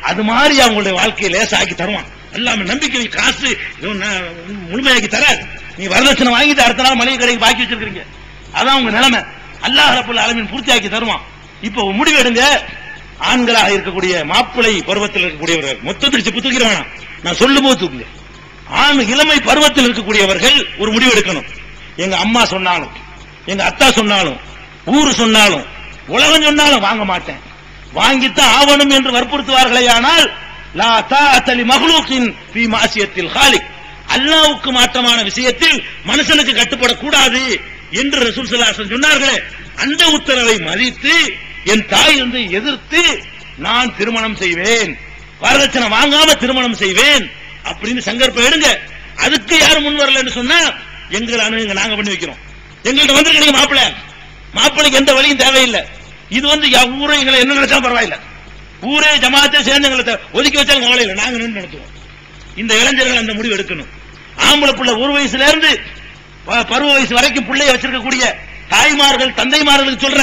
அது மாதிரி அவங்களுடைய வாழ்க்கையை லேசாக்கி தருவான். அல்லாஹ் நம்பிக்கை காசு முழுமையாக்கி தர. நீ வரதட்சணை வாங்கிட்டு அடுத்த நாள் மளிகை கடைக்கு பாக்கி வச்சிருக்கீங்க, அதான் உங்க நிலைமை. அல்லாஹ் ரப்பல் ஆலமீன் பூர்த்தியாக்கி தருவான். இப்போ முடிவெடுங்க. ஆண்களாக இருக்கக்கூடிய மாப்பிள்ளை பருவத்தில் இருக்கக்கூடியவர்கள் மொத்தத்தில் செப்பு தூக்கிட வேணாம், நான் சொல்லும் போது தூக்குங்க. ஆண் இளமை பருவத்தில் இருக்கக்கூடியவர்கள் ஒரு முடிவு எடுக்கணும். எங்க அம்மா சொன்னாலும், எங்க அத்தா சொன்னாலும், ஊரு சொன்னாலும், உலகம் சொன்னாலும் வாங்க மாட்டேன், வாங்கித்தான் ஆவணும் என்று வற்புறுத்துவார்களே. ஆனால் லா தாஅத லி மக்லூகின் ஃபீ மாசியத்தில் காலிக், அல்லாஹ்வுக்கு மாற்றமான விஷயத்தில் மனுஷனுக்கு கட்டுப்படக்கூடாது என்று ரசூல் ஸல்லல்லாஹு அலைஹி வஸல்லம் சொன்னார்களே, அந்த உத்தரவை மதித்து என் தாய் வந்து எதிர்த்து நான் திருமணம் செய்வேன், வரதட்சணை வாங்காம திருமணம் செய்வேன் அப்படின்னு சங்கற்பம் எடுங்க. அதுக்கு யாரும் முன் வரலன்னு சொன்னா எங்களை அணுகுங்க, நாங்க பண்ணி வைக்கிறோம். எங்கள்கிட்ட வந்திருக்கீங்க மாப்பிள்ளைக்கு எந்த வழியும் தேவையில்லை. இது வந்து ஊரே எங்களை என்ன நினைச்சாலும் பரவாயில்ல, ஊரே ஜமாத்தை சேர்ந்து எங்களை ஒதுக்கி வச்சாலும் கவலை இல்லை, நாங்க நின்று நடத்துவோம். இந்த இளைஞர்கள் அந்த முடிவு எடுக்கணும். ஆம்பளை பிள்ளை 1 வயசுல இருந்து பருவ வயசு வரைக்கும் பிள்ளைய வச்சிருக்கக்கூடிய தாய்மார்கள் தந்தைமார்களுக்கு சொல்ற,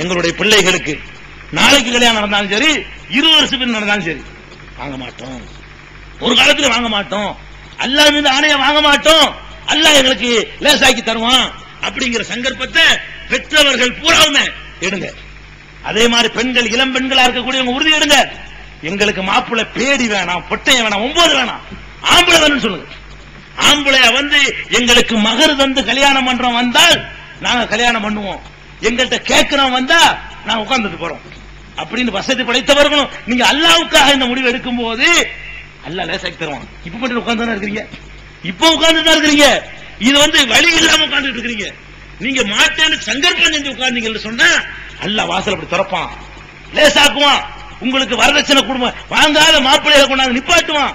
எங்களுடைய பிள்ளைகளுக்கு நாளைக்கு கல்யாணம் நடந்தாலும் சரி, 20 வருஷத்துக்கு நடந்தாலும் சரி, வாங்க மாட்டோம், ஒரு காலத்துல வாங்க மாட்டோம், அல்லாஹ் மீது ஆணைய வாங்க மாட்டோம், அல்லாஹ் எங்களுக்கு லேசாக்கி தருவான் அப்படிங்கிற சங்கல்பத்தை பெற்றவர்கள் பூராவுமே எடுங்க. அதே மாதிரி பெண்கள், இளம் பெண்களா இருக்கக்கூடியவங்க உறுதி எடுங்க. எங்களுக்கு மாப்பிள்ளை பேடி வேணாம், பொட்டைய வேணாம், 9 வேணாம், ஆம்பளை வேணும்னு சொல்லுங்க. ஆம்பளைய வந்து எங்களுக்கு மகர் தந்து கல்யாணம் பண்றோம் வந்தால் நாங்க கல்யாணம் பண்ணுவோம், எங்கள்கிட்ட கேட்கிறோம் வந்தா நாங்க உட்கார்ந்துட்டு போறோம் அப்படின்னு வசதி படைத்தவர்களும் நீங்க அல்லாவுக்காக இந்த முடிவு எடுக்கும் போது அல்லாஹ் லேசாக்கி தருவான். இப்ப மட்டும் உட்கார்ந்து தானே இருக்கிறீங்க, இப்ப உட்கார்ந்து தான் இருக்கிறீங்க. இது வந்து வழி இல்லாம உட்கார்ந்துட்டு இருக்கிறீங்க. நீங்க மாட்டேன்னு சங்கல்பம் செஞ்சு உட்கார்ந்தீங்கன்னு சொன்னா அல்லாஹ் வாசல் அப்படி திறப்பான், லேசாக்குவான். உங்களுக்கு வரதட்சணை குடும்பம் வாங்காத மாப்பிள்ளைகளை கொண்டாந்து நிப்பாட்டுவான்.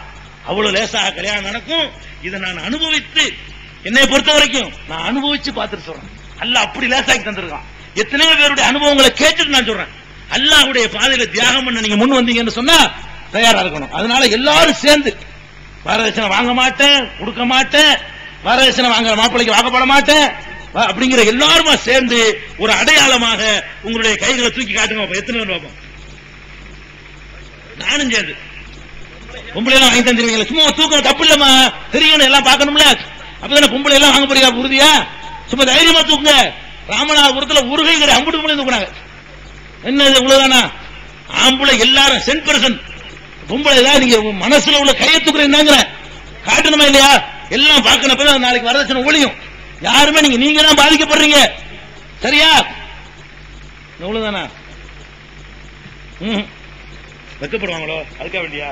அவ்வளவு லேசாக கல்யாணம் நடக்கும். இதை நான் அனுபவித்து, என்னை பொறுத்த வரைக்கும் நான் அனுபவிச்சு பார்த்துட்டு சொல்றேன். அல்லாஹ் அப்படி லேசாக்கி தந்திருக்கான். எத்தனையோ பேருடைய அனுபவங்களை கேட்டுட்டு நான் சொல்றேன். அல்லாஹ்வுடைய பாதையில தியாகம் பண்ண நீங்க முன் வந்தீங்கன்னு சொன்னா தயாரா இருக்கணும். அதனால எல்லாரும் சேர்ந்து வரதட்சணை வாங்க மாட்டேன், கொடுக்க மாட்டேன், வரதட்சணை வாங்குற மாப்பிள்ளைக்கு வாங்கப்பட மாட்டேன் அப்படிங்கிற எல்லாருமா சேர்ந்து ஒரு அடையாளமாக உங்களுடைய கைகளை தூக்கி காட்டுங்க. எத்தனை பேர் பார்ப்போம்? நானும் சேர்ந்து பொம்பளை எல்லாம் வாங்கி தந்துருவீங்க. சும்மா தூக்கம் தப்பு இல்லமா, தெரியணும், எல்லாம் பார்க்கணும்ல. அப்பதானே பொம்பளை எல்லாம் வாங்க போறீங்க உறுதியா? சும்மா தைரியமா தூக்குங்க. ராமநாதபுரத்துல உருகை கடை 50 பொம்பளை தூக்குனாங்க. என்ன இவ்வளவுதானா? ஆம்பளை எல்லாரும் 10%, பொம்பளை தான் நீங்க மனசுல உள்ள கையை தூக்குறீங்க காட்டணுமா இல்லையா? எல்லாம் பார்க்கணும். நாளைக்கு வரதட்சணை ஒழியும். யாருமே நீங்க தான் பாதிக்கப்படுறீங்க. சரியா? இவ்வளவுதானா? வெக்கப்படுவாங்களோ? அதுக்காக வேண்டியா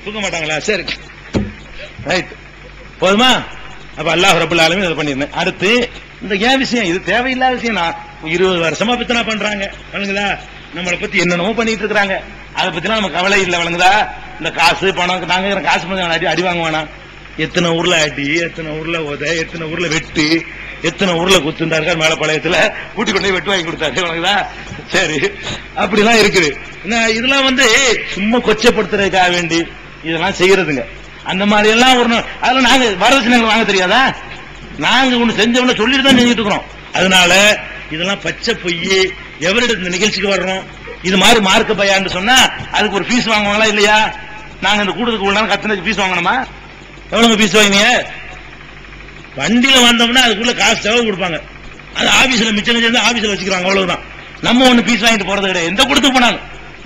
தூக்க மாட்டாங்களா? சரி, ரைட், போதுமா? அப்ப அல்லாஹ் ரப்பல் ஆலமீன் இதை பண்ணிருந்தேன். அடுத்து இந்த ஏன் விஷயம், இது தேவையில்லாத விஷயம். நான் 20 வருஷமா பித்தனா பண்றாங்க, வழங்குதா? நம்மளை பத்தி என்னென்னமோ பண்ணிட்டு இருக்காங்க. அதை பத்திலாம் நம்ம கவலை இல்லை, வழங்குதா? இந்த காசு பணம் நாங்க காசு அடி வாங்குவானா? எத்தனை ஊர்ல அடி, எத்தனை ஊர்ல உத, எத்தனை ஊர்ல வெட்டு, எத்தனை ஊர்ல குத்துந்தார்கள். மேலப்பாளையத்துல கூட்டி கொண்டு வெட்டு வாங்கி கொடுத்தாரு, வழங்குதா? சரி, அப்படிலாம் இருக்குது. இதெல்லாம் வந்து சும்மா கொச்சப்படுத்துறதுக்காக வேண்டி இதெல்லாம் செய்யறதுங்க. அந்த மாதிரி எல்லாம் ஒரு அதெல்லாம் நாங்க வரதட்சணை வாங்க தெரியாதா? நாங்க ஒண்ணு செஞ்சவன சொல்லிட்டு தான் செஞ்சுட்டு இருக்கிறோம். அதனால இதெல்லாம் பச்சை பொய். எவரிடம் இந்த நிகழ்ச்சிக்கு வர்றோம், இது மாதிரி மார்க்க பையான்னு சொன்னா அதுக்கு ஒரு ஃபீஸ் வாங்குவாங்களா இல்லையா? நாங்க இந்த கூட்டத்துக்கு உள்ள கத்தனைக்கு ஃபீஸ் வாங்கணுமா? எவ்வளவு ஃபீஸ் வாங்கினீங்க? வண்டியில வந்தோம்னா அதுக்குள்ள காசு செலவு கொடுப்பாங்க. அது ஆபீஸ்ல மிச்சம் சேர்ந்து ஆபீஸ்ல வச்சுக்கிறாங்க, அவ்வளவுதான். நம்ம ஒண்ணு ஃபீஸ் வாங்கிட்டு போறது கிடையாது. எந்த கூட்டத்துக்கு போனாலும்,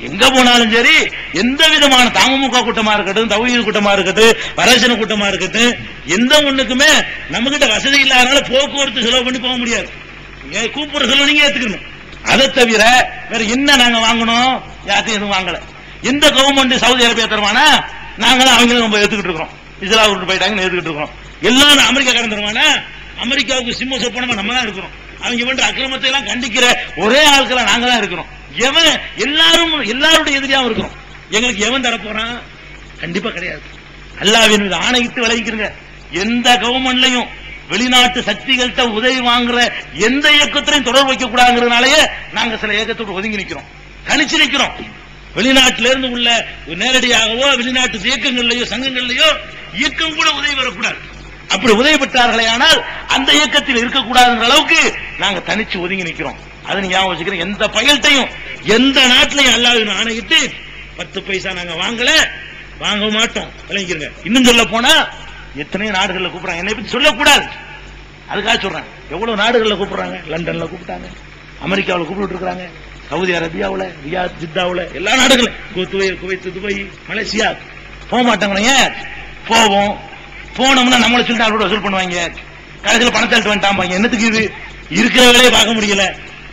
எங்க போனாலும் சரி, எந்த விதமான தமுக கூட்டமா இருக்கட்டும், தௌஹீத் கூட்டமா இருக்கட்டும், வரதட்சணை கூட்டமா இருக்கட்டும், எந்த ஒண்ணுக்குமே நம்ம கிட்ட வசதி இல்லாதனால போக்குவரத்து செலவு பண்ணி போக முடியாது. கூப்பிடுற செலவு நீங்க ஏத்துக்கணும். அதை தவிர வேற என்ன நாங்க வாங்கணும்? யார்ட்டையும் எதுவும் வாங்கல. எந்த கவர்மெண்ட் சவுதி அரேபியா தருவானா? நாங்களும் அவங்களும் நம்ம ஏத்துக்கிட்டு இருக்கோம். இஸ்லாம் விட்டு போயிட்டாங்கன்னு ஏத்துக்கிட்டு இருக்கோம். எல்லாரும் அமெரிக்கா கடன் தருவானா? அமெரிக்காவுக்கு சிம்ம சொப்பனமா நம்ம தான் இருக்கிறோம். அவங்க பண்ற அக்கிரமத்தை எல்லாம் கண்டிக்கிற ஒரே ஆட்களா நாங்க தான் இருக்கிறோம். எவன் எல்லாருடைய எதிரியாவும் இருக்கிறோம். எங்களுக்கு எவன் தர போறான்? கண்டிப்பா கிடையாது. அல்லாஹ்வின் மீது ஆணையிட்டு விளைவிக்கிறங்க. எந்த கவர்மெண்ட்லயும் வெளிநாட்டு சக்திகள்கிட்ட உதவி வாங்குற எந்த இயக்கத்திலையும் தொடர்பு வைக்க கூடாதுங்கிறதுனாலயே நாங்க சில இயக்கத்தோடு ஒதுங்கி நிக்கிறோம், தனிச்சு நிக்கிறோம். வெளிநாட்டிலிருந்து உள்ள நேரடியாகவோ வெளிநாட்டு இயக்கங்கள்லயோ சங்கங்கள்லயோ இயக்கம் கூட உதவி வரக்கூடாது. அப்படி உதவி பெற்றார்களே ஆனால் அந்த இயக்கத்தில் இருக்கக்கூடாதுங்கிற அளவுக்கு நாங்க தனிச்சு ஒதுங்கி நிக்கிறோம். அதை நீங்க ஞாபகம் வச்சுக்கிறேன். எந்த பயல்ட்டையும் எந்த நாட்டிலையும் அல்லாஹ்வின் ஆணையிட்டு 10 பைசா நாங்க வாங்கல, வாங்க மாட்டோம். விளங்கிக்கிறங்க. இன்னும் சொல்ல போனா எத்தனையோ நாடுகள்ல கூப்பிடுறாங்க, என்னை பத்தி சொல்லக்கூடாது, அதுக்காக சொல்றாங்க. எவ்வளவு நாடுகள்ல கூப்பிடுறாங்க. லண்டன்ல கூப்பிட்டாங்க, அமெரிக்காவில் கூப்பிட்டு இருக்காங்க, சவுதி அரேபியாவுல, ரியாத், ஜித்தாவுல, எல்லா நாடுகளும், குவைத், துபாய், மலேசியா. போக மாட்டாங்க. ஏன் போவோம்? போனோம்னா நம்மளை சொல்லிட்டு அவரோட வசூல் பண்ணுவாங்க. கடைசியில் பணத்தை எடுத்து வந்துட்டாங்க. என்னத்துக்கு? இது இருக்கிற வேலையை பார்க்க முடியல.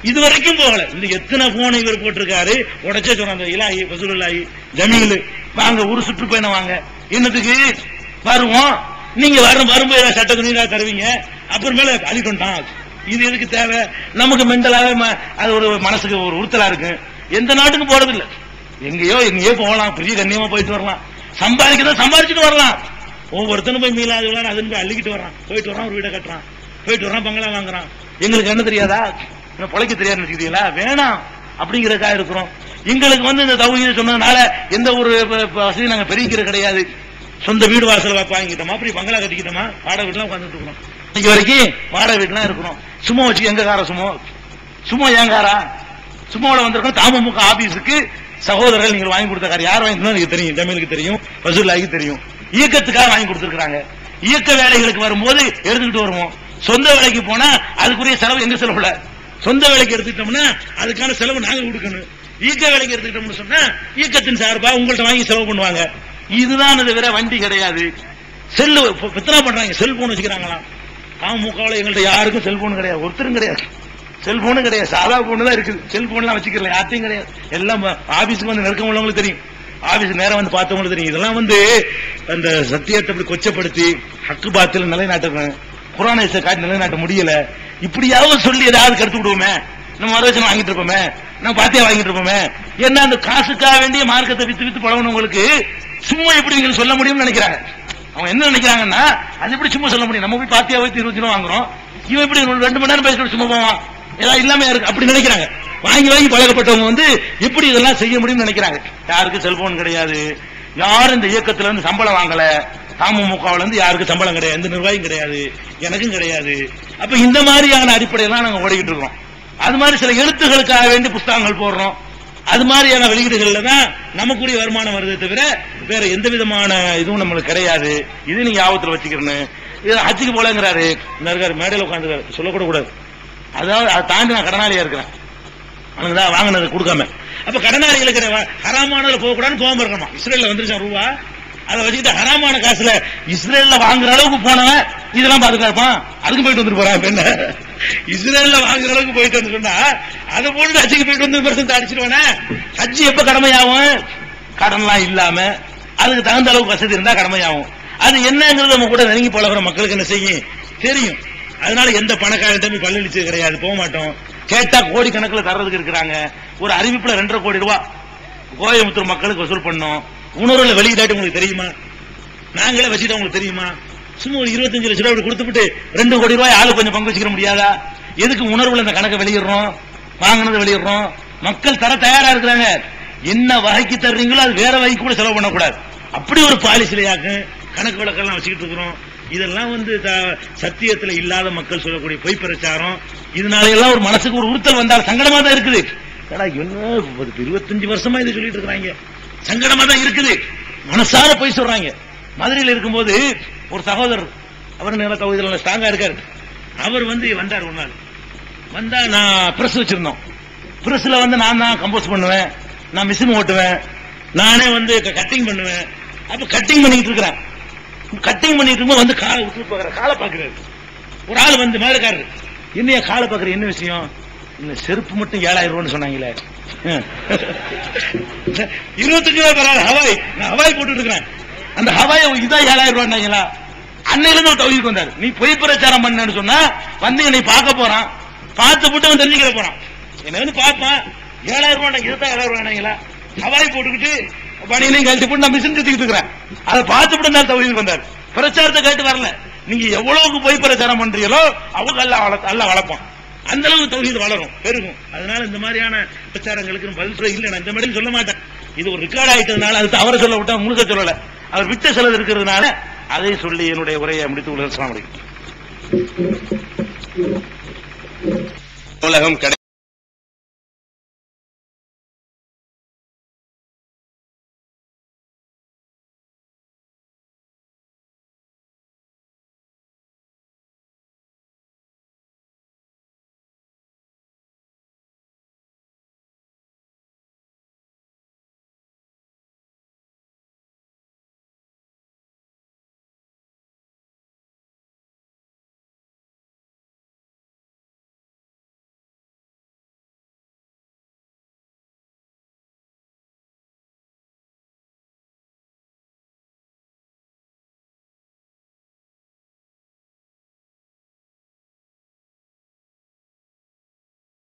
இது வரைக்கும் போகல. இந்த எத்தனை போனை இவர் போட்டிருக்காரு, உடச்சே சொல்றாங்க. இலாஹி, வசூலுல்லாஹி, ஜமீல் வாங்க, ஒரு சுற்றுப்பயணம் வாங்க. என்னத்துக்கு வருவோம்? நீங்க வரும்போது சட்ட துணியா தருவீங்க, அப்புறமேல அழிக்கொண்டான். இது எதுக்கு தேவை? நமக்கு மென்டலாக அது ஒரு மனசுக்கு ஒரு உறுத்தலா இருக்கு. எந்த நாட்டுக்கு போறது இல்ல. எங்கேயோ போகலாம், பெரிய கண்ணியமா போயிட்டு வரலாம், சம்பாதிக்கிறத சம்பாதிச்சுட்டு வரலாம். ஒவ்வொருத்தனும் போய் மீளாது அதன் போய் அள்ளிக்கிட்டு வரான், போயிட்டு வரான், ஒரு வீடை கட்டுறான், போயிட்டு வரான், பங்களா வாங்குறான். எங்களுக்கு என்ன தெரியாதா? பொழைக்க தெரியாது நினைச்சுக்கிட்டீங்களா? வேணாம் அப்படிங்கறதுக்காக இருக்கிறோம். எங்களுக்கு வந்து இந்த தௌஹீத் சொன்னதுனால எந்த ஒரு வசதியும் நாங்க பெருக்கிறது கிடையாது. சொந்த வீடு வாசல் வாங்கிட்டோமா, அப்படி பங்களா கட்டிக்கிட்டோமா, வாடகை வீட்டுலாம் உட்காந்துட்டு இருக்கிறோம். இன்னைக்கு வரைக்கும் வாடகை வீட்டுலாம் இருக்கிறோம். சும்மா வச்சு எங்க கார சும்மா ஏங்காரா சும்மாவோட வந்திருக்கோம். தமுமுக ஆபீஸுக்கு சகோதரர்கள் நீங்கள் வாங்கி கொடுத்த கார் யார் வாங்கி எனக்கு தெரியும், தமிழுக்கு தெரியும், ரசூலுல்லாஹிக்கு தெரியும். இயக்கத்துக்காக வாங்கி கொடுத்திருக்காங்க. இயக்க வேலைகளுக்கு வரும்போது எடுத்துக்கிட்டு வருவோம். சொந்த வேலைக்கு போனா அதுக்குரிய செலவு எங்க செலவுல. சொந்த வேலைக்கு எடுத்துக்கிட்டோம்னா அதுக்கான செலவு நாங்க கொடுக்கணும். இயக்க வேலைக்கு எடுத்துக்கிட்டோம்னு சொன்னா இயக்கத்தின் சார்பா உங்கள்ட்ட வாங்கி செலவு பண்ணுவாங்க. இதுதான் அது, வேற வண்டி கிடையாது. செல்லு எத்தனை பண்றாங்க, செல்போன் வச்சுக்கிறாங்களாம். தமுமுகவுல எங்கள்ட்ட யாருக்கும் செல்போன் கிடையாது, ஒருத்தரும் கிடையாது. செல்போனும் கிடையாது, சாதா போன் தான் இருக்குது. செல்போன்லாம் வச்சுக்கல யார்ட்டையும் கிடையாது. எல்லாம் ஆபீஸுக்கு வந்து நெருக்கம் உள்ளவங்களுக்கு தெரியும், ஆபீஸ் நேரம் வந்து பார்த்தவங்களுக்கு தெரியும். இதெல்லாம் வந்து அந்த சத்தியத்தை அப்படி கொச்சப்படுத்தி ஹக்கு பாத்தில் நிலைநாட்டுறேன், குர்ஆனை காட்டி நிலைநாட்ட முடியல. இப்படியாவது சொல்லி ஏதாவது கருத்து விடுவோமே, நம்ம வரவச்சனம் வாங்கிட்டு இருப்போமே, நம்ம பாத்தியா வாங்கிட்டு இருப்போமே. என்ன அந்த காசுக்காக வேண்டிய மார்க்கத்தை வித்து வித்து பழகினவங்களுக்கு சும்மா எப்படி நீங்க சொல்ல முடியும்னு நினைக்கிறாங்க. அவங்க என்ன நினைக்கிறாங்கன்னா, அது எப்படி சும்மா சொல்ல முடியும், நம்ம போய் பாத்தியா வைத்து 20 ரூபா வாங்குறோம், இவன் எப்படி 2 மணி நேரம் பேசிட்டு சும்மா போவான், ஏதாவது இல்லாம இருக்கு அப்படி நினைக்கிறாங்க. வாங்கி பழகப்பட்டவங்க வந்து எப்படி இதெல்லாம் செய்ய முடியும்னு நினைக்கிறாங்க. யாருக்கு செல்போன் கிடையாது, யாரும் இந்த இயக்கத்துல இருந்து சம்பளம் வாங்கல, தமுமுகவுல இருந்து யாருக்கு சம்பளம் கிடையாது, எந்த நிர்வாகம் கிடையாது, எனக்கும் கிடையாது. அப்ப இந்த மாதிரியான அடிப்படையெல்லாம் நாங்க ஓடிக்கிட்டு இருக்கோம். அது மாதிரி சில எழுத்துகளுக்காக வேண்டி புஸ்தகங்கள் போடுறோம். அது மாதிரியான வெளியீடுகள்ல தான் நமக்குரிய வருமானம் வருதே தவிர வேற எந்த விதமான இதுவும் நம்மளுக்கு கிடையாது. இது நீங்க ஆபத்துல வச்சுக்கிறேன்னு. இது ஹஜ்ஜுக்கு போலங்கிறாரு, இந்த இருக்காரு மேடையில் உட்காந்து சொல்லக்கூட கூடாது. அதாவது அதை தாண்டி நான் கடனாளியா இருக்கிறேன், அவனுக்கு தான் வாங்கினது கொடுக்காம. அப்ப கடனாளிகளுக்கு ஹராமானதுல போகக்கூடாதுன்னு கோபம் இருக்கணுமா? இஸ்ரேல்ல வந்துருச்சான் ரூபா, அதை வச்சுக்கிட்டு ஹராமான காசுல இஸ்ரேல்ல வாங்குற அளவுக்கு போனவன் இதெல்லாம் பாத்துக்கா இருப்பான், அதுக்கு போயிட்டு வந்துட்டு போறான். என்ன இஸ்ரேல்ல வாங்குற அளவுக்கு போயிட்டு வந்து சொன்னா அதை போட்டு ஹஜ்ஜுக்கு போயிட்டு வந்து பெருசு அடிச்சிருவானே. ஹஜ்ஜு எப்ப கடமையாகும்? கடன்லாம் இல்லாம அதுக்கு தகுந்த அளவுக்கு வசதி இருந்தா கடமையாகும். அது என்னங்கிறது நம்ம கூட நெருங்கி பழகிற மக்களுக்கு என்ன செய்யும் தெரியும். அதனால எந்த பணக்காரன் பல்லளிச்சது கிடையாது, போக மாட்டோம். கேட்டா கோடி கணக்கில் தர்றதுக்கு இருக்கிறாங்க. ஒரு அறிவிப்புல 2.5 கோடி ரூபாய் கோயம்புத்தூர் மக்களுக்கு வசூல் பண்ணோம். உணர்வுல வெளியிடாட்டி உங்களுக்கு தெரியுமா? நாங்களே வச்சுட்டு உங்களுக்கு தெரியுமா? சும்மா ஒரு 25 லட்சம் ரூபாய் கொடுத்துட்டு 2 கோடி ரூபாய் ஆளு கொஞ்சம் பங்கு வச்சுக்க முடியாதா? எதுக்கு உணர்வுல இந்த கணக்கை வெளியிடுறோம், வாங்கினதை வெளியிடுறோம்? மக்கள் தர தயாரா இருக்கிறாங்க. என்ன வகைக்கு தர்றீங்களோ அது வேற வகைக்கு கூட செலவு பண்ணக்கூடாது. அப்படி ஒரு பாலிசிலையாக்கு கணக்கு வழக்கெல்லாம் வச்சுக்கிட்டு இருக்கிறோம். இதெல்லாம் வந்து சத்தியத்துல இல்லாத மக்கள் சொல்லக்கூடிய பொய் பிரச்சாரம். இதனால எல்லாம் ஒரு மனசுக்கு ஒரு உறுத்தல் வந்தால் சங்கடமா தான் இருக்குது. என்ன 25 வருஷமா இதை சொல்லிட்டு இருக்கிறாங்க, சங்கடமா தான் இருக்குது. மனசார பொய் சொல்றாங்க. மதுரையில் இருக்கும்போது ஒரு சகோதரர், அவர் நல்ல தகுதியில் ஸ்ட்ராங்கா இருக்காரு. அவர் வந்து வந்தார் ஒரு நாள். வந்தா நான் பிரஸ் வச்சிருந்தோம். பிரஸ்ல வந்து நான் தான் கம்போஸ் பண்ணுவேன், நான் மிஷின் ஓட்டுவேன், நானே வந்து கட்டிங் பண்ணுவேன். அப்ப கட்டிங் பண்ணிட்டு இருக்கிறேன். கட்டிங் பண்ணிட்டு இருக்கும்போது வந்து காலை விட்டு பாக்குற, காலை பாக்குறாரு. ஒரு ஆள் வந்து மேலக்காரரு, என்னையா காலை பாக்குற, என்ன விஷயம்? இந்த செருப்பு மட்டும் 7000 ரூபான்னு சொன்னாங்களே. 25 ரூபாய் பரவாயில்ல, ஹவாய், நான் ஹவாய் போட்டு இருக்கிறேன். அந்த ஹவாய் இதான் 7000 ரூபாய்ங்களா? அன்னையில இருந்து ஒரு தகுதிக்கு வந்தாரு. நீ பொய் பிரச்சாரம் பண்ணு சொன்னா வந்து என்னை பார்க்க போறான், பார்த்து போட்டு அவன் தெரிஞ்சுக்கிற போறான். என்ன வந்து பார்ப்பான், 7000 ரூபாய் இதுதான் 7000 ரூபாய்ங்களா? ஹவாய் போட்டுக்கிட்டு பணியனையும் கழிச்சு போட்டு நான் மிஷின் சுத்திக்கிட்டு இருக்கிறேன். அதை பார்த்து போட்டு இருந்தாலும் தகுதிக்கு வந்தாரு. பிரச்சாரத்தை கேட்டு வரல. நீங்க எவ்வளவுக்கு பொய் பிரச்சாரம் பண்றீங்களோ அவங்க அல்ல வளர்ப்பான். அந்த அளவுக்கு தௌஹீத் வளரும், பெருகும். அதனால இந்த மாதிரியான பிரச்சாரங்களுக்கு பதில் சொல்ல இல்லை, நான் இந்த மாதிரி சொல்ல மாட்டேன். இது ஒரு ரெக்கார்ட் ஆயிட்டதுனால அது அவரை சொல்ல விட்டா முழுக்க சொல்லல, அவர் விட்ட சிலது இருக்கிறதுனால அதை சொல்லி என்னுடைய உரையை முடித்து கொள்ள. அஸ்ஸலாமு அலைக்கும். உலகம்